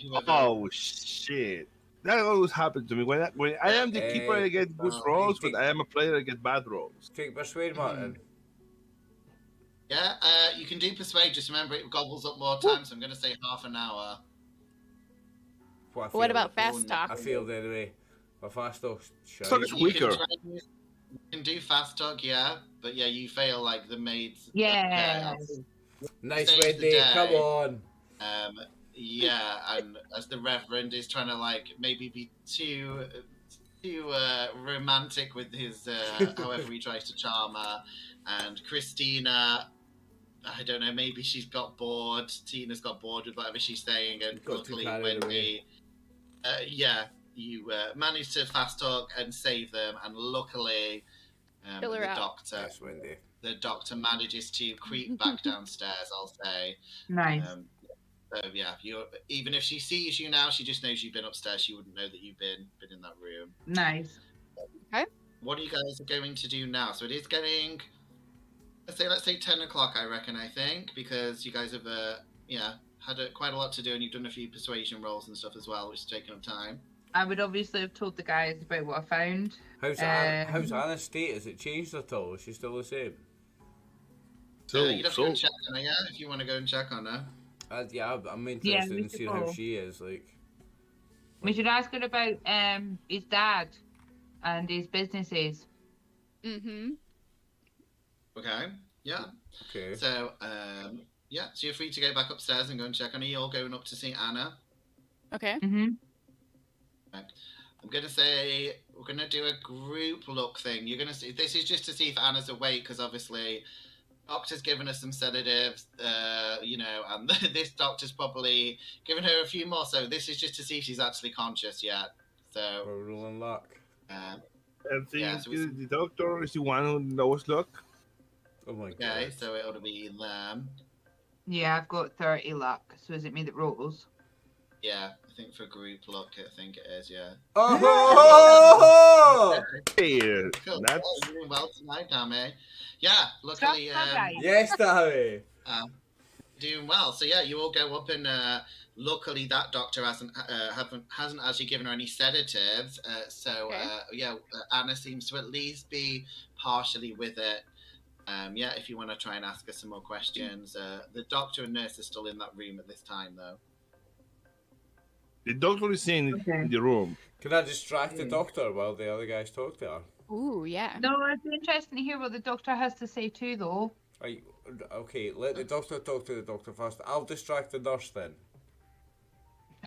whoever. Oh shit! That always happens to me. When I am the keeper, I get good rolls, but I am a player, I get bad rolls. Take persuade, Martin. Yeah, you can do persuade. Just remember, it gobbles up more time, so I'm going to say half an hour. What about fast talk? I failed anyway. My fast talk. So it's quicker. You can do fast talk, yeah, but yeah, you fail like the maids. Yeah. Nice, Wendy. Come on. Yeah, and as the Reverend is trying to like maybe be too romantic with his however he tries to charm her, and Christina, I don't know, maybe she's got bored. Tina's got bored with whatever she's saying, and luckily Wendy, you managed to fast talk and save them, and luckily the doctor manages to creep back downstairs, I'll say. Nice. So yeah, even if she sees you now, she just knows you've been upstairs. She wouldn't know that you've been in that room. Nice. Okay. What are you guys going to do now? So it is getting, let's say 10 o'clock, I think, because you guys have had quite a lot to do, and you've done a few persuasion rolls and stuff as well, which has taken up time. I would obviously have told the guys about what I found. How's Anna's state? Has it changed at all? Is she still the same? You'd have to go and check on her, yeah, if you want to go and check on her. I'm interested in seeing how she is. Like, we should ask her about his dad and his businesses. Mm-hmm. Okay. Yeah. Okay. So so you're free to go back upstairs and go and check on her. You're going up to see Anna. Okay. Mm-hmm. I'm going to say we're going to do a group look thing. You're going to see, this is just to see if Anna's awake, because obviously doctor's given her some sedatives, and this doctor's probably given her a few more, so this is just to see if she's actually conscious yet. So we're rolling luck. I think the doctor is the one who knows luck. Oh my god. Okay, so it ought to be them. Yeah, I've got 30 luck, so is it me that rolls? Yeah, I think for group luck, I think it is, yeah. Oh! Hey, cool. That's... You're doing well tonight, Dammy. Yeah, luckily... yes, Dammy! doing well. So yeah, you all go up and Luckily, that doctor hasn't actually given her any sedatives. Anna seems to at least be partially with it. If you want to try and ask her some more questions. The doctor and nurse are still in that room at this time, though. The doctor is in the room. Can I distract the doctor while the other guys talk to her? Ooh, yeah. No, it'd be interesting to hear what the doctor has to say too, though. Right, okay, let the doctor talk to the doctor first. I'll distract the nurse then.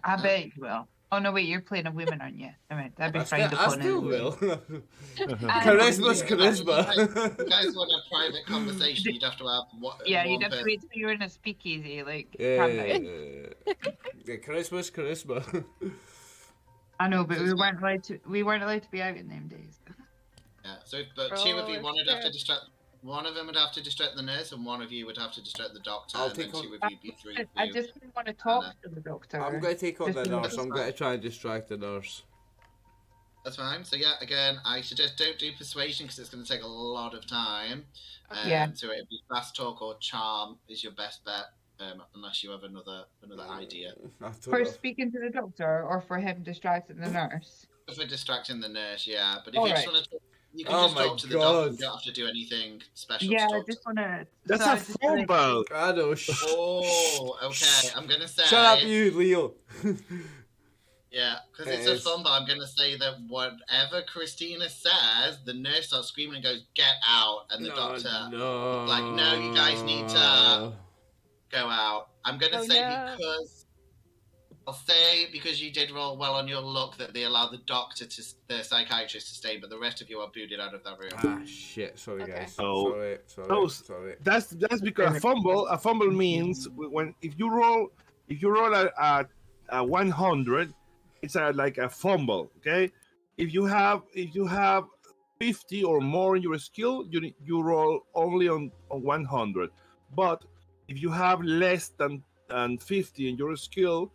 I bet you will. Oh no, wait, you're playing a woman, aren't you? I mean, that'd be fine. I still will. Charisma. Charisma. You guys want a private conversation? You'd have to have what? Yeah, you'd have to wait till you're in a speakeasy, like. Yeah, charisma. I know, but we weren't allowed to. We weren't allowed to be out in them days. Yeah. So, but two of you wanted to have to distract. One of them would have to distract the nurse, and one of you would have to distract the doctor. I'll and take then on. two of you be three. I just didn't want to talk to the doctor. I'm going to take on the nurse. That's I'm going to try and distract the nurse. That's fine. So yeah, again, I suggest don't do persuasion because it's going to take a lot of time. Yeah. So it'd be fast talk or charm is your best bet, unless you have another idea. For speaking to the doctor, or for him distracting the nurse. For distracting the nurse, yeah. But if you just want to, you can just talk to the doctor. You don't have to do anything special. Yeah, to I just want to. That's a fumble. I know. Oh, okay. I'm gonna say. Shut up, you, Leo. Yeah, because it's a fumble. I'm gonna say that whatever Christina says, the nurse starts screaming and goes, "Get out!" And the doctor, like, "No, you guys need to go out." I'm gonna say because you did roll well on your luck that they allowed the doctor the psychiatrist to stay, but the rest of you are booted out of that room. Ah, shit. Sorry, guys. So, Sorry. That's because a fumble means if you roll a 100, it's like a fumble. Okay, if you have 50 or more in your skill, you roll only on 100. But if you have less than 50 in your skill,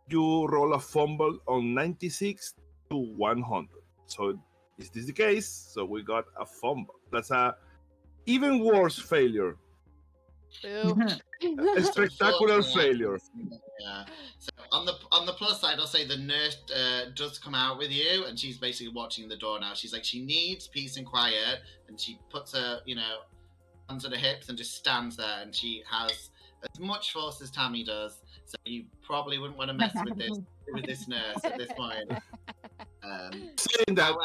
you roll a fumble on 96 to 100. So is this the case? So we got a fumble. That's a even worse failure. A spectacular failure. Yeah. So on the plus side, I'll say the nurse does come out with you, and she's basically watching the door now. She's like, she needs peace and quiet, and she puts her, hands on her hips and just stands there, and she has as much force as Tammy does. So you probably wouldn't want to mess with this nurse at this point. Saying that,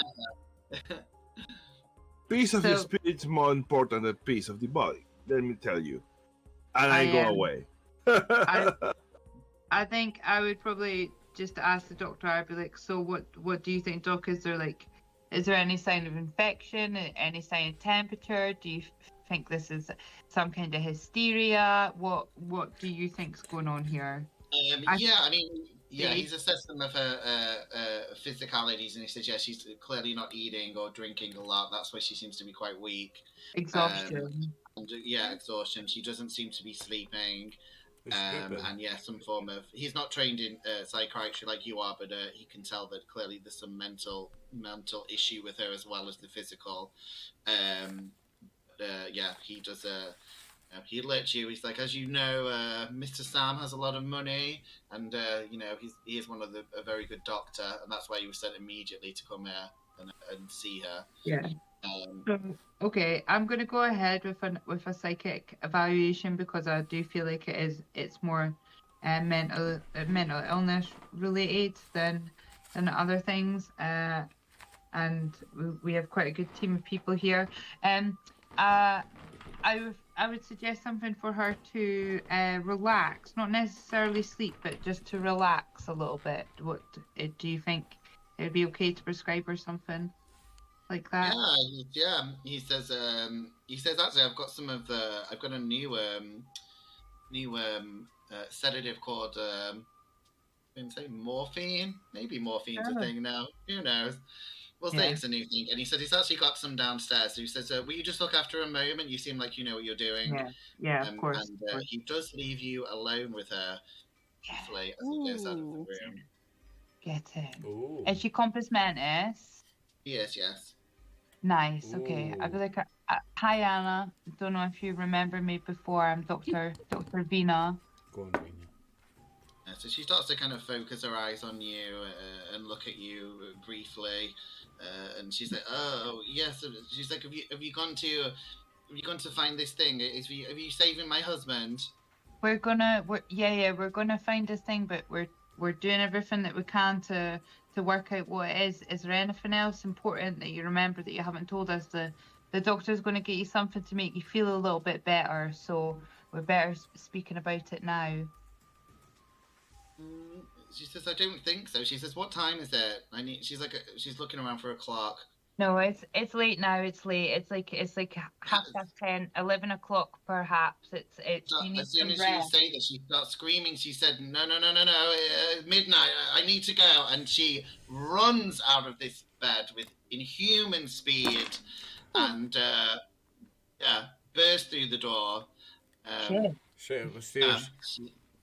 peace of the spirit is more important than peace of the body. Let me tell you. And I go away. I think I would probably just ask the doctor. I'd be like, "So what do you think, Doc? Is there any sign of infection? Any sign of temperature? Do you think this is some kind of hysteria? What do you think's going on here?" He's assessed them of her physicalities, and he says, she's clearly not eating or drinking a lot. That's why she seems to be quite weak. Exhaustion. Exhaustion. She doesn't seem to be sleeping. Some form of. He's not trained in psychiatry like you are, but he can tell that clearly there's some mental issue with her as well as the physical. He does he lets you. He's like, as you know, Mr. Sam has a lot of money, and he is one of a very good doctor, and that's why he was sent immediately to come here and see her. Yeah. Okay, I'm going to go ahead with a psychic evaluation because I do feel like it's more mental illness related than other things, and we have quite a good team of people here. I would suggest something for her to relax, not necessarily sleep, but just to relax a little bit. What do you think? It would be okay to prescribe her something like that? Yeah. He says actually I've got a new sedative called I didn't say morphine. Maybe morphine's a thing now. Who knows? We'll say it's a new thing. And he said he's actually got some downstairs. So he says, will you just look after a moment? You seem like you know what you're doing. Yeah, of course. And he does leave you alone with her briefly as he goes out of the room. Get in. Ooh. Is she Compass Mentis? Yes, yes. Nice, okay. I'd be like, hi Anna. Don't know if you remember me before. I'm Dr. Vina. Go on, Vina. So she starts to kind of focus her eyes on you and look at you briefly, and she's like, "Oh yes." She's like, "Have you gone to find this thing? Are you saving my husband?" We're gonna find this thing, but we're doing everything that we can to work out what it is. Is there anything else important that you remember that you haven't told us? The doctor's going to get you something to make you feel a little bit better, so we're better speaking about it now. She says, "I don't think so." She says, "What time is it?" She's looking around for a clock. No, it's late now. It's late. It's like 10:30, 11 o'clock perhaps. It's So, you need as soon some as rest. you say that, she starts screaming. She said, "No, midnight. I need to go." And she runs out of this bed with inhuman speed, and bursts through the door. Straight up the stairs.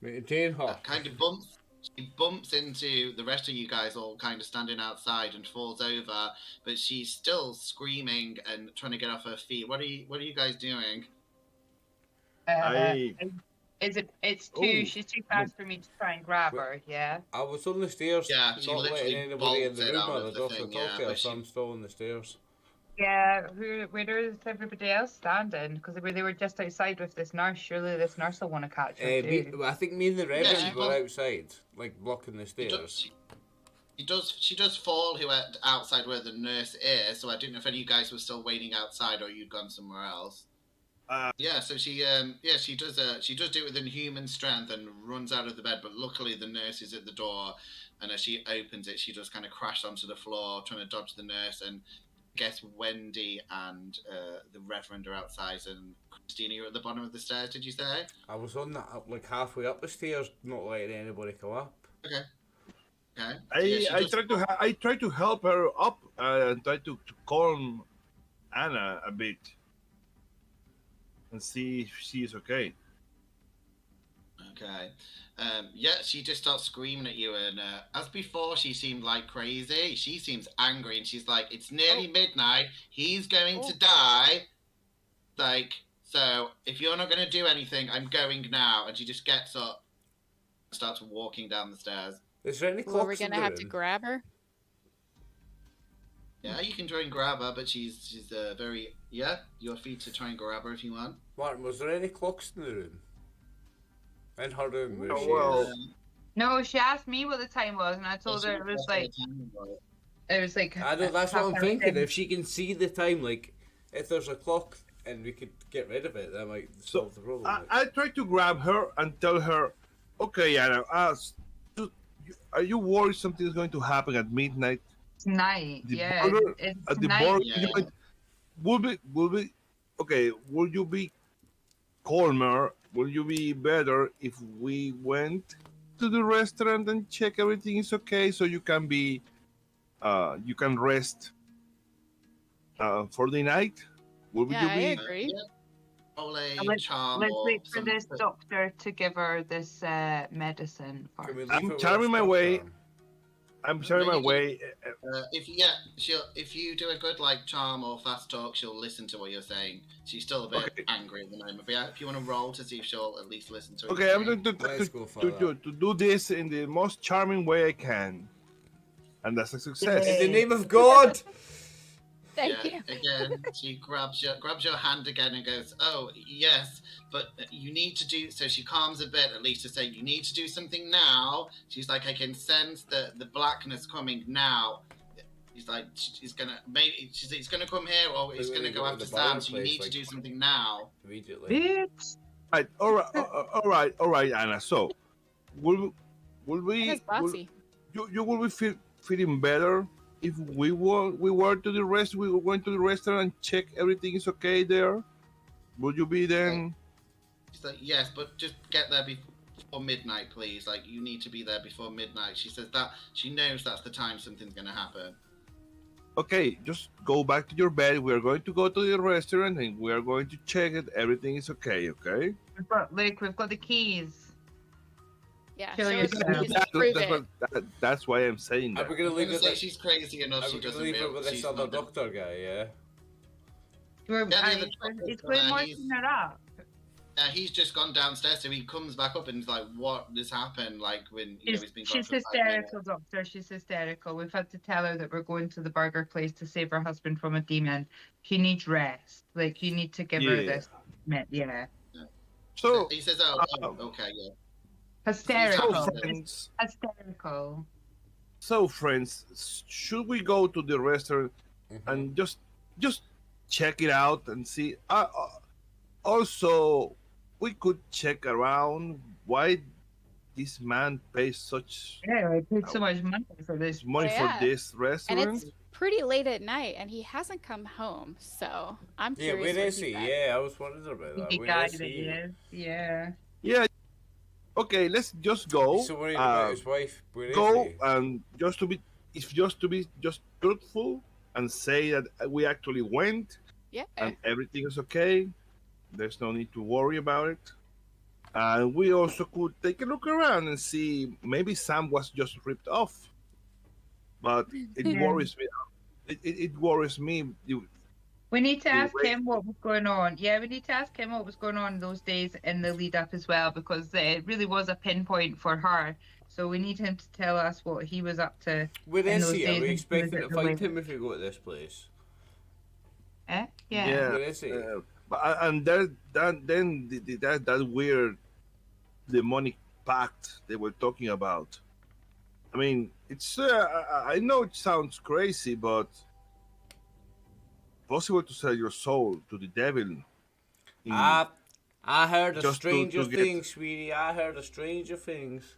Maintain her. Kind of She bumps into the rest of you guys, all kind of standing outside, and falls over. But she's still screaming and trying to get off her feet. What are you guys doing? It's too. She's too fast for me to try and grab her. Yeah. I was on the stairs. Yeah, she not literally letting anybody in the bolted room. out I of was the off the thing, top yeah, there, so I'm still on the stairs. Yeah. Where is everybody else standing? Because they were just outside with this nurse. Surely this nurse will want to catch her too. I think me and the Reverend were outside, like blocking the stairs. She does fall outside where the nurse is, so I don't know if any of you guys were still waiting outside or you'd gone somewhere else. So she does do it with inhuman strength and runs out of the bed, but luckily the nurse is at the door, and as she opens it, she just kind of crashed onto the floor trying to dodge the nurse, and I guess Wendy and the Reverend are outside, and Christina, you're at the bottom of the stairs, did you say? I was on that, like halfway up the stairs, not letting anybody come up. Okay. I try to help her up and try to calm Anna a bit and see if she is okay. Okay. She just starts screaming at you, and as before, she seemed like crazy. She seems angry, and she's like, "It's nearly midnight. He's going to die. Like, so if you're not going to do anything, I'm going now." And she just gets up and starts walking down the stairs. Is there any clocks Well, we're going to have to grab her? Yeah, you can try and grab her, but she's very... Yeah, you're free to try and grab her if you want. Martin, was there any clocks in the room? In her room? No, she asked me what the time was, and I told her it was like... I know, that's what I'm thinking. If she can see the time, like, if there's a clock and we could get rid of it, that might solve the problem. I try to grab her and tell her, "Okay, Anna, are you worried something is going to happen at midnight?" Tonight, The burger, will be okay. Will you be calmer? Will you be better if we went to the restaurant and check everything is okay, so you can be you can rest for the night? I agree. Let's wait for this doctor to give her this medicine. I'm charming my way. If you do a good charm or fast talk, she'll listen to what you're saying. She's still a bit angry at the moment, but if you want to roll to see if she'll at least listen to it. Okay, I'm going to do this in the most charming way I can, and that's a success. In the name of God. Thank you. Again, she grabs your hand again and goes, "Oh yes, but you need to do." So she calms a bit, at least to say, "You need to do something now." She's like, "I can sense the blackness coming now." He's like, "He's gonna come here, or he's gonna go after Sam. So you need to do something now." Immediately. All right, Anna. So, will we? You will be feeling better if we were to the rest. We were going to the restaurant and check everything is okay there. Would you be then? She's like, "Yes, but just get there before midnight, please. Like, you need to be there before midnight." She says that she knows that's the time something's gonna happen. Okay, just go back to your bed. We are going to go to the restaurant and we are going to check it. Everything is okay, okay? Luke, we've got the keys. Yeah, that's why I'm saying that. We're gonna leave it. She's crazy enough. She doesn't leave it with this other doctor guy, yeah. It's going more than her up. he's just gone downstairs, so he comes back up and he's like, "What has happened?" Like when he's been. She's hysterical, Doctor. She's hysterical. We've had to tell her that we're going to the burger place to save her husband from a demon. She needs rest. Like you need to give her this. Yeah. So he says, "Oh, okay, yeah." Hysterical. So, friends, hysterical. So, friends, should we go to the restaurant and just check it out and see? Also, we could check around why this man pays such he paid so much money for this for this restaurant. And it's pretty late at night, and he hasn't come home. So I'm curious. Where is he? Yeah, I was wondering about that. Where is he? Yeah. Yeah. Okay, let's just go. He's so worried about his wife. Where is he? And just to be truthful and say that we actually went. Yeah. And everything is okay. There's no need to worry about it. And we also could take a look around and see maybe Sam was just ripped off. But it worries me. It worries me. We need to ask him what was going on. Yeah, we need to ask him what was going on those days in the lead up as well, because it really was a pinpoint for her. So we need him to tell us what he was up to. Where is he? Are we expecting to find him if we go to this place? Yeah. Where is he? And that weird demonic pact they were talking about. I mean, it's I know it sounds crazy, but possible to sell your soul to the devil. I heard of stranger things, sweetie. I heard of stranger things.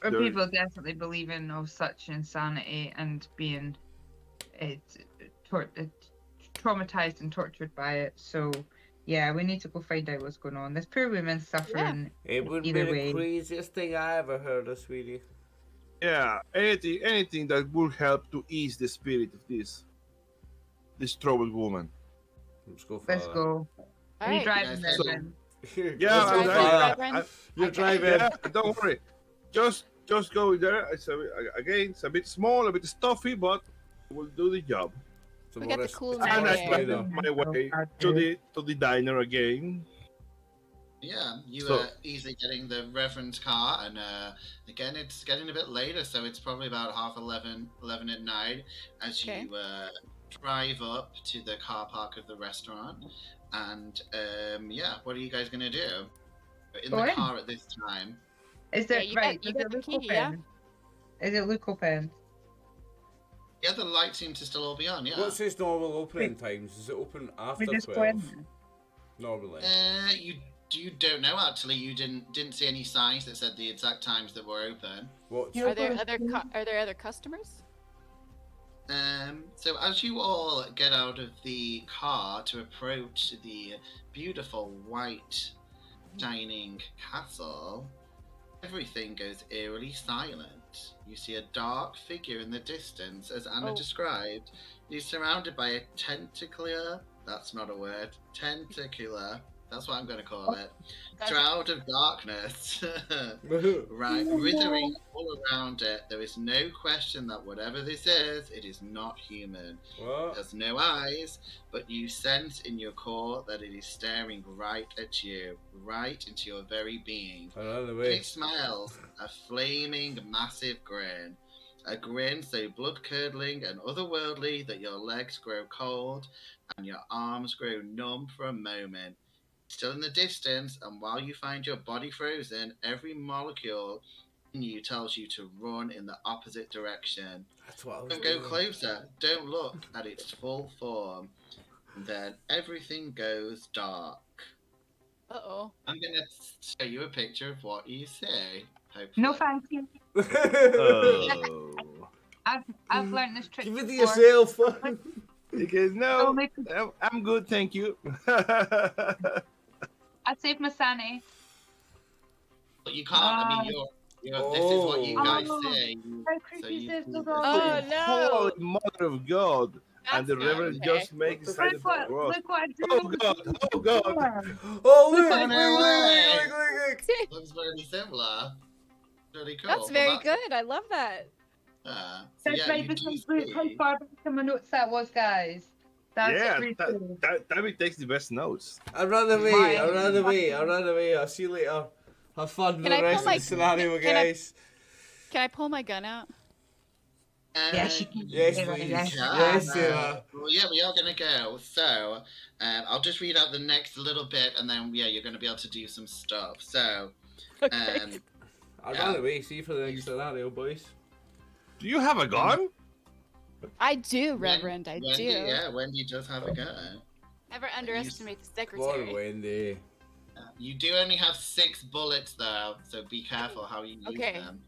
Or people definitely believing of such insanity and being traumatized and tortured by it. So, yeah, we need to go find out what's going on. This poor woman's suffering. Yeah. It would be the craziest thing I ever heard of, sweetie. Yeah, anything that would help to ease the spirit of this troubled woman. Let's go. Let's go. Are you driving there, then? Yeah, you're driving. Yeah, don't worry. Just go there. It's a bit small, a bit stuffy, but we'll do the job. We got the cool and I find my way to the diner again. Yeah, you are easily getting the Reverend's car, and again, it's getting a bit later, so it's probably about 11 at night as you drive up to the car park of the restaurant. And what are you guys gonna do in the car at this time? Is there Is it Luke open? Yeah, the lights seem to still all be on. Yeah. What's his normal opening times? Is it open after 12? Normally. You don't know actually. You didn't see any signs that said the exact times that were open. Are there other customers? So as you all get out of the car to approach the beautiful white shining castle, everything goes eerily silent. You see a dark figure in the distance, as Anna described. He's surrounded by a tentacular, that's not a word, tentacular, that's what I'm going to call it, shroud of darkness, right, withering all around it. There is no question that whatever this is, it is not human. What? It has no eyes, but you sense in your core that it is staring right at you, right into your very being. It smiles a flaming, massive grin. A grin so blood-curdling and otherworldly that your legs grow cold and your arms grow numb for a moment. Still in the distance, and while you find your body frozen, every molecule in you tells you to run in the opposite direction. Don't go closer. Don't look at its full form. And then everything goes dark. Uh-oh. I'm going to show you a picture of what you see. Hopefully. No, thank you. I've learned this trick. Give it to yourself. Because no, I'm good, thank you. I saved my sanity. But you can't. I mean, this is what you guys say. Oh no! Holy Mother of God! That's and the Reverend just makes look what I do. Oh God! Oh God! Oh look! Looks very similar. Really cool. That's very good. I love that. That's right, because look how far back in my notes that was, guys. Yeah, Tabby takes the best notes. I ran away. I'll see you later. Have fun with the rest of the scenario, guys. Can I pull my gun out? Yes, please. Yes, Sarah. Well, yeah, we are going to go. So, I'll just read out the next little bit, and then, yeah, you're going to be able to do some stuff. So, Okay. I ran away. See you for the next scenario, boys. Do you have a gun? I do, Reverend. I Wendy, do. Yeah, Wendy does have a gun. Never underestimate the Come secretary. on, Wendy. You do only have 6 bullets, though, so be careful how you use them.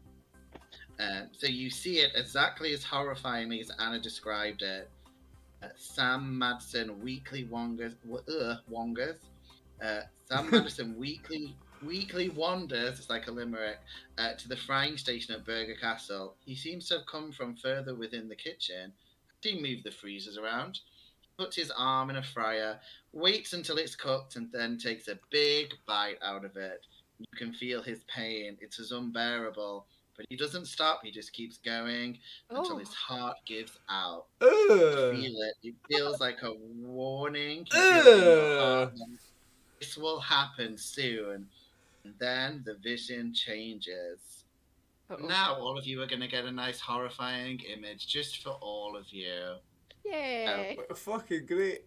So you see it exactly as horrifyingly as Anna described it. Sam Madison weekly wanders. Sam Madison weekly wanders. It's like a limerick to the frying station at Burger Castle. He seems to have come from further within the kitchen. He moved the freezers around. Puts his arm in a fryer, waits until it's cooked, and then takes a big bite out of it. You can feel his pain. It's as unbearable. But he doesn't stop. He just keeps going until his heart gives out. You feel it. It feels like a warning. This will happen soon. And then the vision changes. Now all of you are going to get a nice horrifying image just for all of you. Yay. Fucking great.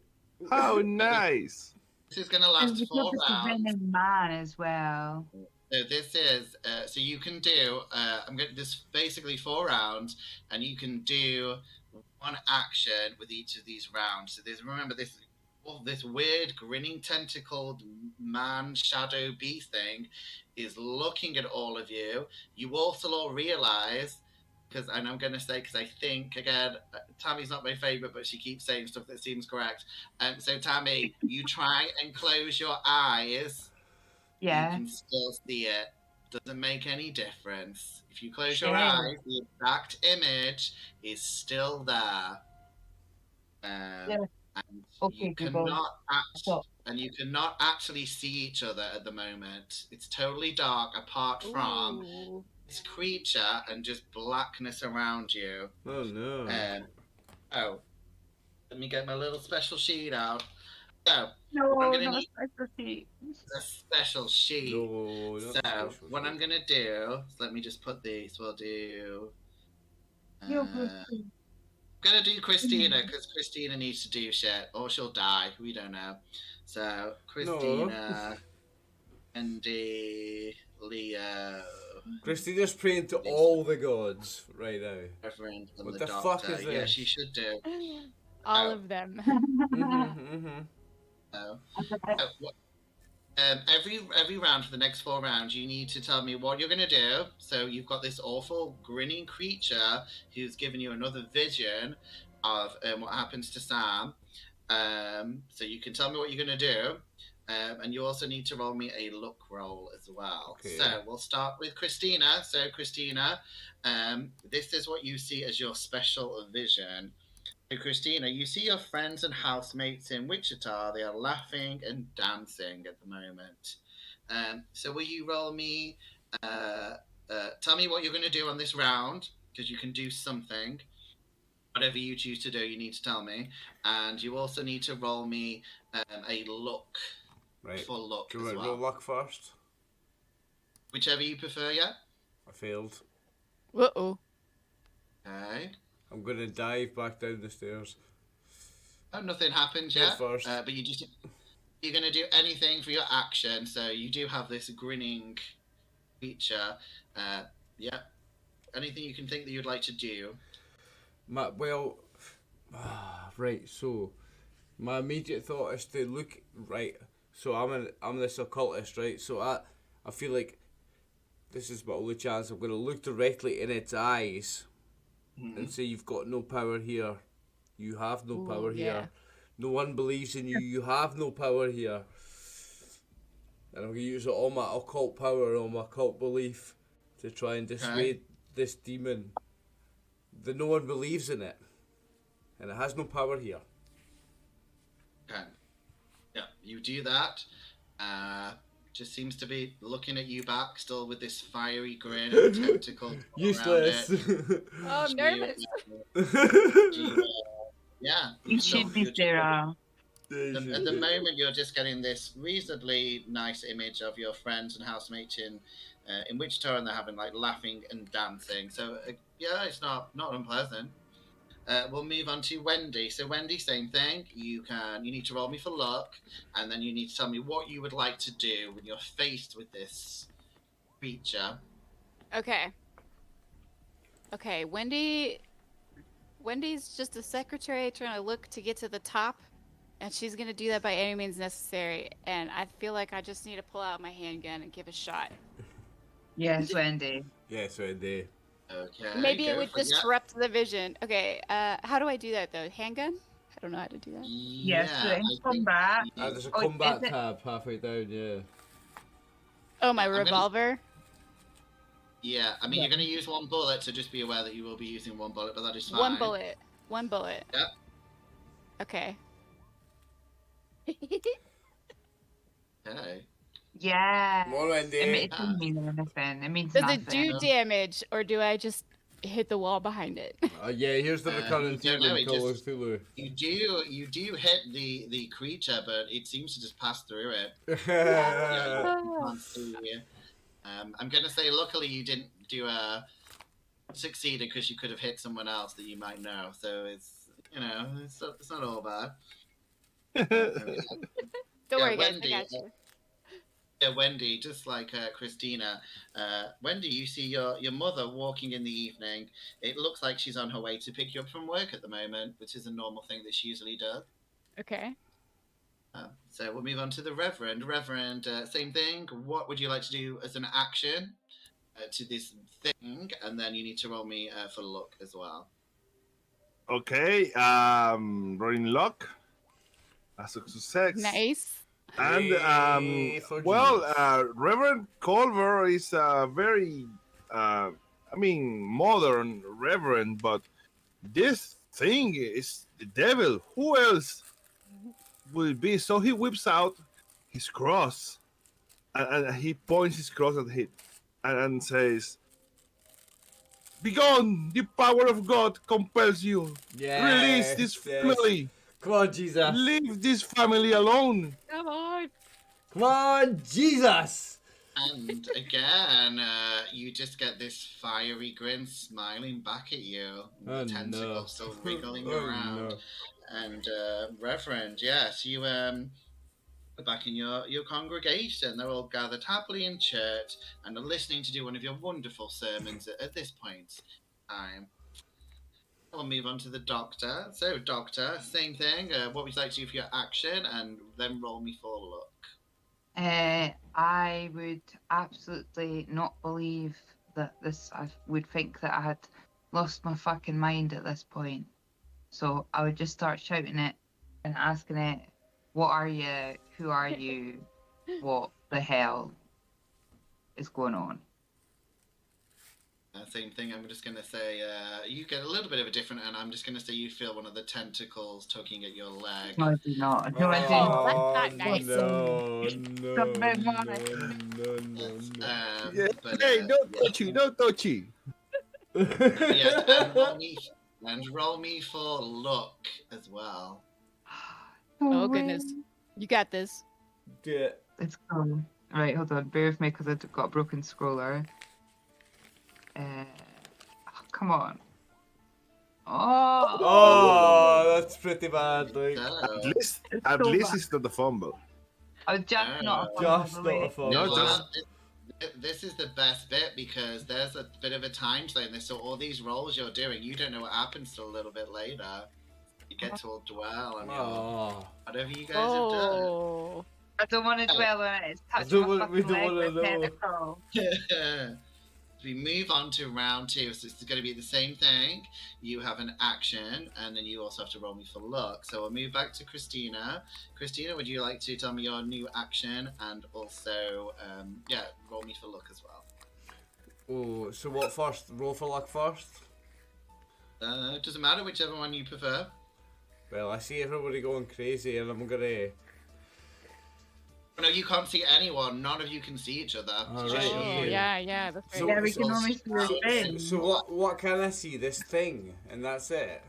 Oh, nice. This is going to last 4 rounds. Man as well. So this is, so you can do, this basically 4 rounds, and you can do 1 action with each of these rounds. So remember this weird grinning tentacled man shadow beast thing is looking at all of you. You also all realize, and I'm going to say, because I think, again, Tammy's not my favourite, but she keeps saying stuff that seems correct. So Tammy, you try and close your eyes. Yeah. You can still see it. Doesn't make any difference. If you close your eyes, the exact image is still there. And you cannot actually see each other at the moment. It's totally dark apart from this creature and just blackness around you. Oh no. Let me get my little special sheet out. So, no, I'm gonna need a special sheet. A special sheet. No, so, what I'm going to do, let me just put these, we'll do... I'm going to do Christina, because Christina needs to do shit, or she'll die, we don't know. So, Christina, Andy, Leo... Christina's praying to all the gods right now. Reverend and what the fuck is this? Yeah, she should do. All of them. Every round for the next 4 rounds, you need to tell me what you're going to do. So you've got this awful grinning creature who's given you another vision of what happens to Sam. So you can tell me what you're going to do. And you also need to roll me a luck roll as well. Okay. So we'll start with Christina. So Christina, this is what you see as your special vision. So Christina, you see your friends and housemates in Wichita. They are laughing and dancing at the moment. So will you roll me, tell me what you're going to do on this round, because you can do something. Whatever you choose to do, you need to tell me. And you also need to roll me a luck. Right. For luck Do as you well. roll luck first? Whichever you prefer, yeah? I failed. Uh-oh. Okay. I'm going to dive back down the stairs. Oh, nothing happened yet. First. But you're going to do anything for your action. So you do have this grinning creature. Yeah. Anything you can think that you'd like to do? Right, so my immediate thought is to look, right, so I'm this occultist, right, so I feel like this is my only chance. I'm going to look directly in its eyes and say, you've got no power here. You have no power here. No one believes in you. You have no power here. And I'm going to use all my occult power, all my occult belief to try and dissuade this demon. That no one believes in it. And it has no power here. Okay. Yeah, you do that. Just seems to be looking at you back, still with this fiery grin and tentacle. Useless. Oh, I'm nervous. Yeah. You should be, Sarah. At the moment, you're just getting this reasonably nice image of your friends and housemates in Wichita, and they're having like laughing and dancing. So yeah, it's not unpleasant. We'll move on to Wendy. So Wendy, same thing. You need to roll me for luck, and then you need to tell me what you would like to do when you're faced with this creature. Okay. Okay, Wendy's just a secretary trying to look to get to the top, and she's gonna do that by any means necessary. And I feel like I just need to pull out my handgun and give a shot. Yes, Wendy. Yes, Wendy. Okay. Maybe it would disrupt the vision. Okay, how do I do that though? Handgun? I don't know how to do that. Yes, so in combat. There's a combat tab halfway down, yeah. Oh, my revolver? Yeah, I mean, you're going to use one bullet, so just be aware that you will be using one bullet, but that is fine. One bullet. Yep. Okay. Okay. Yeah. More Wendy. It doesn't mean anything. It means Does nothing. it do damage, or do I just hit the wall behind it? Yeah, here's the recurring theme in Call of Cthulhu. You do hit the creature, but it seems to just pass through it. You can't see you. I'm going to say, luckily, you didn't succeed because you could have hit someone else that you might know. So it's not all bad. Don't worry, guys. Wendy, I got you. Yeah, Wendy, just like Christina. Wendy, you see your mother walking in the evening. It looks like she's on her way to pick you up from work at the moment, which is a normal thing that she usually does. Okay. So we'll move on to the Reverend. Reverend, same thing. What would you like to do as an action to this thing? And then you need to roll me for luck as well. Okay, rolling luck. A success. Nice. And Reverend Culver is a very, modern Reverend, but this thing is the devil. Who else will it be? So he whips out his cross, and he points his cross at him, and says, "Begone! The power of God compels you. Release this family. Come on, Jesus. Leave this family alone. Come on. Come on, Jesus." And again, you just get this fiery grin smiling back at you. The tentacles still wriggling around. No. And Reverend, yes, you are back in your congregation. They're all gathered happily in church and are listening to do one of your wonderful sermons at this point in time. We'll move on to the Doctor. So, Doctor, same thing. What would you like to do for your action? And then roll me for luck. I would absolutely not believe that I would think that I had lost my fucking mind at this point. So I would just start shouting it and asking it, "What are you? Who are you? What the hell is going on?" Same thing. I'm just going to say you get a little bit of a different, and I'm just going to say you feel one of the tentacles tugging at your leg. No, I do not. No, I do not. That's not nice. No. Hey, don't touch you, don't touch you. And roll me for luck as well. Oh, goodness. You got this. Yeah. Let's go. Right, hold on. Bear with me because I've got a broken scroller. Come on. Oh, that's pretty bad. Like. At least it's not the fumble. Just not a fumble. No, this is the best bit because there's a bit of a time slip. So all these rolls you're doing, you don't know what happens till a little bit later. You get to all dwell on whatever you guys have done. I don't want to dwell on it. It's touching my fucking leg with tentacle. We move on to round 2, so it's going to be the same thing. You have an action, and then you also have to roll me for luck. So we'll move back to Christina. Christina, would you like to tell me your new action, and also, roll me for luck as well? Oh, so what first? Roll for luck first? It doesn't matter, whichever one you prefer. Well, I see everybody going crazy, and I'm gonna... No, you can't see anyone. None of you can see each other. Yeah, that's right. We can only see the thing. So what can I see? This thing, and that's it?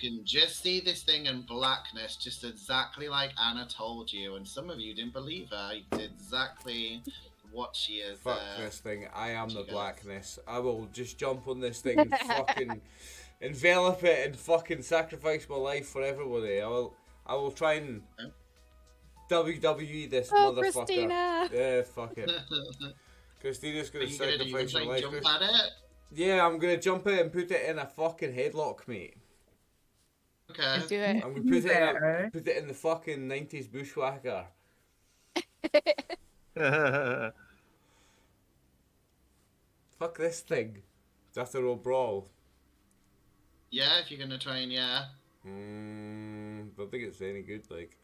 You can just see this thing in blackness, just exactly like Anna told you, and some of you didn't believe her. You did exactly what she is. Fuck this thing. I am the blackness. I will just jump on this thing and fucking envelop it and fucking sacrifice my life for everybody. I will try and WWE this motherfucker. Christina. Yeah, fuck it. Christina's gonna sacrifice her life. Jump at it? Yeah, I'm gonna jump it and put it in a fucking headlock, mate. Okay. Do it. I'm gonna put it in the fucking 90s bushwhacker. Fuck this thing. That's a real brawl. Yeah, if you're gonna try and Don't think it's any good, like.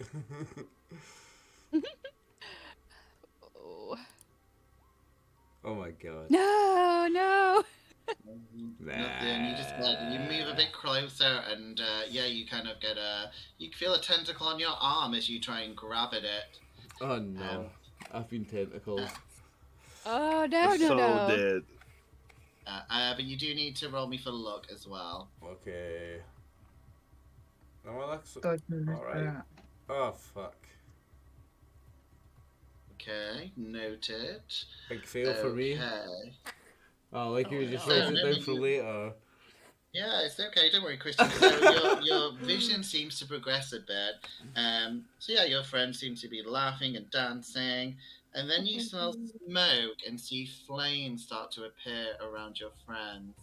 Oh my god. No, no. Nothing. You just you move a bit closer, and yeah, you kind of get you feel a tentacle on your arm as you try and grab at it. Oh no, I've been tentacled. Oh no, so no. dead. But you do need to roll me for luck as well. Okay. Oh, well, that's Go through this alright. Oh fuck. Okay, noted. Big fail for me. Okay. Oh, like you just no. write it down for later. Yeah, it's okay. Don't worry, Christian. So your vision seems to progress a bit. So yeah, your friends seem to be laughing and dancing, and then you smell smoke and see flames start to appear around your friends.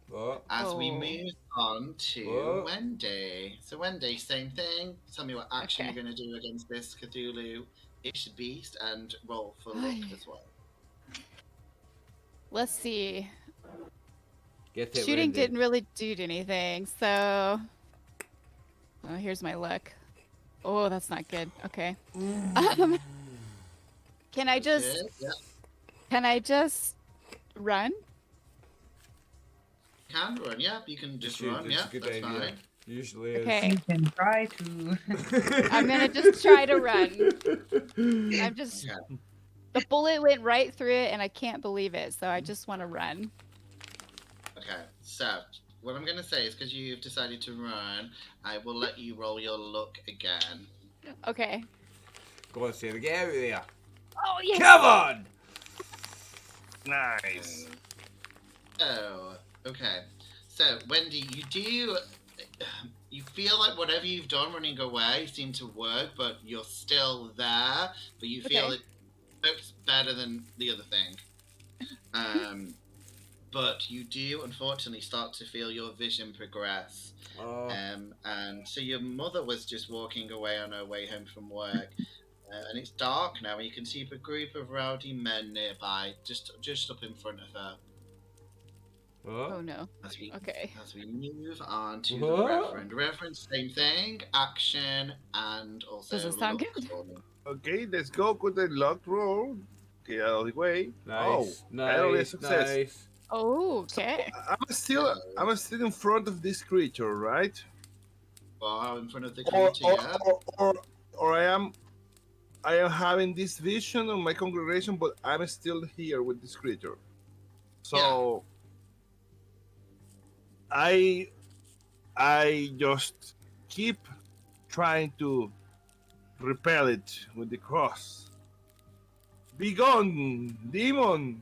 What? As we move on to Wendy. So Wendy, same thing. Tell me what action you're going to do against this Cthulhu-ish beast, and roll for luck as well. Let's see. Get it, Shooting Wendy. didn't really do anything, so. Oh, here's my luck. Oh, that's not good. Okay. Can I just? Yeah. Can I just run? You can run, yeah. You can just run, yeah. Good That's idea. fine. Usually is. Okay. You can try to. I'm gonna just try to run. I'm just. Yeah. The bullet went right through it, and I can't believe it. So I just want to run. Okay, so what I'm going to say is because you've decided to run, I will let you roll your luck again. Okay. Go on, Sarah, get out of there. Oh yeah. Come on! Nice. Oh, okay. So, Wendy, you feel like whatever you've done running away seemed to work, but you're still there, but you feel it looks better than the other thing. But you do, unfortunately, start to feel your vision progress. Oh. And so your mother was just walking away on her way home from work. And it's dark now, and you can see a group of rowdy men nearby, just up in front of her. Oh no. As we move on to the Reverend. Reverend, same thing, action, and also does it sound luck. good? Okay, let's go with the luck roll. Get out of the way. Nice, nice, success. nice. Oh, okay. So, I'm still in front of this creature, right? Well, in front of the creature, or I am having this vision of my congregation, but I'm still here with this creature. So I just keep trying to repel it with the cross. Be gone, demon!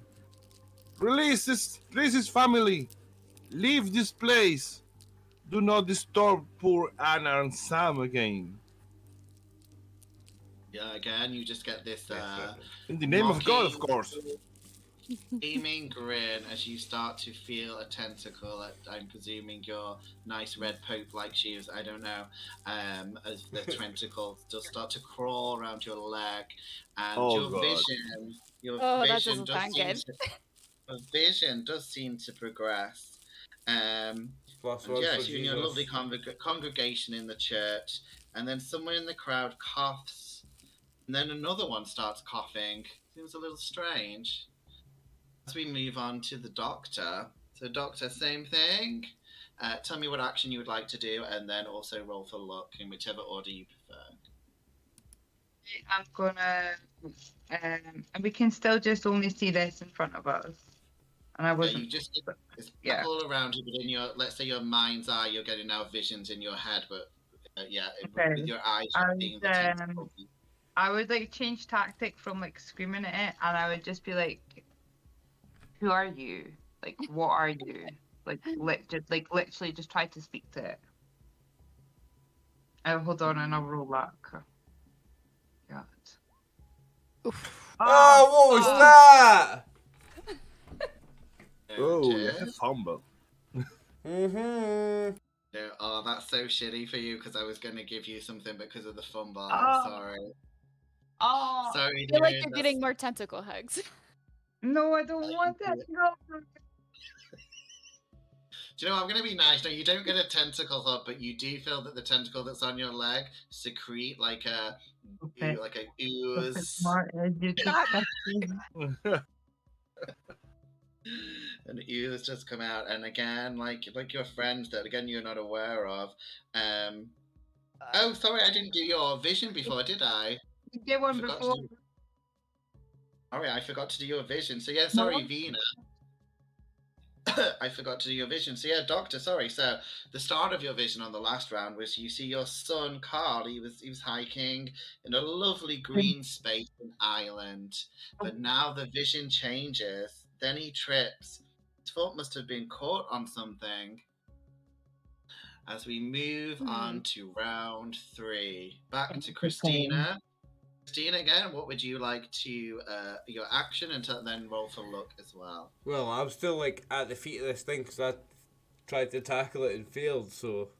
Release his family. Leave this place. Do not disturb poor Anna and Sam again. yeah, again, you just get this In the name of God, of course. beaming grin as you start to feel a tentacle. I'm presuming your nice red pope-like shoes. I don't know. As the tentacle does start to crawl around your leg, and your vision does seem to progress. Yeah, so you're in your lovely congregation in the church, and then someone in the crowd coughs, and then another one starts coughing. Seems a little strange. As we move on to the doctor. So doctor, same thing. Tell me what action you would like to do, and then also roll for luck in whichever order you prefer. I'm gonna, and we can still just only see this in front of us. and I wasn't. You just it's Yeah. all around you, but in your, let's say, your mind's eye, you're getting now visions in your head, but Okay. with your eyes, you're seeing the tentacle. I would like change tactic from like screaming at it, and I would just be like, "Who are you? Like, what are you? Like, literally, just try to speak to it." Oh, hold on, and I'll roll back. God. Oof. Oh, what was that? Oh, that's a fumble. Mm-hmm. No, oh, that's so shitty for you because I was going to give you something because of the fumble. Sorry. Oh. Sorry, I feel like dude, you're getting more tentacle hugs. No, I don't want that. No. Do you know, I'm going to be nice. No, you don't get a tentacle hug, but you do feel that the tentacle that's on your leg secrete like a ooze. An ooze just come out, and again, like your friends that again you're not aware of. Oh, sorry, I didn't do your vision before, did I? You did one before. Sorry, I forgot to do your vision. So yeah, sorry, Vina. I forgot to do your vision. So yeah, Doctor, sorry. So the start of your vision on the last round was you see your son Carl. He was hiking in a lovely green space in Ireland, but now the vision changes. Then he trips. His foot must have been caught on something. As we move on to round 3, back to Christina. Christina, again, what would you like to your action and then roll for luck as well? Well, I'm still like at the feet of this thing because I tried to tackle it and failed. So,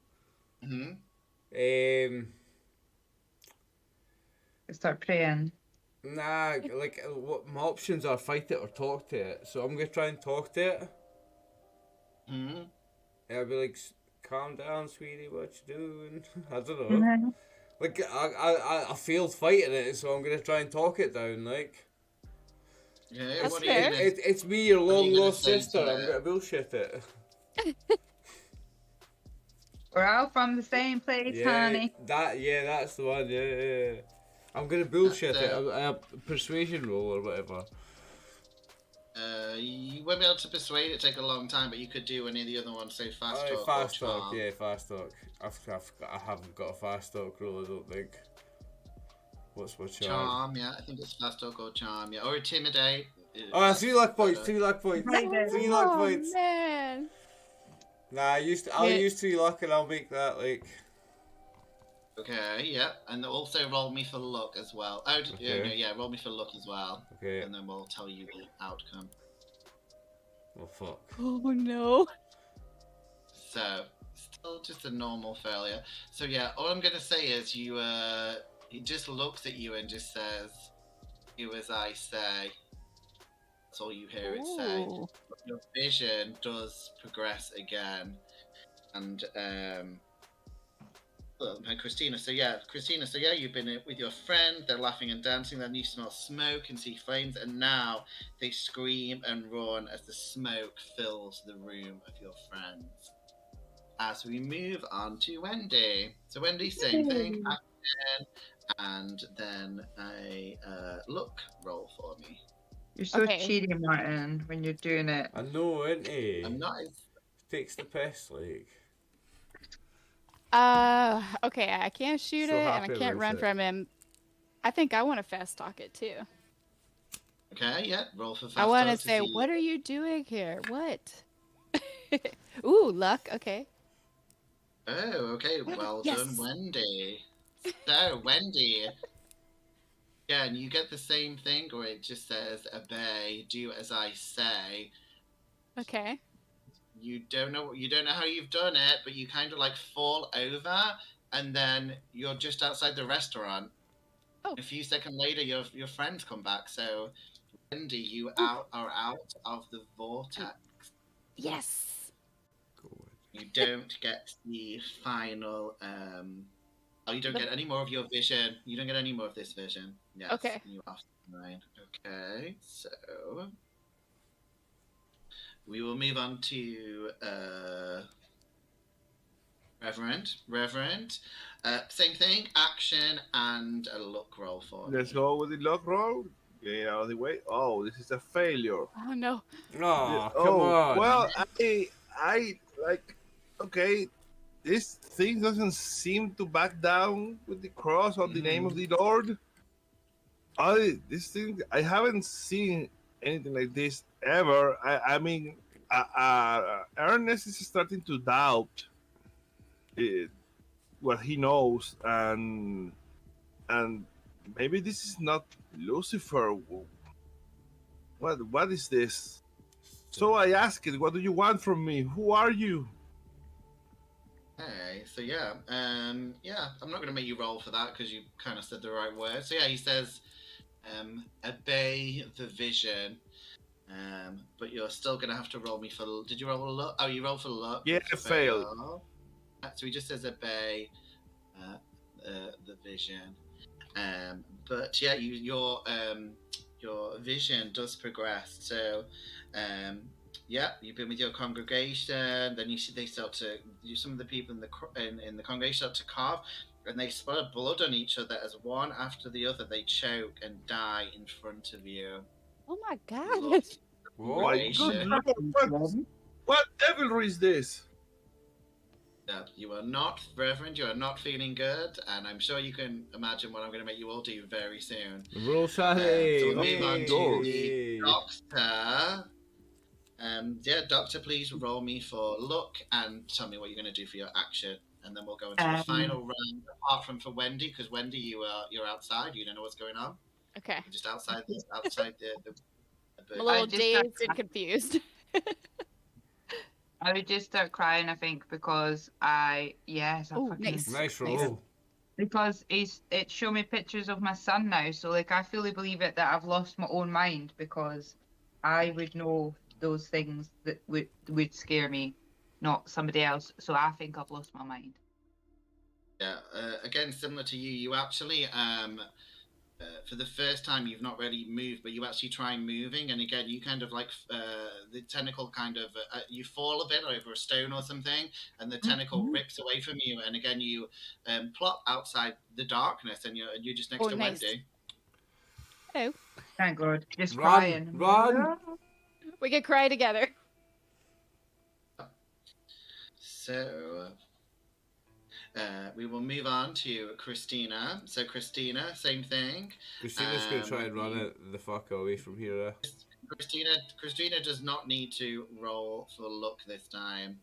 Start praying. Nah, like what my options are: fight it or talk to it. So I'm gonna try and talk to it. And I'll be like, "Calm down, sweetie. What you doing?" I don't know. Like I failed fighting it, so I'm gonna try and talk it down. Like, yeah, that's fair. It's me, your long lost sister. I'm gonna bullshit it. We're all from the same place, honey. That's the one. Yeah. I'm gonna bullshit it. A persuasion roll or whatever. You won't be able to persuade it. Take a long time, but you could do any of the other ones. Say fast talk. Fast talk. Yeah, fast talk. I haven't got a fast talk roll. I don't think. What's my charm? Charm. Yeah, I think it's fast talk or charm. Yeah, or intimidate. Oh, 3 luck points. 3 luck points. 3 luck points. Oh man. Nah, I'll use 3 luck and I'll make that like. Okay, yeah, and also roll me for luck as well. Oh, okay. Roll me for luck as well. Okay. And then we'll tell you the outcome. Oh fuck. Oh no. So, still just a normal failure. So yeah, all I'm gonna say is he just looks at you and just says, "Do as I say." That's all you hear it say. But your vision does progress again, and Christina. So yeah, you've been with your friend. They're laughing and dancing. Then you smell smoke and see flames, and now they scream and run as the smoke fills the room of your friends. As we move on to Wendy. So Wendy, same thing, action, and then a look roll for me. You're so cheating, Martin, when you're doing it. I know, isn't he? I'm not. Takes the piss, like. Okay, I can't shoot it and I can't run from him. I think I want to fast talk it too. Okay, yeah, roll for fast talk. I want to say, what are you doing here? What? Ooh, luck, okay. Oh, okay, well done, Wendy. So, Wendy. Yeah, and you get the same thing where it just says, obey, do as I say. Okay. You don't know how you've done it, but you kind of like fall over, and then you're just outside the restaurant. Oh. A few seconds later, your friends come back. So, Wendy, you are out of the vortex. Yes. You don't get the final. You don't get any more of your vision. You don't get any more of this vision. Yes. Okay. You are 9. Okay, so. We will move on to Reverend. Same thing, action and a luck roll for me. Let's go with the luck roll. Get out of the way. Oh, this is a failure. Oh no. Oh, come on. Well, I like. Okay, this thing doesn't seem to back down with the cross or the name of the Lord. This thing, I haven't seen anything like this ever. I mean, Ernest is starting to doubt what he knows, and maybe this is not Lucifer. What is this? So I asked it, what do you want from me? Who are you? Hey, so yeah, I'm not going to make you roll for that because you kind of said the right word. So yeah, he says, obey the vision, but you're still going to have to roll me for. Did you roll a luck? Oh, you rolled for luck. Yeah, I failed. So he just says obey the vision, but yeah, your vision does progress. So, yeah, you've been with your congregation. Then you see they start to. Some of the people in the congregation start to carve, and they spill blood on each other as one after the other they choke and die in front of you. Oh my god. My good Lord, what devilry is this? You are not, Reverend, you are not feeling good, and I'm sure you can imagine what I'm going to make you all do very soon. Roll Shahid. So we'll move on to the Doctor. Yeah, Doctor, please roll me for luck and tell me what you're going to do for your action. And then we'll go into the final round, apart from for Wendy, because Wendy, you're outside, you don't know what's going on. Okay. You're just outside the I'm a little dazed and confused. I would just start crying, I think, because nice roll. Because it showed me pictures of my son now, so like I fully believe it that I've lost my own mind because I would know those things that would scare me, not somebody else. So I think I've lost my mind. Yeah, again, similar to you, you actually for the first time you've not really moved, but you actually try moving, and again you kind of like the tentacle kind of you fall a bit over a stone or something, and the tentacle rips away from you, and again you plop outside the darkness, and you're just next to nice. Wendy. Oh, thank God! Just crying. Run! We could cry together. So. We will move on to Christina. So Christina, same thing. Christina's going to try and run it the fuck away from here. Christina does not need to roll for luck this time,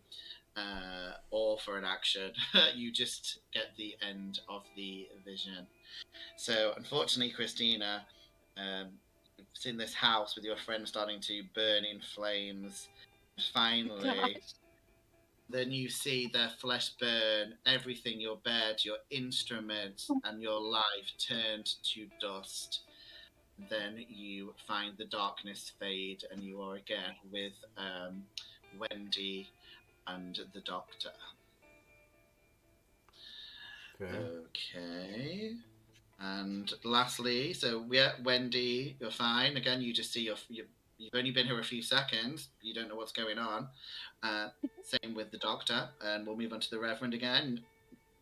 or for an action. You just get the end of the vision. So unfortunately, Christina, it's in this house with your friend starting to burn in flames. Finally. Then you see their flesh burn, everything, your bed, your instruments, and your life turned to dust. Then you find the darkness fade, and you are again with Wendy and the Doctor. Okay. And lastly, so yeah, Wendy, you're fine. Again, you just see you've only been here a few seconds. You don't know what's going on. Same with the Doctor. And we'll move on to the Reverend again.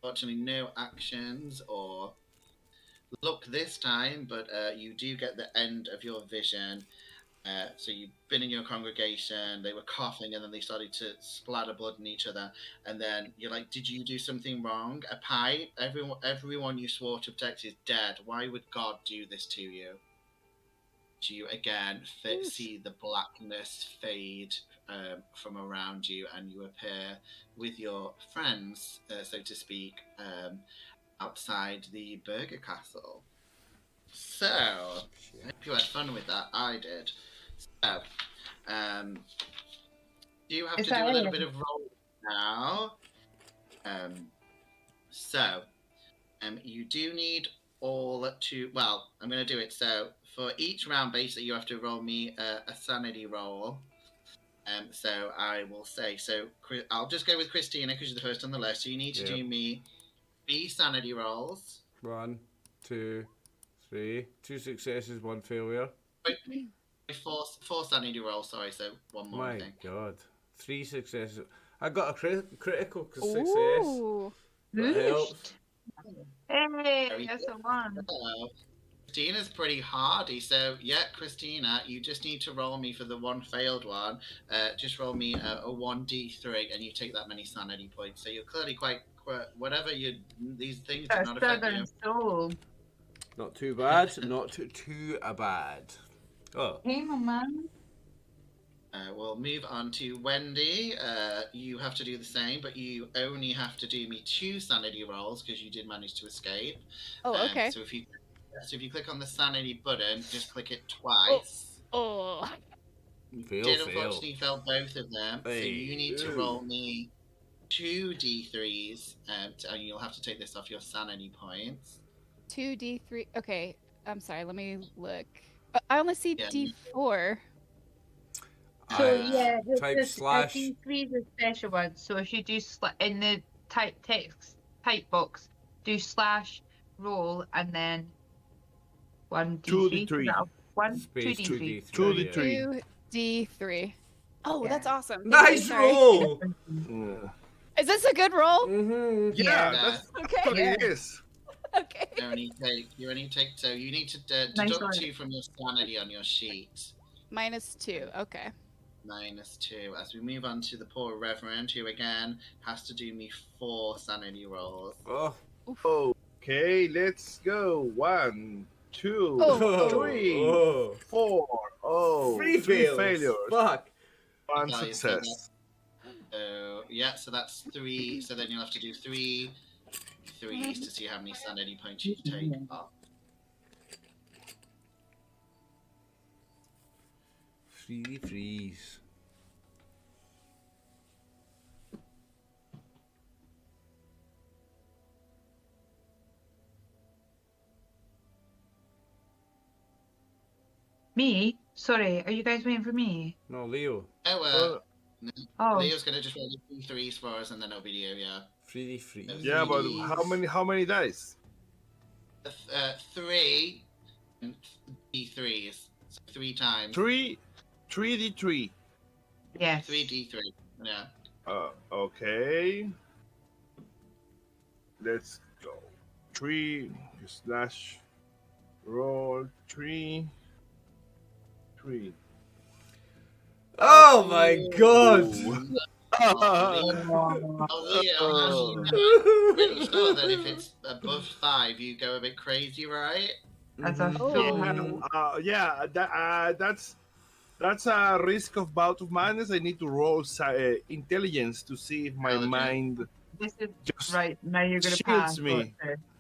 Fortunately, no actions or luck this time, but you do get the end of your vision. So you've been in your congregation, they were coughing, and then they started to splatter blood on each other. And then you're like, did you do something wrong? A pipe? Everyone you swore to protect is dead. Why would God do this to you? You again see the blackness fade from around you, and you appear with your friends, so to speak, outside the Burger Castle. So, I hope you had fun with that. I did. So, you have to do a little bit of roll now. You do need all to. Well, I'm going to do it. So, for each round, basically, you have to roll me a sanity roll. So I will say. So I'll just go with Christina because you're the first on the list. So you need to do me 3 sanity rolls. 1, 2, 3. 2 successes, 1 failure. 4 sanity rolls. Sorry. So 1 more. My God, 3 successes. I got a critical success. Ooh. That helps. Hey, that's a 1. Christina's pretty hardy, so yeah, Christina, you just need to roll me for the one failed one. Just roll me a 1d3, and you take that many sanity points. So you're clearly quite whatever you. These things do not affect you. Soul. Not too bad. Not too bad. Oh. Hey, Mama. We'll move on to Wendy. You have to do the same, but you only have to do me 2 sanity rolls because you did manage to escape. Oh, okay. So if you click on the sanity button, just click it twice. Oh. Unfortunately fail both of them. Hey. So you need to roll me 2 d3s, and you'll have to take this off your sanity points. 2d3. Okay, I'm sorry. Let me look. I only see d4. So yeah, type slash. D3 is a special one. So if you do in the type box, do slash roll and then 1d3. 2d3. Oh, that's awesome. Nice roll. Is this a good roll? Mm-hmm. Yeah, that's what it is. Okay. You only take. So you need to deduct 2 from your sanity on your sheet. -2. Okay. -2. As we move on to the poor Reverend, who again has to do me 4 sanity rolls. Oh. Okay, let's go. 1, 2, 3, 4. Oh, 3 failures. Fuck. 1 success. Yeah, so that's 3. So then you'll have to do 3 threes to see how many sanity points you take off. 3 threes. Me? Sorry, are you guys waiting for me? No, Leo. Leo's gonna just roll 2 threes for us, and then it'll be you. Yeah. 3 threes. Yeah, but how many dice? 3 d3s. So 3 times. 3d3. Yes. 3d3. Yeah. Okay. Let's go. 3 slash roll 3. Oh my god! Pretty sure that if it's above 5, you go a bit crazy, right? That's a yeah, that's a risk of bout of madness. I need to roll intelligence to see if my mind just right now you're gonna shields me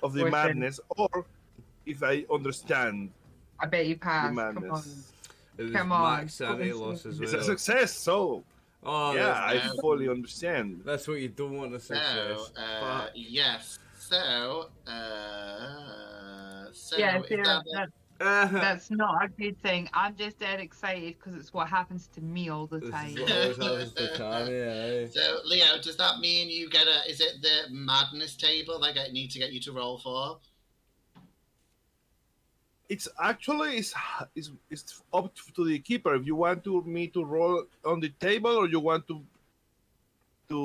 of the madness, or if I understand. I bet you pass. The madness. Come on. Max sanity loss as well. It's a success, so yeah, I fully understand. That's what you don't want to success. Yes. So, that's not a good thing. I'm just dead excited because it's what happens to me all the time. So, Leo, does that mean you get is it the madness table that I need to get you to roll for? It's actually it's up to the keeper if you want me to roll on the table, or you want to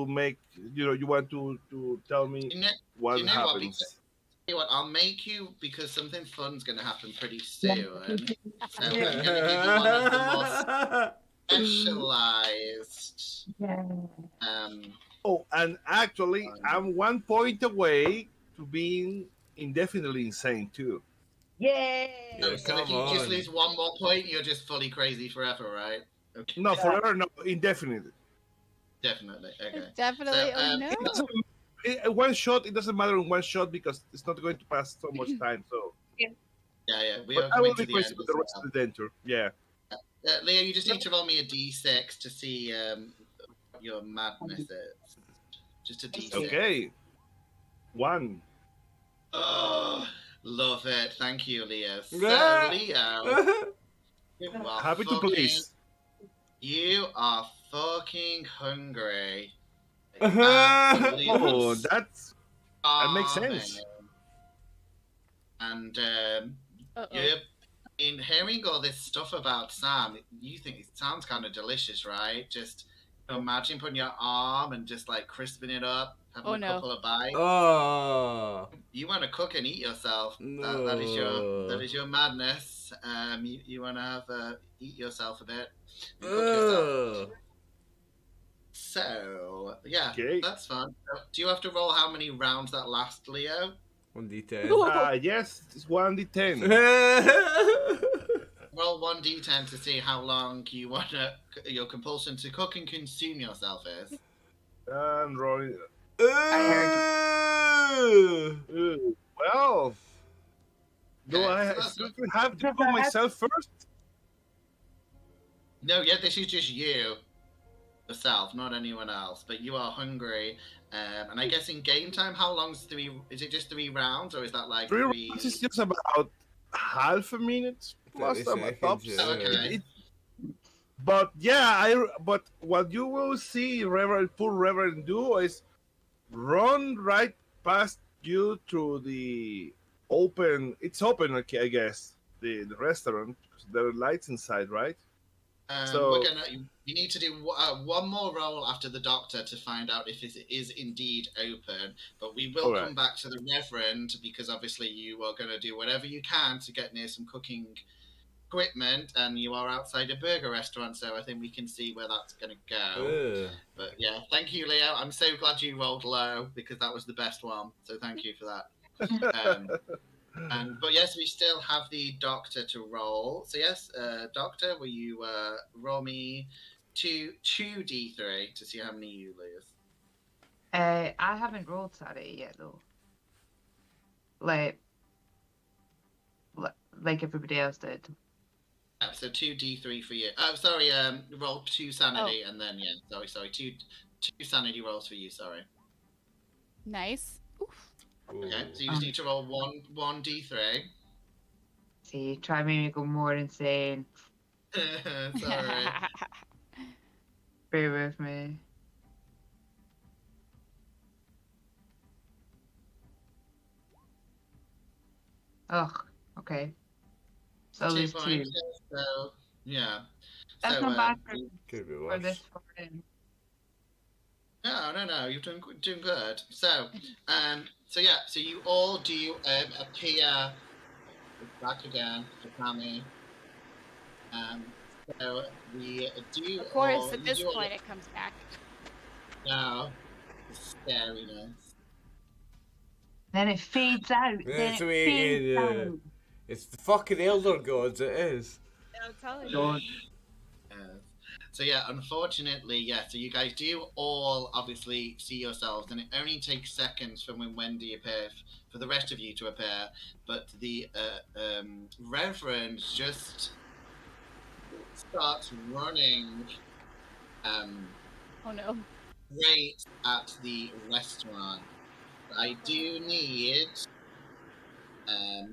make you want to tell me what happens. What, I'll make you, because something fun's going to happen pretty soon. So I'm going to give you one of the most specialized. And actually, I'm 1 point away to being indefinitely insane too. Yay! So if you just lose 1 more point, you're just fully crazy forever, right? Okay. No, forever, no, indefinitely. Definitely, okay. Definitely, so, one shot, it doesn't matter in one shot because it's not going to pass so much time. So yeah, we but are I will coming to the end. with the rest of the denture. Yeah. Leo, you just need to roll me a d6 to see what your madness is. Just a d6. Okay. 1. Oh, love it. Thank you, Leo. So, Leo, happy to please. You are fucking hungry. Oh, that makes sense. And in hearing all this stuff about Sam, you think it sounds kind of delicious, right? Just Imagine putting your arm and just like crisping it up, having a couple of bites. Oh. You want to cook and eat yourself. No. That is your madness. You want to have eat yourself a bit and cook yourself. So yeah, Okay. that's fun. Do you have to roll how many rounds that last, Leo? 1d10. Yes, it's 1d10. Roll 1d10 to see how long you want your compulsion to cook and consume yourself is. And rolling. Well, do I still have to cook myself first? No, yeah, this is just you. Yourself, not anyone else, but you are hungry, and I guess in game time, how long is it just 3 rounds, or is that like 3 rounds? Is just about half a minute plus on my tops. Okay. But yeah, but what you will see poor Reverend do is run right past you to the open. It's open, okay, I guess, the restaurant. There are lights inside, right? So you need to do one more roll after the doctor to find out if it is indeed open. But we will come back to the Reverend because obviously you are going to do whatever you can to get near some cooking equipment, and you are outside a burger restaurant, so I think we can see where that's going to go. But yeah, thank you, Leo. I'm so glad you rolled low because that was the best one. So thank you for that. But yes, we still have the doctor to roll. So yes, doctor, will you roll me 2d3 to see how many you lose? I haven't rolled Saturday yet though. Like everybody else did. So 2d3 for you. Roll 2 sanity and then sorry, two sanity rolls for you. Sorry. Nice. Oof. Okay, so you just need to roll one d3. See, try making me go more insane. Sorry. Bear with me. Ugh, okay. So there's 2. So, yeah. That's not bad for this morning. No, you're doing good. So you all do appear back again to Tammy. So we do. Of course, at this point, it comes back. No, the scariness. Then it fades out. It's the fucking elder gods. It is. I'm telling you. So yeah, unfortunately, so you guys do all obviously see yourselves, and it only takes seconds from when Wendy appears for the rest of you to appear, but the Reverend just starts running oh no. right at the restaurant. I do need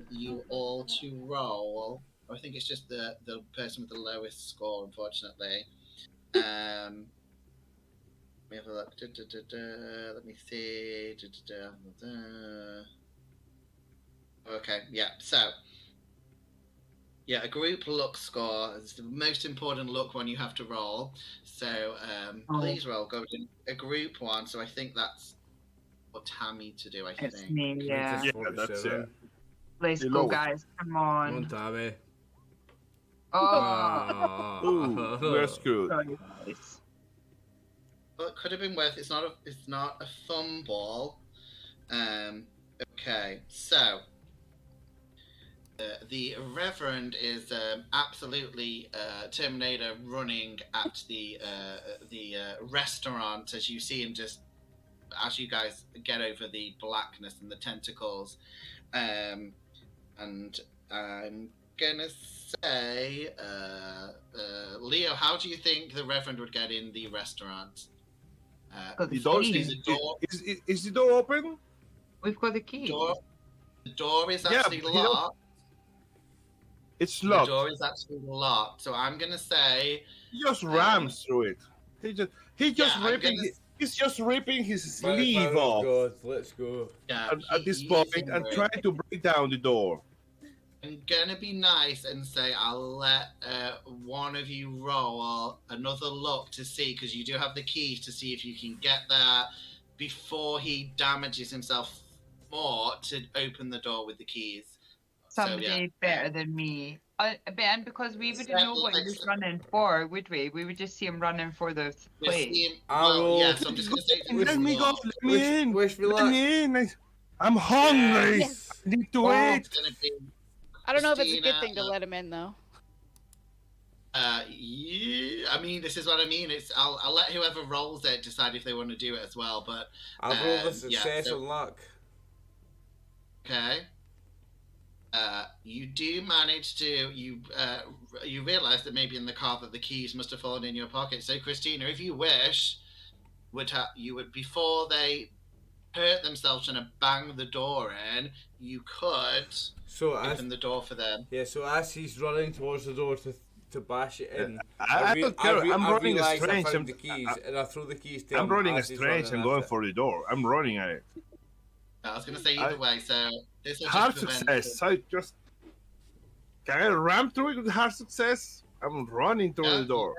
you all to roll. I think it's just the person with the lowest score, unfortunately. Let me have a look. Let me see. Okay, yeah. So, yeah, a group look score is the most important look one you have to roll. So, please roll. Go to a group one. So I think that's for Tammy to do. I think. It's me. Yeah. That's it. Let's go, guys. Come on. Come on, Tammy. Oh. Ooh, we're screwed. Nice. Well, it could have been worth. It's not a fumble. Okay, so the Reverend is absolutely Terminator running at the restaurant, as you see him as you guys get over the blackness and the tentacles, and I'm gonna say, Leo, how do you think the Reverend would get in the restaurant? Is the door open? We've got the key. The door is actually locked. It's locked. The door is actually locked. So I'm gonna say he just rams through it. He's just ripping his sleeve off. God, let's go. Yeah, at this point and trying to break down the door. I'm gonna be nice and say I'll let one of you roll another look to see, because you do have the keys to see if you can get there before he damages himself more to open the door with the keys. Somebody better than me. Ben, because we wouldn't know what he was running for, would we? We would just see him running for the plate. Yes, I'm just gonna say. Let me go. Let me in. Wish me Let luck. me in. I'm hungry. Yes. I need to eat. I don't know if it's a good thing to let him in though. Yeah, I mean, this is what I mean. I'll let whoever rolls it decide if they want to do it as well. But I'll roll the success and luck. Okay. You do manage to you realize that maybe in the car that the keys must have fallen in your pocket. So Christina, if you wish, you would before they hurt themselves trying to bang the door in, you could open the door for them. Yeah. So as he's running towards the door to bash it in, I don't care. I'm running a strange. I found the keys and I throw the keys to him. I'm running a strange. I'm going for the door. I'm running at it. I was going to say either way. So this will hard success. So just can I ram through it with hard success? I'm running through the door.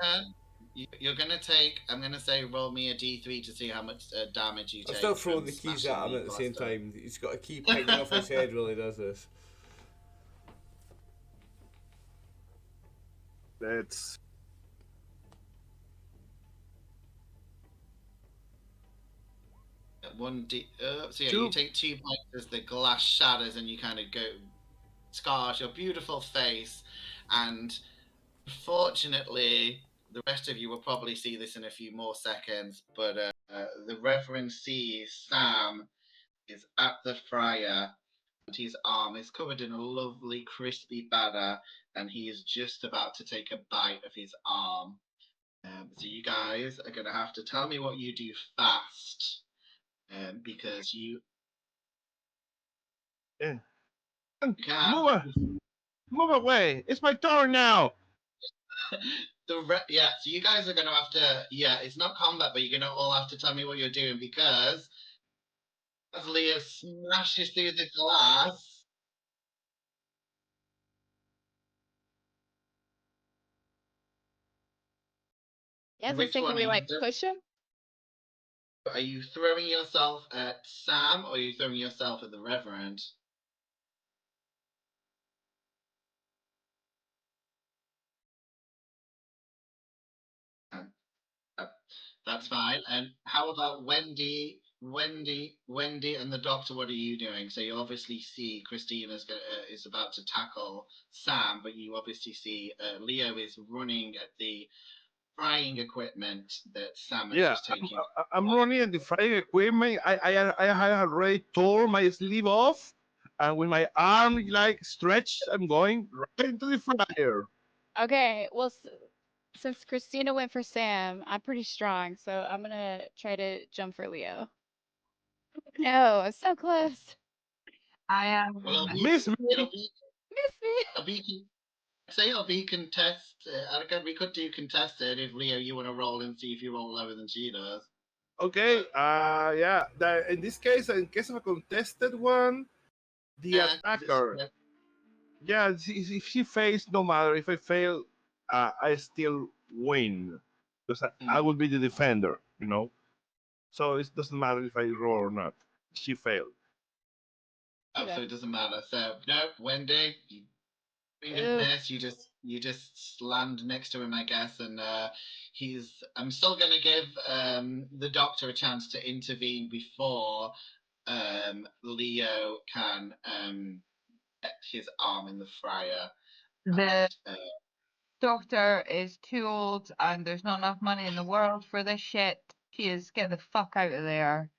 You're gonna take. I'm gonna say roll me a d3 to see how much damage you take. I'm still throwing the keys at him at the same time. He's got a key hanging off his head while he does this. That's 1d. So yeah, you take 2 points as the glass shatters and you kind of go scars your beautiful face, and unfortunately, the rest of you will probably see this in a few more seconds. But the Reverend sees Sam is at the fryer, and his arm is covered in a lovely crispy batter, and he is just about to take a bite of his arm. So you guys are going to have to tell me what you do fast. Because you move away. It's my turn now. So you guys are gonna have to. Yeah, it's not combat, but you're gonna all have to tell me what you're doing, because as Leah smashes through the glass. Yeah, I was thinking we like push him. Are you throwing yourself at Sam, or are you throwing yourself at the Reverend? That's fine. And how about Wendy, and the Doctor? What are you doing? So you obviously see Christina is about to tackle Sam, but you obviously see Leo is running at the frying equipment that Sam is just taking. I'm running at the frying equipment. I have already tore my sleeve off, and with my arm like stretched, I'm going right into the fryer. Okay, well, since Christina went for Sam, I'm pretty strong, so I'm gonna try to jump for Leo. No, I'm so close. I am. Miss me. Miss me. It'll be contest. Again, we could do contested if Leo, you want to roll and see if you roll lower than she does. Okay. Yeah. In this case, in case of a contested one, the attacker. Yeah. If she fails, no matter. If I fail, I still win because I will be the defender. You know. So it doesn't matter if I roll or not. She failed. So it doesn't matter. So no, Wendy, you just land next to him, I guess, and I'm still gonna give the Doctor a chance to intervene before Leo can get his arm in the fryer. The Doctor is too old, and there's not enough money in the world for this shit. She is get the fuck out of there.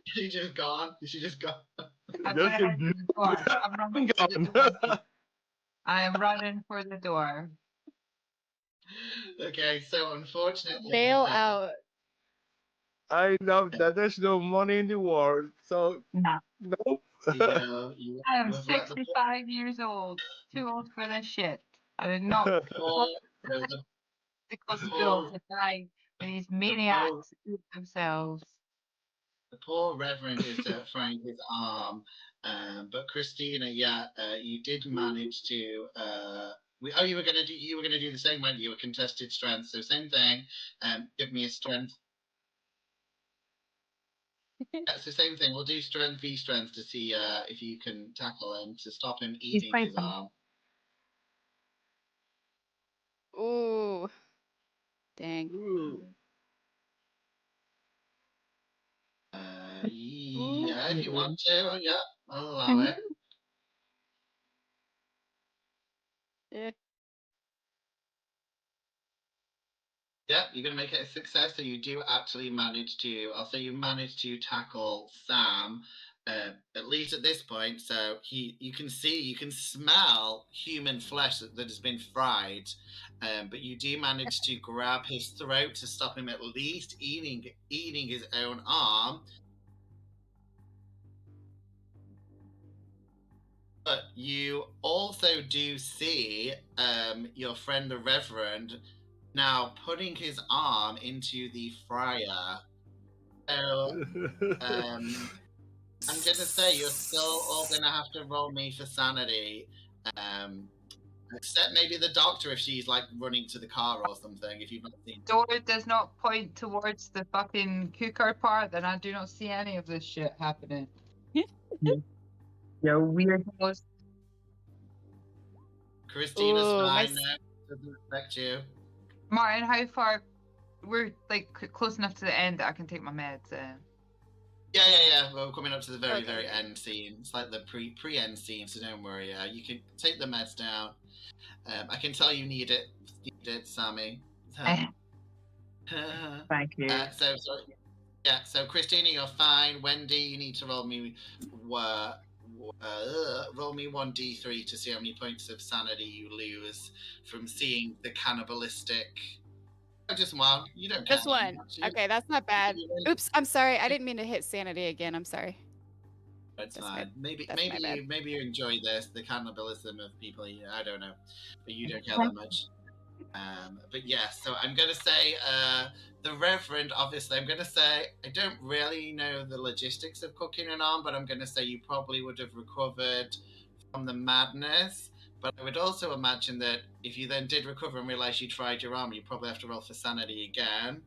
She's just gone. She just gone. I am running for the door. Okay, so unfortunately, bail out. I love that there's no money in the world, so no. I am 65 years old. Too old for this shit. I did not because to die when these maniacs eat themselves. The poor Reverend is frying his arm. But Christina, you did manage to. You were gonna do the same, weren't you? A contested strength. So same thing. Give me a strength. That's the same thing. We'll do strength v strength to see if you can tackle him to stop him eating his arm. Ooh. Dang. Ooh. Yeah, if you want to, yeah, I'll allow it. Yeah. Yeah, you're going to make it a success. So you do actually manage to, I'll say you managed to tackle Sam, at least at this point. So you can smell human flesh that has been fried. But you do manage to grab his throat to stop him at least eating his own arm. But you also do see your friend the Reverend now putting his arm into the fryer. So I'm gonna say you're still all gonna have to roll me for sanity. Except maybe the doctor if she's like running to the car or something, if you've not seen. Door does not point towards the fucking cooker part, then I do not see any of this shit happening. Yeah, weirdos. Christina's fine now. Doesn't affect you. Martin, how far? We're like close enough to the end that I can take my meds. Yeah. We're coming up to the very end scene. It's like the pre-end scene, so don't worry. You can take the meds down. I can tell you need it, Sammy. Thank you. So Christina, you're fine. Wendy, you need to roll me 1d3 to see how many points of sanity you lose from seeing the cannibalistic. Just one. You don't. Just one. Okay, that's not bad. Oops, I'm sorry. I didn't mean to hit sanity again. I'm sorry. That's fine. Maybe you enjoy the cannibalism of people. I don't know, but you don't care that much. But yeah, so I'm gonna say the Reverend. Obviously, I'm gonna say I don't really know the logistics of cooking an arm, but I'm gonna say you probably would have recovered from the madness. But I would also imagine that if you then did recover and realize you tried your arm, you probably have to roll for sanity again.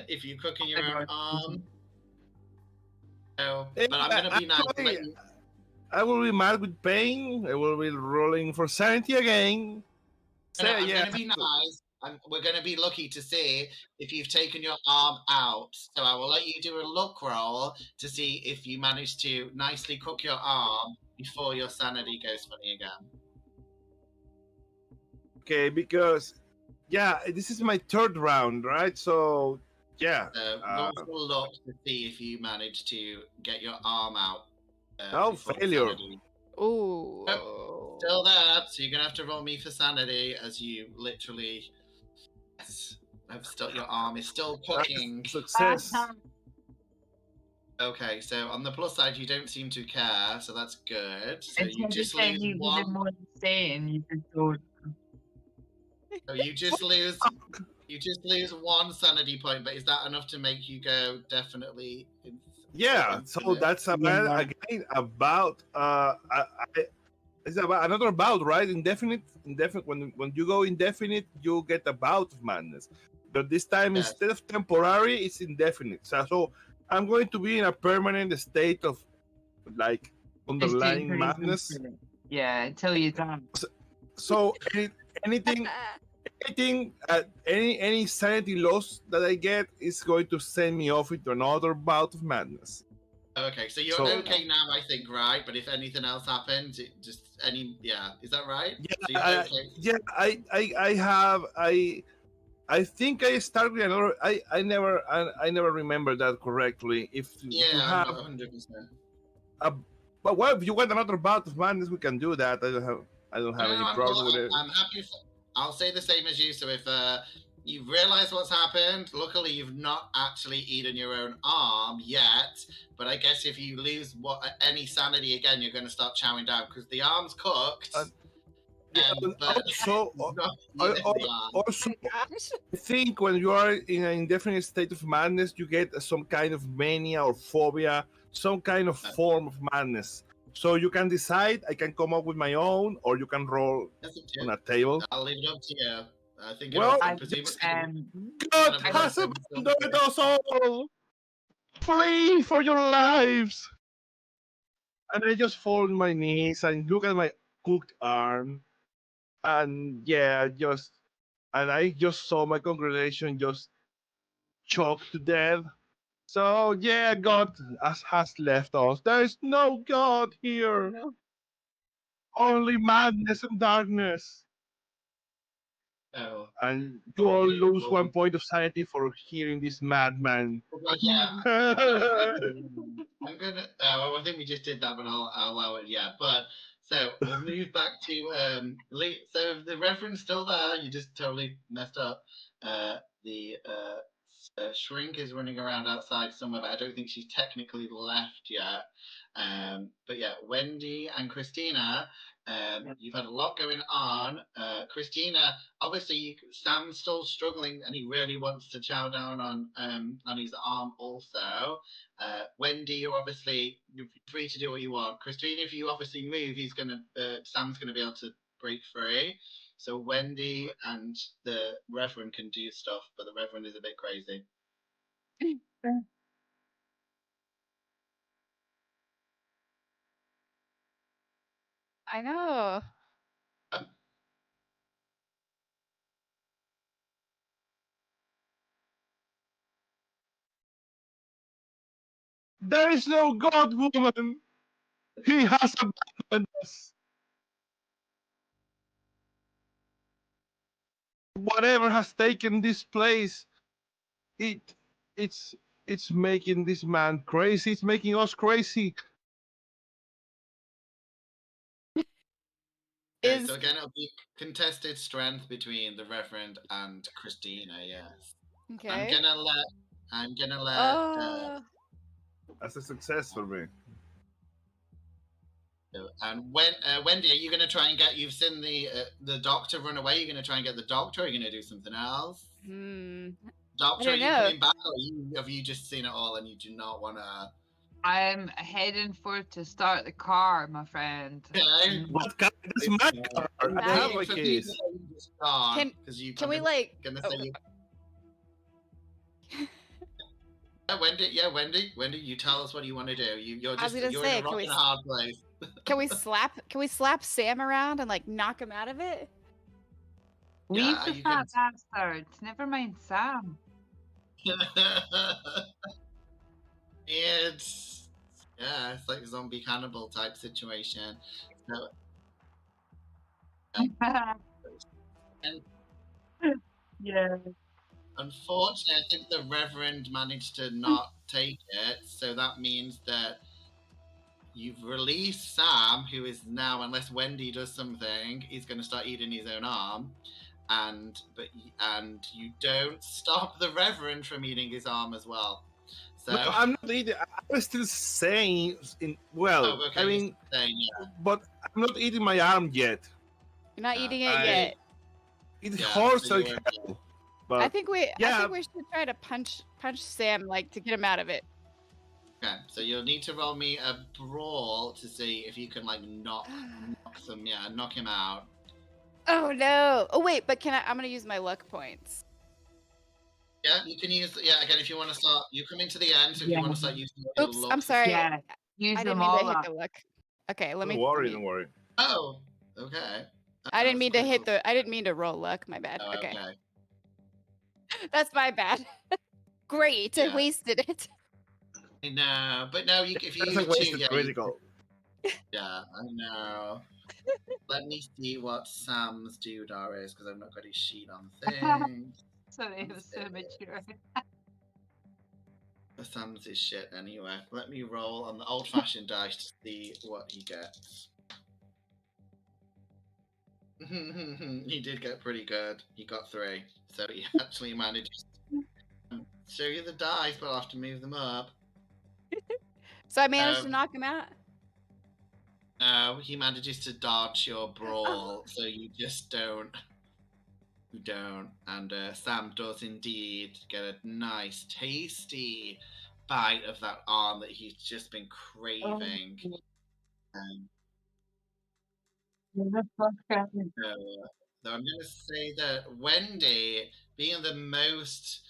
If you're cooking your own arm. So, but I'm gonna be nice. I will be mad with pain. I will be rolling for sanity again. I'm gonna be nice. We're gonna be lucky to see if you've taken your arm out. So I will let you do a luck roll to see if you manage to nicely cook your arm before your sanity goes funny again. Okay, because this is my third round, right? So roll for luck to see if you manage to get your arm out. Failure. Ooh. Oh, still there, so you're gonna have to roll me for sanity as you literally. Yes, your arm is still cooking. Success. Okay, so on the plus side, you don't seem to care, so that's good. So you just lose one. More saying, you just don't. So you just lose one sanity point, but is that enough to make you go definitely? Yeah, so that's about it's about another bout, right? Indefinite. When you go indefinite, you get a bout of madness. But this time, instead of temporary, it's indefinite. So I'm going to be in a permanent state of like underlying madness. Yeah, until you're done. So anything, any sanity loss that I get is going to send me off into another bout of madness. Okay, so you're okay now, I think, right? But if anything else happens, is that right? Yeah, I think I started another. I never remember that correctly. If you have 100%. But well, if you want another bout of madness, we can do that. I don't have any problem with it. I'm happy. I'll say the same as you. So if you realize what's happened, luckily you've not actually eaten your own arm yet. But I guess if you lose any sanity again, you're going to start chowing down because the arm's cooked. But also, I think when you are in an indefinite state of madness, you get some kind of mania or phobia, some kind of form of madness. So you can decide, I can come up with my own, or you can roll on a table. I'll leave it up to you. I think well, God has abandoned us all! Flee for your lives! And I just fall on my knees and look at my cooked arm. And yeah, and I just saw my congregation just choked to death. So yeah, God has left us. There is no God here. Only madness and darkness. Oh. And you all lose 1 point of sanity for hearing this madman. Yeah. I'm gonna. I think we just did that, but I'll allow it. Yeah, but so we'll move back to So the Reverend's still there. You just totally messed up. The shrink is running around outside somewhere, but I don't think she's technically left yet. But yeah, Wendy and Christina. You've had a lot going on. Christina, obviously, Sam's still struggling, and he really wants to chow down on his arm also. Wendy, you're obviously free to do what you want. Christina, if you obviously move, Sam's gonna be able to break free. So Wendy and the Reverend can do stuff, but the Reverend is a bit crazy. I know. There is no God, woman. He has abandoned us. Whatever has taken this place, it's making this man crazy. It's making us crazy. Okay, so again, it'll be contested strength between the Reverend and Christina. Yes. Okay. I'm gonna let. That's a success for me. And Wendy, are you gonna try and get? You've seen the doctor run away. You're gonna try and get the doctor. Or are you gonna do something else? Doctor, are you coming back, or have you just seen it all and you do not want to? I'm heading for to start the car, my friend. Okay. What car? That's my car. I have my keys. Can we like? Wendy, you tell us what you want to do. You're in a rock and a hard place. Can we slap Sam around and like knock him out of it? Leave the fat bastards. Never mind Sam. It's like a zombie cannibal type situation. So, yeah. Unfortunately, I think the Reverend managed to not take it, so that means that you've released Sam, who is now, unless Wendy does something, he's going to start eating his own arm, and you don't stop the Reverend from eating his arm as well. So no, I'm not eating. I was still saying I mean, but I'm not eating my arm yet. You're not eating it yet. It hurts like hell. But I think we should try to punch Sam like to get him out of it. Okay, so you'll need to roll me a brawl to see if you can like knock him out. Oh no! Oh wait, but I'm gonna use my luck points. Yeah, you can use. Yeah, again, if you want to start, you come into the end. So if you want to start using. Oops, I'm sorry. Yeah, I didn't mean to hit the luck. Okay, let me. Don't worry. Oh, okay. I didn't mean to hit the. I didn't mean to roll luck. My bad. Oh, okay. That's my bad. Great, I wasted it. No, but no, if you use wasted critical. Yeah, I know. Let me see what Sam's doodah is because I've not got his sheet on things. Sorry, it was so mature. Sam's his shit anyway. Let me roll on the old-fashioned dice to see what he gets. He did get pretty good. He got 3, so he actually managed to show you the dice, but I'll have to move them up. So I managed to knock him out? He manages to dodge your brawl, so you just don't. You don't. And Sam does indeed get a nice, tasty bite of that arm that he's just been craving. So I'm going to say that Wendy, being the most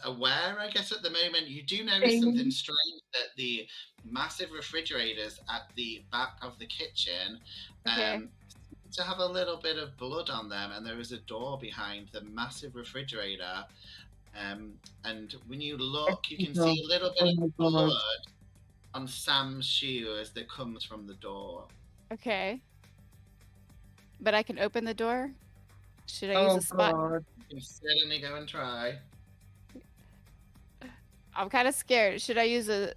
aware, I guess, at the moment, you do notice something strange, that the massive refrigerators at the back of the kitchen seem to have a little bit of blood on them, and there is a door behind the massive refrigerator. And when you look, you can see a little bit of blood on Sam's shoes that comes from the door. Okay. But I can open the door? Should I use a spot? God. You can certainly go and try. I'm kind of scared. Should I use a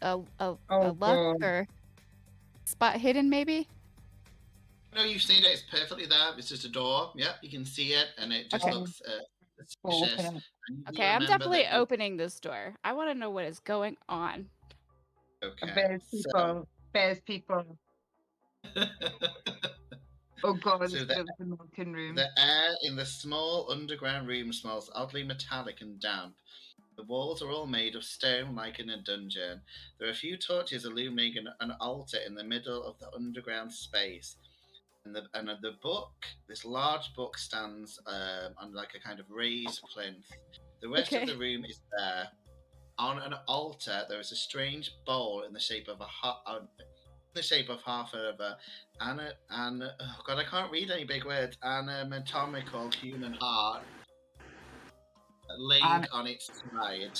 luck or spot hidden maybe? No, you've seen it. It's perfectly there. It's just a door. Yep, you can see it, and it just looks suspicious. Okay, I'm definitely opening this door. I want to know what is going on. Okay. Bears people. Oh god, So the milking room. The air in the small underground room smells oddly metallic and damp. The walls are all made of stone like in a dungeon. There are a few torches illuminating an altar in the middle of the underground space. And the book, this large book, stands on like a kind of raised plinth. The rest of the room is bare. On an altar, there is a strange bowl in the shape of half of a oh god, I can't read any big words. Anatomical human heart laid on its side.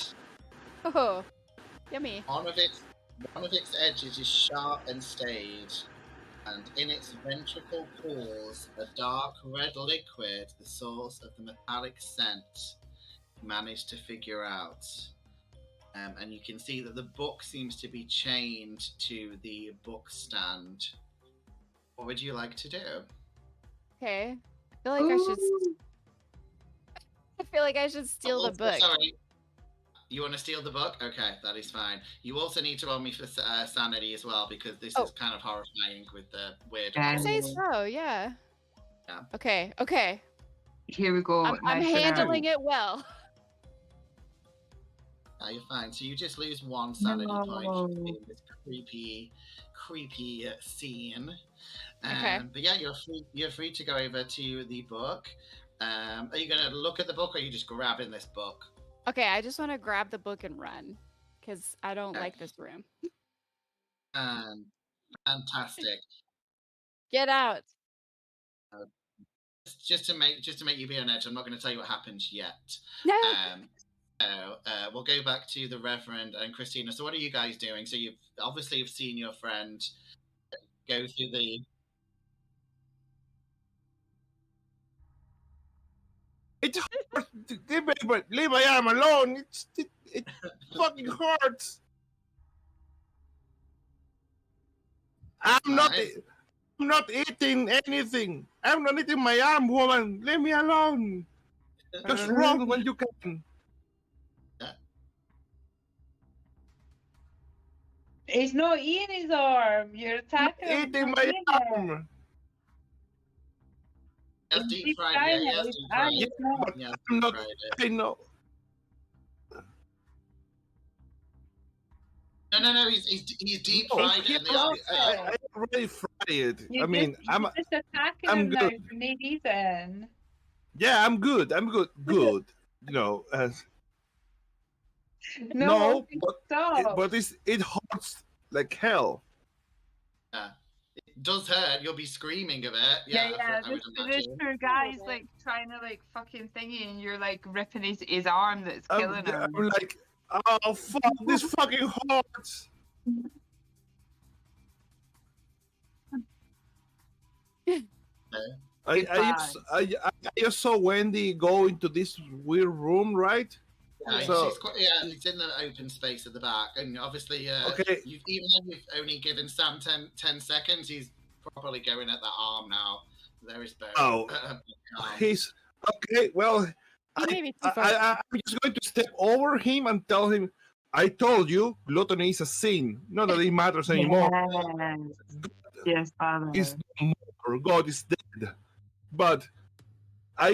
Oh, yummy! One of its edges is sharp and stayed, and in its ventricle pools a dark red liquid, the source of the metallic scent. Managed to figure out. And you can see that the book seems to be chained to the book stand. What would you like to do? Okay. I feel like I should steal the book. Sorry. You want to steal the book? Okay, that is fine. You also need to roll me for sanity as well, because this is kind of horrifying with the weird... I say so, yeah. Okay. Here we go. I'm handling it well. You're fine. So you just lose one sanity point in this creepy scene. But yeah, you're free to go over to the book. Are you going to look at the book, or are you just grabbing this book? Okay, I just want to grab the book and run, because I don't like this room. Fantastic. Get out. Just to make you be on edge, I'm not going to tell you what happens yet. No. We'll go back to the Reverend and Christina. So what are you guys doing? So you've seen your friend go through the... It hurts. Leave my arm alone. It fucking hurts. I'm not eating anything. I'm not eating my arm, woman. Leave me alone. Just run when you can. He's not eating his arm. You're attacking him. Eating my arm. Deep fried it. I'm not. I know. No. He's deep fried it. I already fried it. I'm just attacking him now for no reason. Yeah, I'm good. Good. You know. No, but it hurts like hell. It does hurt. You'll be screaming of it. Yeah. This poor guy's like trying to like fucking thingy, and you're like ripping his arm that's killing him. I'm like, oh fuck, this fucking hurts. I just saw Wendy go into this weird room, right? Yeah, it's in the open space at the back, and obviously, even though you've only given Sam 10 seconds, he's probably going at that arm now. There is both. Oh, he's okay. Well, I'm just going to step over him and tell him, I told you, gluttony is a sin. Not that it matters anymore. Yes, Father. It's no more. God is dead. But I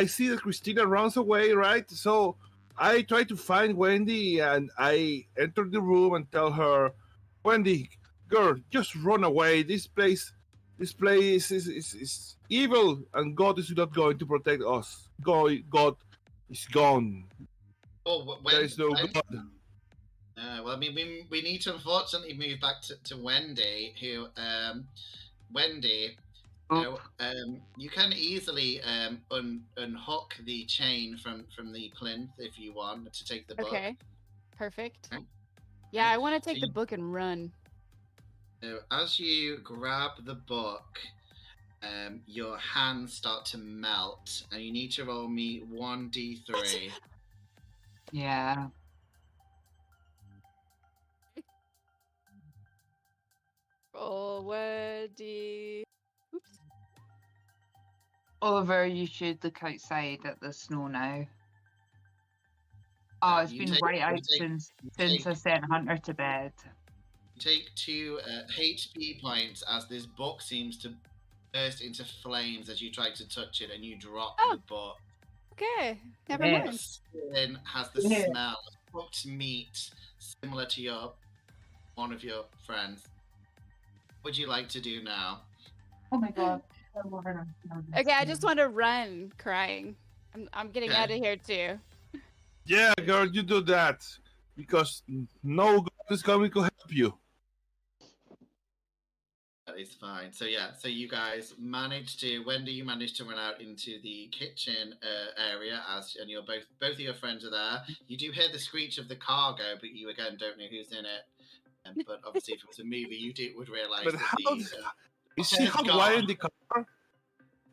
see that Christina runs away, right? So I try to find Wendy, and I enter the room and tell her, Wendy, girl, just run away. This place is evil, and God is not going to protect us. God is gone. There is no God. Well, I mean, we need to unfortunately move back to Wendy, who, Wendy, you can easily unhook the chain from the plinth if you want to take the book. Okay, perfect. Yeah, I want to take the book and run. So as you grab the book, your hands start to melt, and you need to roll me 1d3. Yeah. Roll 1d. Oops. Oliver, you should look outside at the snow now. Oh, it's been right out since I sent Hunter to bed. You take 2 HP points as this book seems to burst into flames as you try to touch it, and you drop the book. Okay, never mind. The skin has the smell of cooked meat, similar to one of your friends. What would you like to do now? Oh my god. Okay, I just want to run, crying. I'm getting out of here too. Yeah, girl, you do that, because no God is coming to help you. That is fine. So yeah, so you guys managed to, Wendy, you managed to run out into the kitchen area, and you're both of your friends are there. You do hear the screech of the cargo, but you again don't know who's in it. But obviously, if it was a movie, you would realize. But is he hot-wired in the car?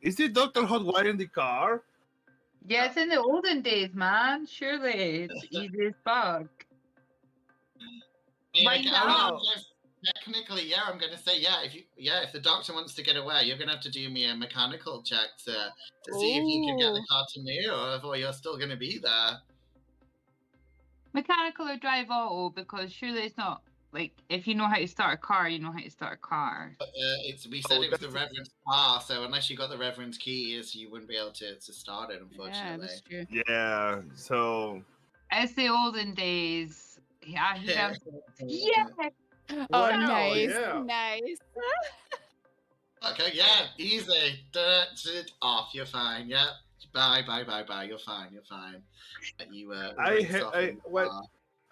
Is the Dr. hot-wired in the car? Yeah, it's in the olden days, man. Surely it's easy as fuck. Technically, yeah, I'm gonna say if the doctor wants to get away, you're gonna have to do me a mechanical check to see if you can get the car to me, or you're still gonna be there. Mechanical or drive auto, because surely it's not like if you know how to start a car, you know how to start a car. But we said it was the Reverend's car, so unless you got the Reverend's keys, you wouldn't be able to start it, unfortunately. Yeah, that's true. Yeah, so it's the olden days. Yeah. Oh, nice, nice. Okay, yeah, easy. Off, you're fine. Yeah, bye. You're fine. You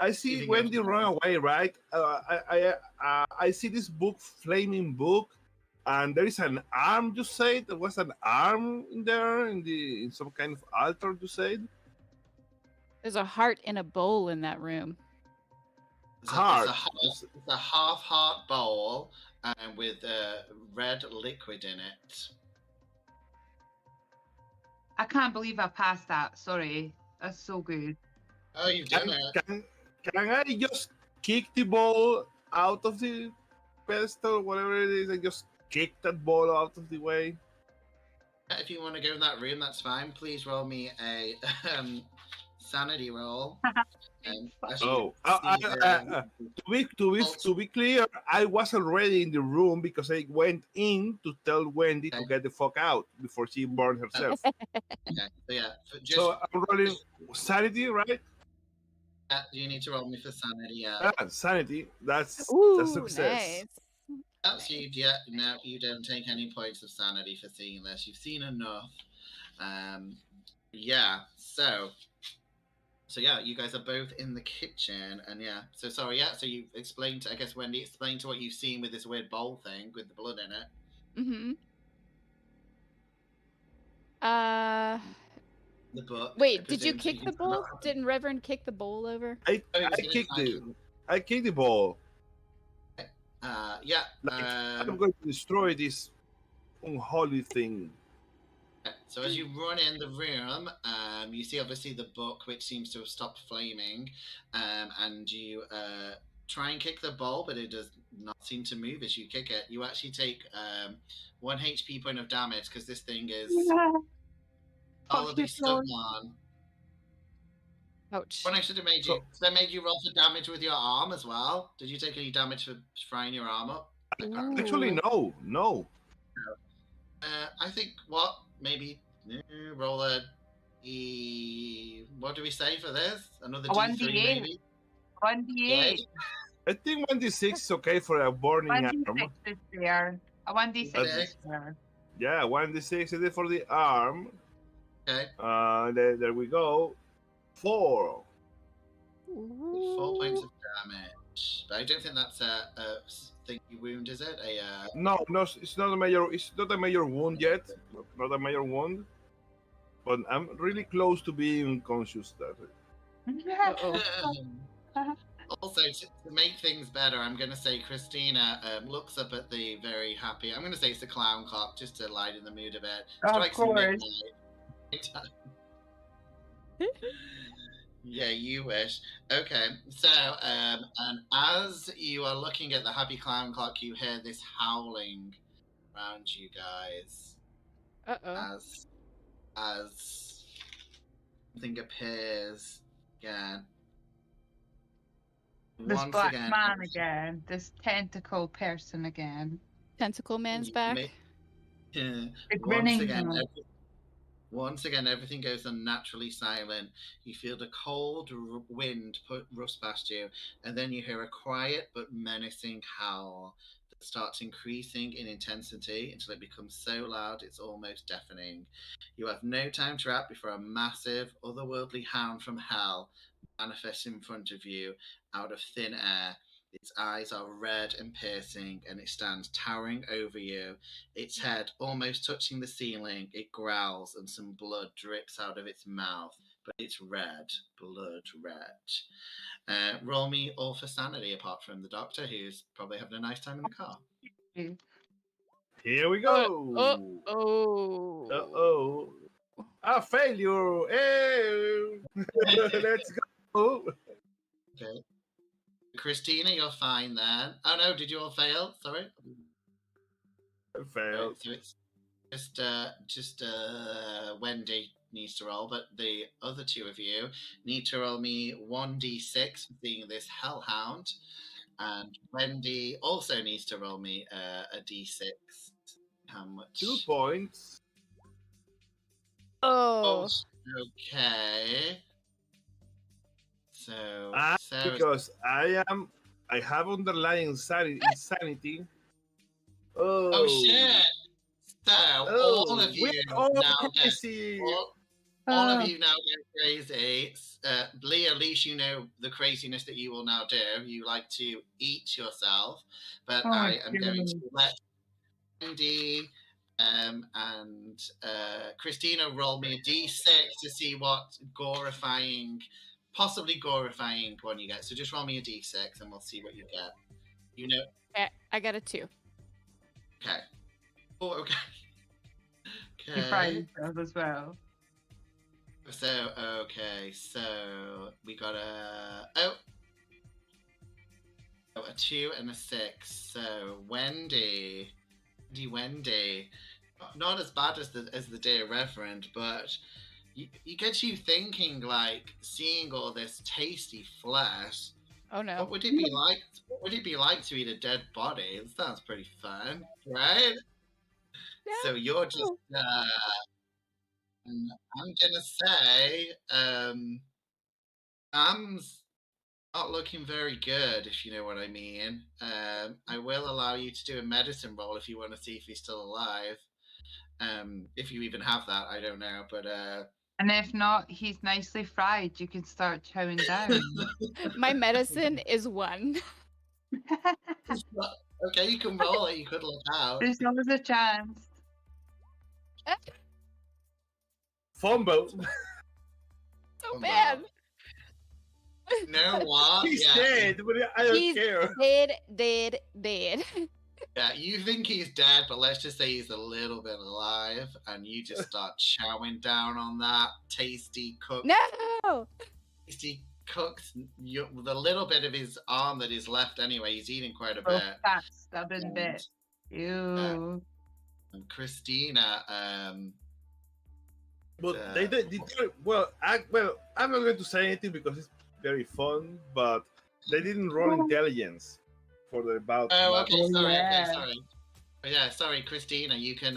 I see Wendy run away, right? I see this book, flaming book, and there is an arm. You said there was an arm in there, in some kind of altar. You said there's a heart in a bowl in that room. It's a half-heart bowl with red liquid in it. I can't believe I passed that. Sorry, that's so good. Oh, you've done it. Can I just kick the ball out of the pedestal, whatever it is, and just kick that ball out of the way? If you want to go in that room, that's fine. Please roll me a sanity roll. To be clear, I was already in the room because I went in to tell Wendy to get the fuck out before she burned herself. So I'm rolling sanity, right? You need to roll me for sanity. Yeah, sanity. That's success. Nice. That's you. Yeah, no, you don't take any points of sanity for seeing this. You've seen enough. Yeah. So yeah, you guys are both in the kitchen, and so sorry, so you explained to, I guess, Wendy, explain to what you've seen with this weird bowl thing with the blood in it. The book. Wait, did you kick the bowl? Didn't Reverend kick the bowl over? I kicked the ball. Yeah. I'm going to destroy this unholy thing. So as you run in the room, you see obviously the book, which seems to have stopped flaming, and you try and kick the bowl, but it does not seem to move as you kick it. You actually take 1 HP point of damage because this thing is solidly stuck on. Ouch. What I should have made you. So they made you roll for damage with your arm as well. Did you take any damage for frying your arm up? Actually, no. I think what maybe roll a what do we say for this? Another D3 maybe. 1d8. I think 1d6 is okay for a burning 1d6 arm. is fair. A 1d6 is fair. Yeah, 1d6 is it for the arm. Okay. There we go. 4. 4 points of damage. But I don't think that's a thingy wound, is it? No, it's not a major. It's not a major wound yet. Not a major wound. But I'm really close to being conscious. Also, to make things better, I'm going to say Christina looks up at the very happy. I'm going to say it's the clown clock just to lighten the mood a bit. Of course. Yeah, you wish. Okay, so and as you are looking at the happy clown clock, you hear this howling around you guys. As something appears again. This Once black again, man again. This tentacle person again. Tentacle man's back. The grinning man. Once again, everything goes unnaturally silent. You feel the cold wind rush past you, and then you hear a quiet but menacing howl that starts increasing in intensity until it becomes so loud it's almost deafening. You have no time to react before a massive, otherworldly hound from hell manifests in front of you out of thin air. Its eyes are red and piercing, and it stands towering over you. Its head almost touching the ceiling, it growls, and some blood drips out of its mouth. But it's red, blood red. Roll me all for sanity, apart from the doctor, who's probably having a nice time in the car. Here we go. A failure. Hey. Let's go. Okay. Christina, you're fine then. Oh no, did you all fail? Sorry. I failed. So it's just Wendy needs to roll, but the other two of you need to roll me 1d6 for being this hellhound, and Wendy also needs to roll me a d6. How much? 2 points. Oh. Okay. So because I have underlying insanity. Oh shit! So all of you now crazy. All of you now get crazy. Lee, at least you know the craziness that you will now do. You like to eat yourself, but I am going to let Andy and Christina roll me a d6 to see what possibly gorifying one you get. So just roll me a d6 and we'll see what you get. You know. I got a 2. Okay. Oh, okay. You find yourself as well. So we got a 2 and a 6. So Wendy, not as bad as the dear Reverend, but you get you thinking, like, seeing all this tasty flesh. Oh no! What would it be like? What would it be like to eat a dead body? It sounds pretty fun, right? No. So you're just. I'm gonna say, Sam's not looking very good, if you know what I mean. I will allow you to do a medicine roll if you want to see if he's still alive. If you even have that, I don't know, but and if not, he's nicely fried. You can start chowing down. My medicine is 1. Okay, you can roll it. You could look out. There's always a chance. Fumble. So bad. No what? He's dead, but I don't care. Dead. Yeah, you think he's dead, but let's just say he's a little bit alive, and you just start chowing down on that tasty cooked. No! Tasty cooked, the little bit of his arm that is left anyway, he's eating quite a bit. That stubborn bit. Ew. And Christina, But they did well. I'm not going to say anything because it's very fun. But they didn't roll intelligence for the bout. Oh, okay. Sorry. Yeah. Okay, sorry. Yeah, sorry, Christina. You can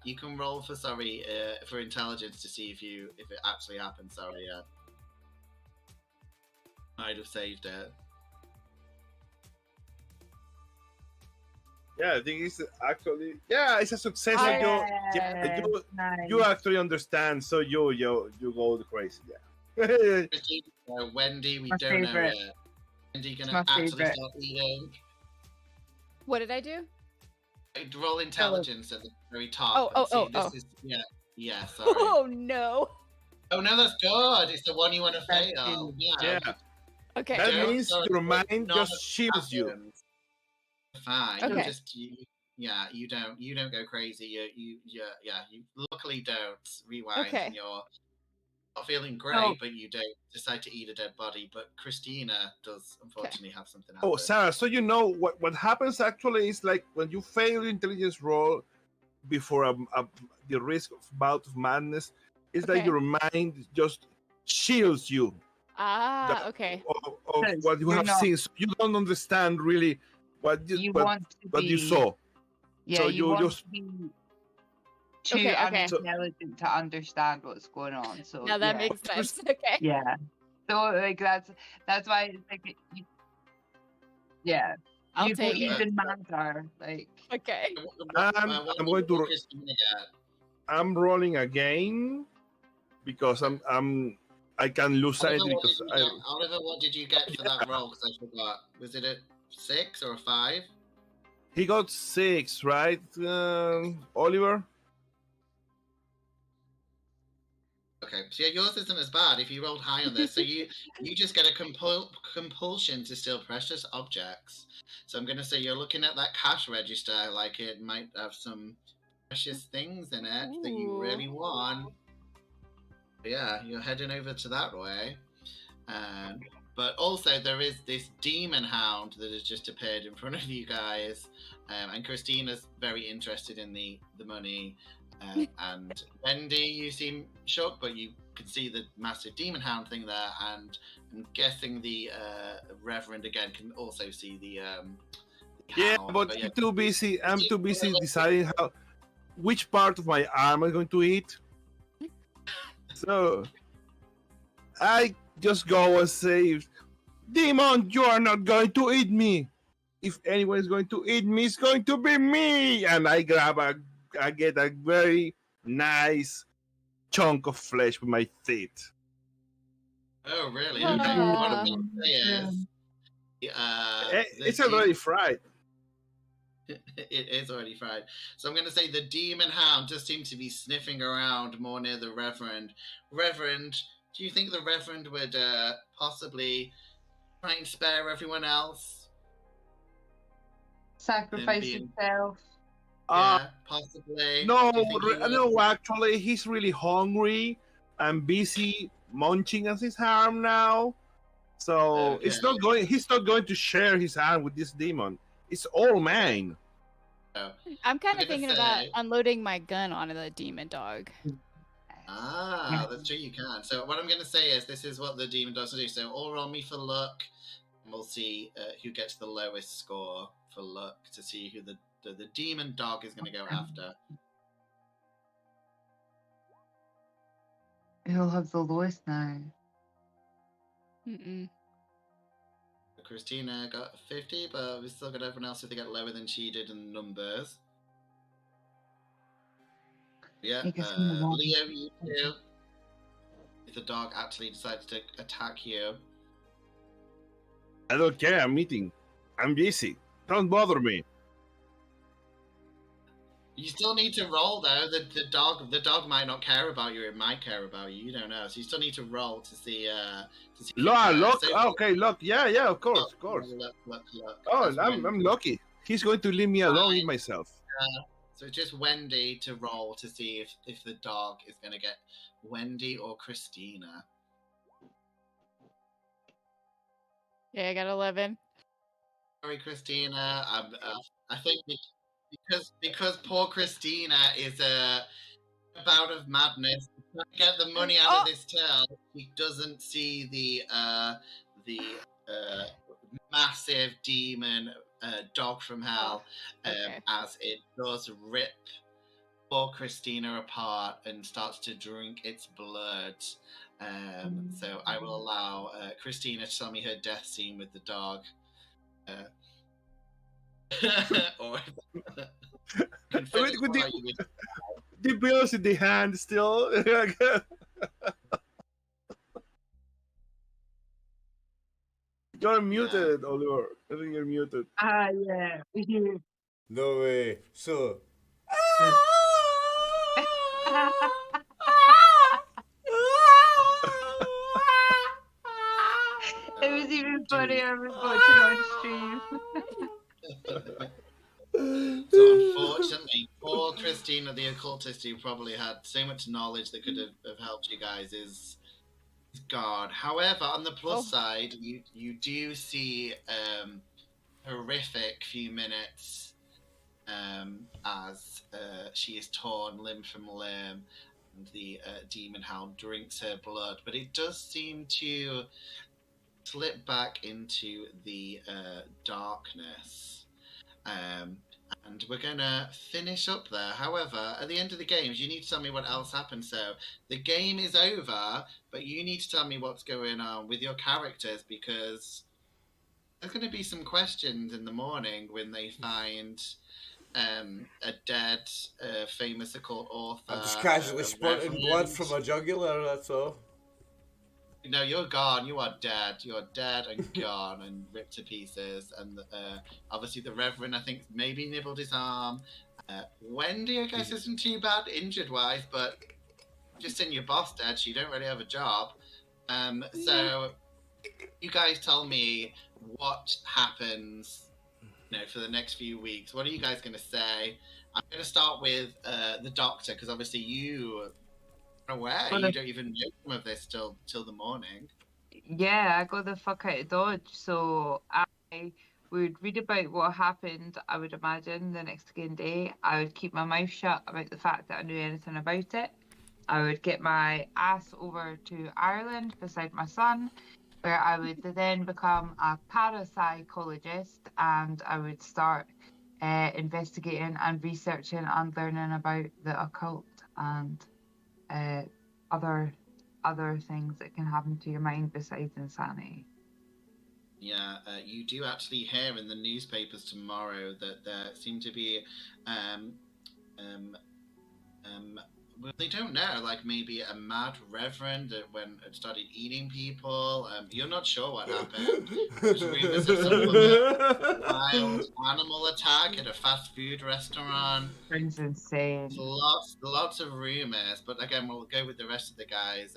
you can roll for for intelligence to see if it actually happened. Sorry, yeah. I'd have saved it. Yeah, I think it's actually it's a success. Nice. You actually understand, so you go crazy. Yeah. Christina, Wendy, we My don't favorite. know yet. Wendy It's gonna my actually favorite. start eating. What did I do? Roll intelligence at the very top. Oh. Yeah. Sorry. Oh no. Oh no, that's good. It's the one you want to That's fail. good. Yeah. Yeah. Okay. That Yeah. means Sorry, your mind none just of shields you. happens. Fine. Okay. You don't go crazy. You luckily don't rewind. Okay. And you're not feeling great, Oh. but you don't decide to eat a dead body. But Christina does unfortunately have something happen. Oh, Sarah, so you know what happens actually is like when you fail your intelligence roll before the risk of bout of madness, it's like Okay. your mind just shields you Okay. of Because what you you're have not- seen. So you don't understand really what You what want to you be. saw. Yeah, So you you want just- to be too Okay. unintelligent to understand what's going on. So Now that yeah. makes sense. Okay. Yeah. So like that's why it's like yeah. I'll You go take it. even madder. Like Okay. I'm going to. Christina get? I'm rolling again because I can lose Oliver, sanity what because did you get? Oliver, what did you get for that roll? Because I forgot. Was it a 6 or a 5? he got 6, right, Oliver? Okay, so yeah, yours isn't as bad if you rolled high on this. So you just get a compulsion to steal precious objects. So I'm going to say you're looking at that cash register like it might have some precious things in it that you really Ooh. want. Yeah, you're heading over to that way. But also there is this demon hound that has just appeared in front of you guys. And Christina's very interested in the money. And Wendy, you seem shocked, but you can see the massive demon hound thing there, and I'm guessing the Reverend again can also see the hound. But I'm too busy. I'm too busy deciding which part of my arm I'm going to eat. So I just go and say, "Demon, you are not going to eat me. If anyone is going to eat me, it's going to be me." And I get a very nice chunk of flesh with my teeth. Oh, really? Ah. Okay. What I'm going to say is, It's already fried. It is already fried. So I'm going to say the demon hound just seems to be sniffing around more near the Reverend. Reverend, do you think the Reverend would possibly try and spare everyone else? sacrifice being- himself. Uh, Yeah, possibly. No, Do you think he would? no. Actually, he's really hungry and busy munching at his arm now. So Okay. it's not going. He's not going to share his arm with this demon. It's all mine. Oh. I'm kind I'm of gonna thinking about say- unloading my gun onto the demon dog. Ah, that's true, you can. So what I'm going to say is this is what the demon does do. So all roll me for luck, and we'll see who gets the lowest score for luck to see who the demon dog is going to go after. He'll have the lowest now. Mm-mm. Christina got 50, but we've still got everyone else if they get lower than she did in numbers. Yeah, You can see the one. Leo, you too. If the dog actually decides to attack you. I don't care. I'm eating. I'm busy. Don't bother me. You still need to roll though. The dog might not care about you. It might care about you. You don't know. So you still need to roll to see. Look. So- Okay, look. Yeah. Of course. Look. Oh, That's I'm Wendy. lucky. He's going to leave me alone with Fine. myself. So it's just Wendy to roll to see if the dog is going to get Wendy or Christina. Yeah, I got 11. Sorry, Christina. I think because poor Christina is bout of madness. To get the money out of this till, he doesn't see the massive demon dog from hell as it does rip poor Christina apart and starts to drink its blood. So I will allow Christina to tell me her death scene with the dog. Or the bills in the hand still. You're muted, Oliver. I think you're muted. Yeah. No way. So. It was even funnier when watching on stream. So unfortunately, poor Christina the occultist, who probably had so much knowledge that could have helped you guys, is gone. However, on the plus side, you do see horrific few minutes as she is torn limb from limb and the demon hound drinks her blood. But it does seem to slip back into the darkness. And we're going to finish up there. However, at the end of the games, you need to tell me what else happened. So the game is over, but you need to tell me what's going on with your characters, because there's going to be some questions in the morning when they find a dead, famous occult author. I'm just casually spurting blood from a jugular, that's all. No, you're gone. You are dead. You're dead and gone and ripped to pieces. And obviously the Reverend, I think, maybe nibbled his arm. Wendy, I guess, isn't too bad injured-wise, but just in your boss dead, she don't really have a job. So you guys tell me what happens, for the next few weeks. What are you guys going to say? I'm going to start with the Doctor, because obviously you... away. You don't even know some of this till the morning. Yeah, I got the fuck out of Dodge, so I would read about what happened, I would imagine, the next again day. I would keep my mouth shut about the fact that I knew anything about it. I would get my ass over to Ireland beside my son, where I would then become a parapsychologist, and I would start investigating and researching and learning about the occult and other things that can happen to your mind besides insanity. Yeah, you do actually hear in the newspapers tomorrow that there seem to be well, they don't know, like maybe a mad reverend that it started eating people. You're not sure what happened. There's rumors of some wild animal attack at a fast food restaurant. It's insane. Lots of rumors, but again, we'll go with the rest of the guys.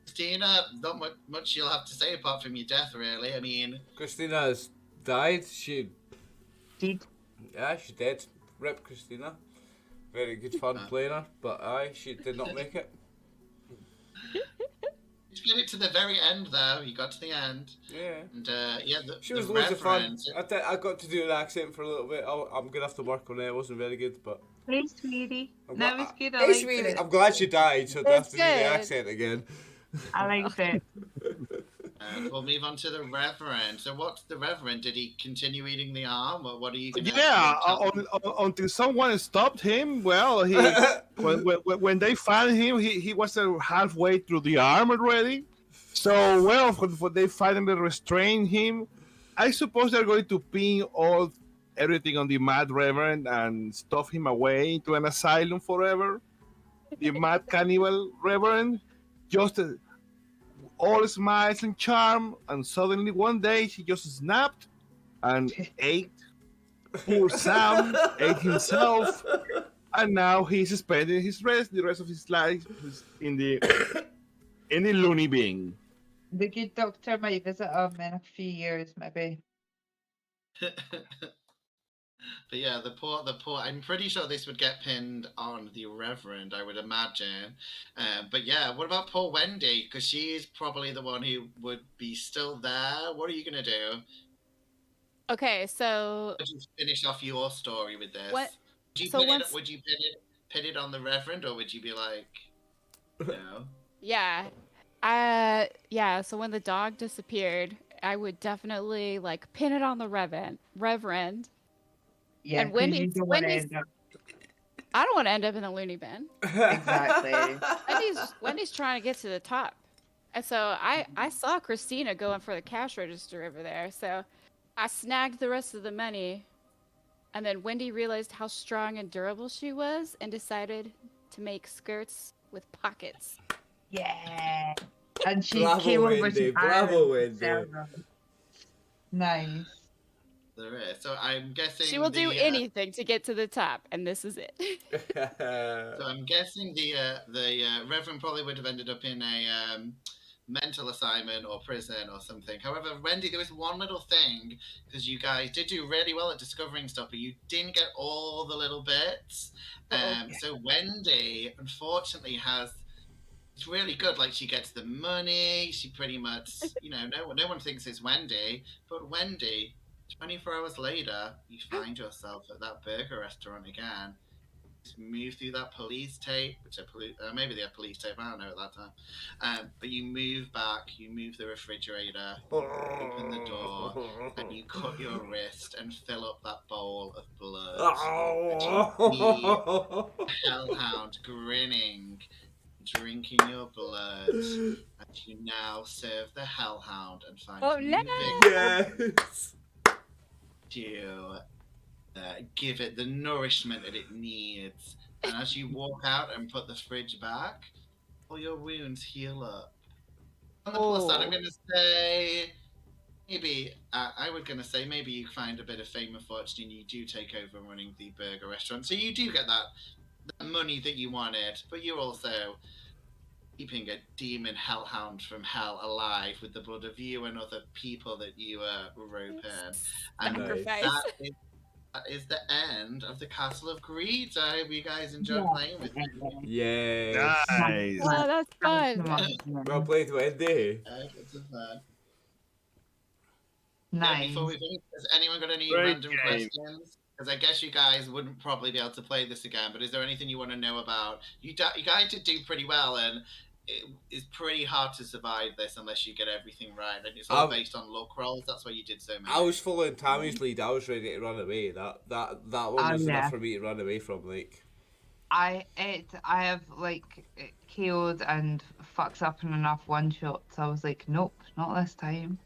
Christina, not much you'll have to say apart from your death, really. I mean, Christina's died. She did. Yeah, she did. Rip Christina. Very good fun playing her, but she did not make it. You made it to the very end, though. You got to the end. Yeah. And she was loads of fun. I got to do an accent for a little bit. I'm gonna have to work on it. It wasn't very good, but. Hey, sweetie. That was good. Hey, sweetie. I'm glad she died, so I don't have to do the accent again. I liked it. We'll move on to the Reverend. So what's the Reverend? Did he continue eating the arm? Or what are you going to until someone stopped him. Well, he when they found him, he was halfway through the arm already. So, well, when they finally restrained him, I suppose they're going to pin everything on the Mad Reverend and stuff him away into an asylum forever. The Mad Cannibal Reverend, just... all smiles and charm, and suddenly one day she just snapped and ate. Poor Sam ate himself, and now he's spending the rest of his life in the loony bin. The good doctor might visit him in a few years, maybe. But yeah, the poor. I'm pretty sure this would get pinned on the Reverend, I would imagine. But yeah, what about poor Wendy? Because she's probably the one who would be still there. What are you gonna do? Okay, so Would you finish off your story with this? What? Would you pin pin it on the Reverend, or would you be like, no? Yeah. So when the dog disappeared, I would definitely like pin it on the Reverend. Yeah, and Wendy's, I don't want to end up in the loony bin. Exactly. Wendy's trying to get to the top. And so I saw Christina going for the cash register over there. So I snagged the rest of the money. And then Wendy realized how strong and durable she was and decided to make skirts with pockets. Yeah. And she Bravo, came over Wendy. to Bravo, Ireland to Wendy. sell them. Nice. There is. So I'm guessing She will do anything to get to the top, and this is it. So I'm guessing the Reverend probably would have ended up in a mental assignment or prison or something. However, Wendy, there was one little thing, because you guys did do really well at discovering stuff, but you didn't get all the little bits. So Wendy, unfortunately, it's really good. Like, she gets the money. She pretty much, no one thinks it's Wendy, but Wendy, 24 hours later, you find yourself at that burger restaurant again. Just move through that police tape, which maybe they had police tape, I don't know at that time. But you move back, you move the refrigerator, you open the door, and you cut your wrist and fill up that bowl of blood. And you see Hellhound grinning, drinking your blood, and you now serve the Hellhound and find Yes! to give it the nourishment that it needs. And as you walk out and put the fridge back, all your wounds heal up. On the plus side, I'm going to say, maybe you find a bit of fame and fortune and you do take over running the burger restaurant. So you do get that money that you wanted, but you're also keeping a demon hellhound from hell alive with the blood of you and other people that you rope in. And that is the end of the Castle of Greed. I hope you guys enjoyed playing with me. Yes. Nice. Oh, that's fun. Well played, Wendy. It's fun. Nice. Before we finish, has anyone got any random questions? Because I guess you guys wouldn't probably be able to play this again, but is there anything you want to know about? You guys did do pretty well, and it's pretty hard to survive this unless you get everything right. And it's all based on luck rolls. That's why you did so many. I was following Tammy's lead. I was ready to run away. That one was enough for me to run away from. Like, I have like killed and fucked up in enough one shots. I was like, nope, not this time.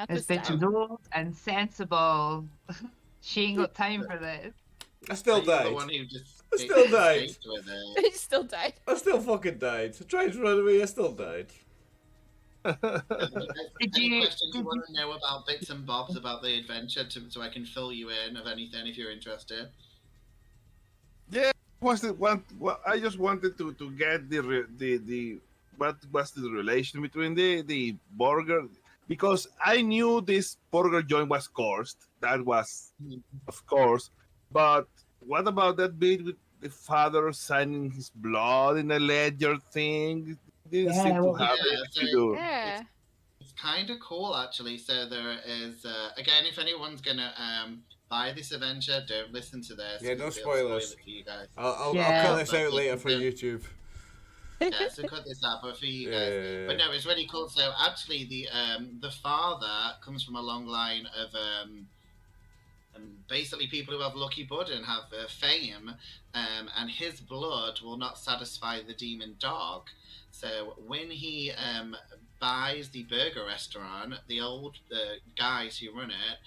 This bitch is old and sensible. She ain't got time for this. I still died. The one who just I still died. He still died. I still fucking died. I tried to run away. I still died. Any questions you want to know about bits and bobs about the adventure, so I can fill you in of anything if you're interested? Yeah, I just wanted to get the what was the relation between the burger, because I knew this burger joint was cursed. That was, of course, but what about that bit with the father signing his blood in a ledger thing? Didn't seem to have anything to do. Yeah. It's kind of cool, actually. So there is, again, if anyone's gonna buy this adventure, don't listen to this. Yeah, no Spoil spoilers. it for you guys. I'll cut this out later for YouTube. Yeah, so cut this out, but for you guys. Yeah. But no, it's really cool. So actually, the father comes from a long line of basically people who have lucky blood and have fame, and his blood will not satisfy the demon dog. So when he buys the burger restaurant, the old guys who run it,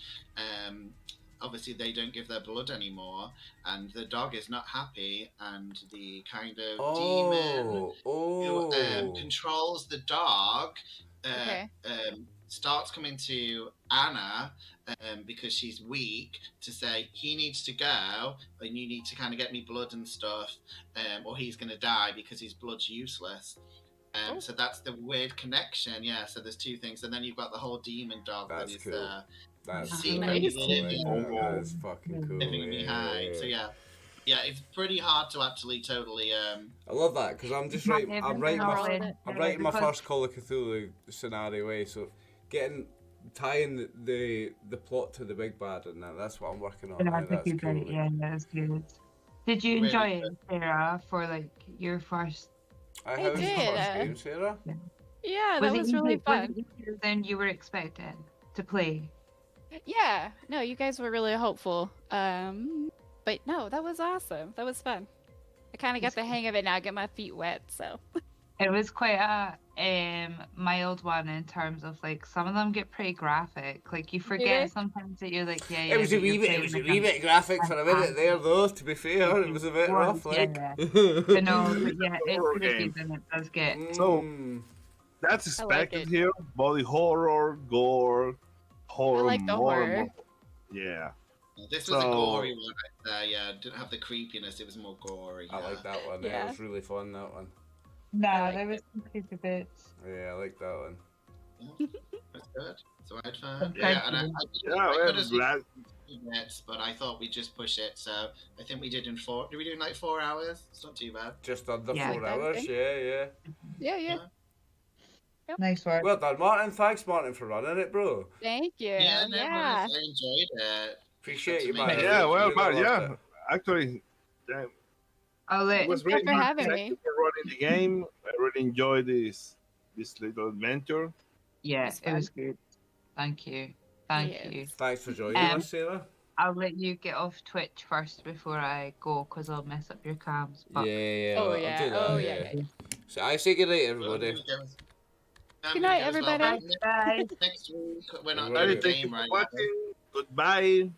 obviously they don't give their blood anymore, and the dog is not happy, and the kind of demon who controls the dog starts coming to Anna because she's weak, to say he needs to go and you need to kind of get me blood and stuff, or he's going to die because his blood's useless. So that's the weird connection. Yeah, so there's two things, and then you've got the whole demon dog that is cool. That's secretly that is fucking cool. living behind. So yeah, it's pretty hard to actually totally. I love that, because I'm just writing my first Call of Cthulhu scenario, so tying the plot to the big bad, and that's what I'm working on. Now. That's cool. Yeah, that's good. Did you Really enjoy good. it, Sarah, for like your first? How's did, the first game, Sarah? Yeah, that was really fun. Was it easier than you were expecting to play? Yeah, no, you guys were really hopeful. But no, that was awesome. That was fun. I kind of got the hang of it now. Get my feet wet, so. It was quite a mild one in terms of like some of them get pretty graphic. Like you forget sometimes that you're like, yeah. It was a wee bit. It was a wee bit graphic for a minute there, though. To be fair, it was a bit rough, like. Yeah. No, but yeah, it's pretty good and it does get. So that's expected here. Body horror, gore, horror. I like the horror. Yeah. This was a gory one. Yeah, it didn't have the creepiness. It was more gory. I like that one. Yeah, it was really fun. That one. No, there was some creepy bits. Yeah, I like that one. Yeah, that's good. So I'd fun. Yeah, and I could have minutes, but I thought we'd just push it. So I think we did in 4. Did we do in like 4 hours? It's not too bad. Just under 4 I hours. think. Yeah. Yep. Nice work. Well done, Martin. Thanks, Martin, for running it, bro. Thank you. Yeah, no, I enjoyed it. Appreciate you, man. Yeah, well, really yeah. Actually, I'll let. it was Thank you really for good. having Thank me. you for running the game. I really enjoyed this little adventure. Yeah, It's it was fun. good. Thank you. Thank Yes. you. Thanks for joining us, Sarah. I'll let you get off Twitch first before I go, because I'll mess up your cams. But Yeah. Oh, I'll yeah. do that, Oh, yeah. So I say good night, everybody. Good night, everybody. Bye. Next week, we're not Everybody, doing a Thank you game for right now. watching. Goodbye.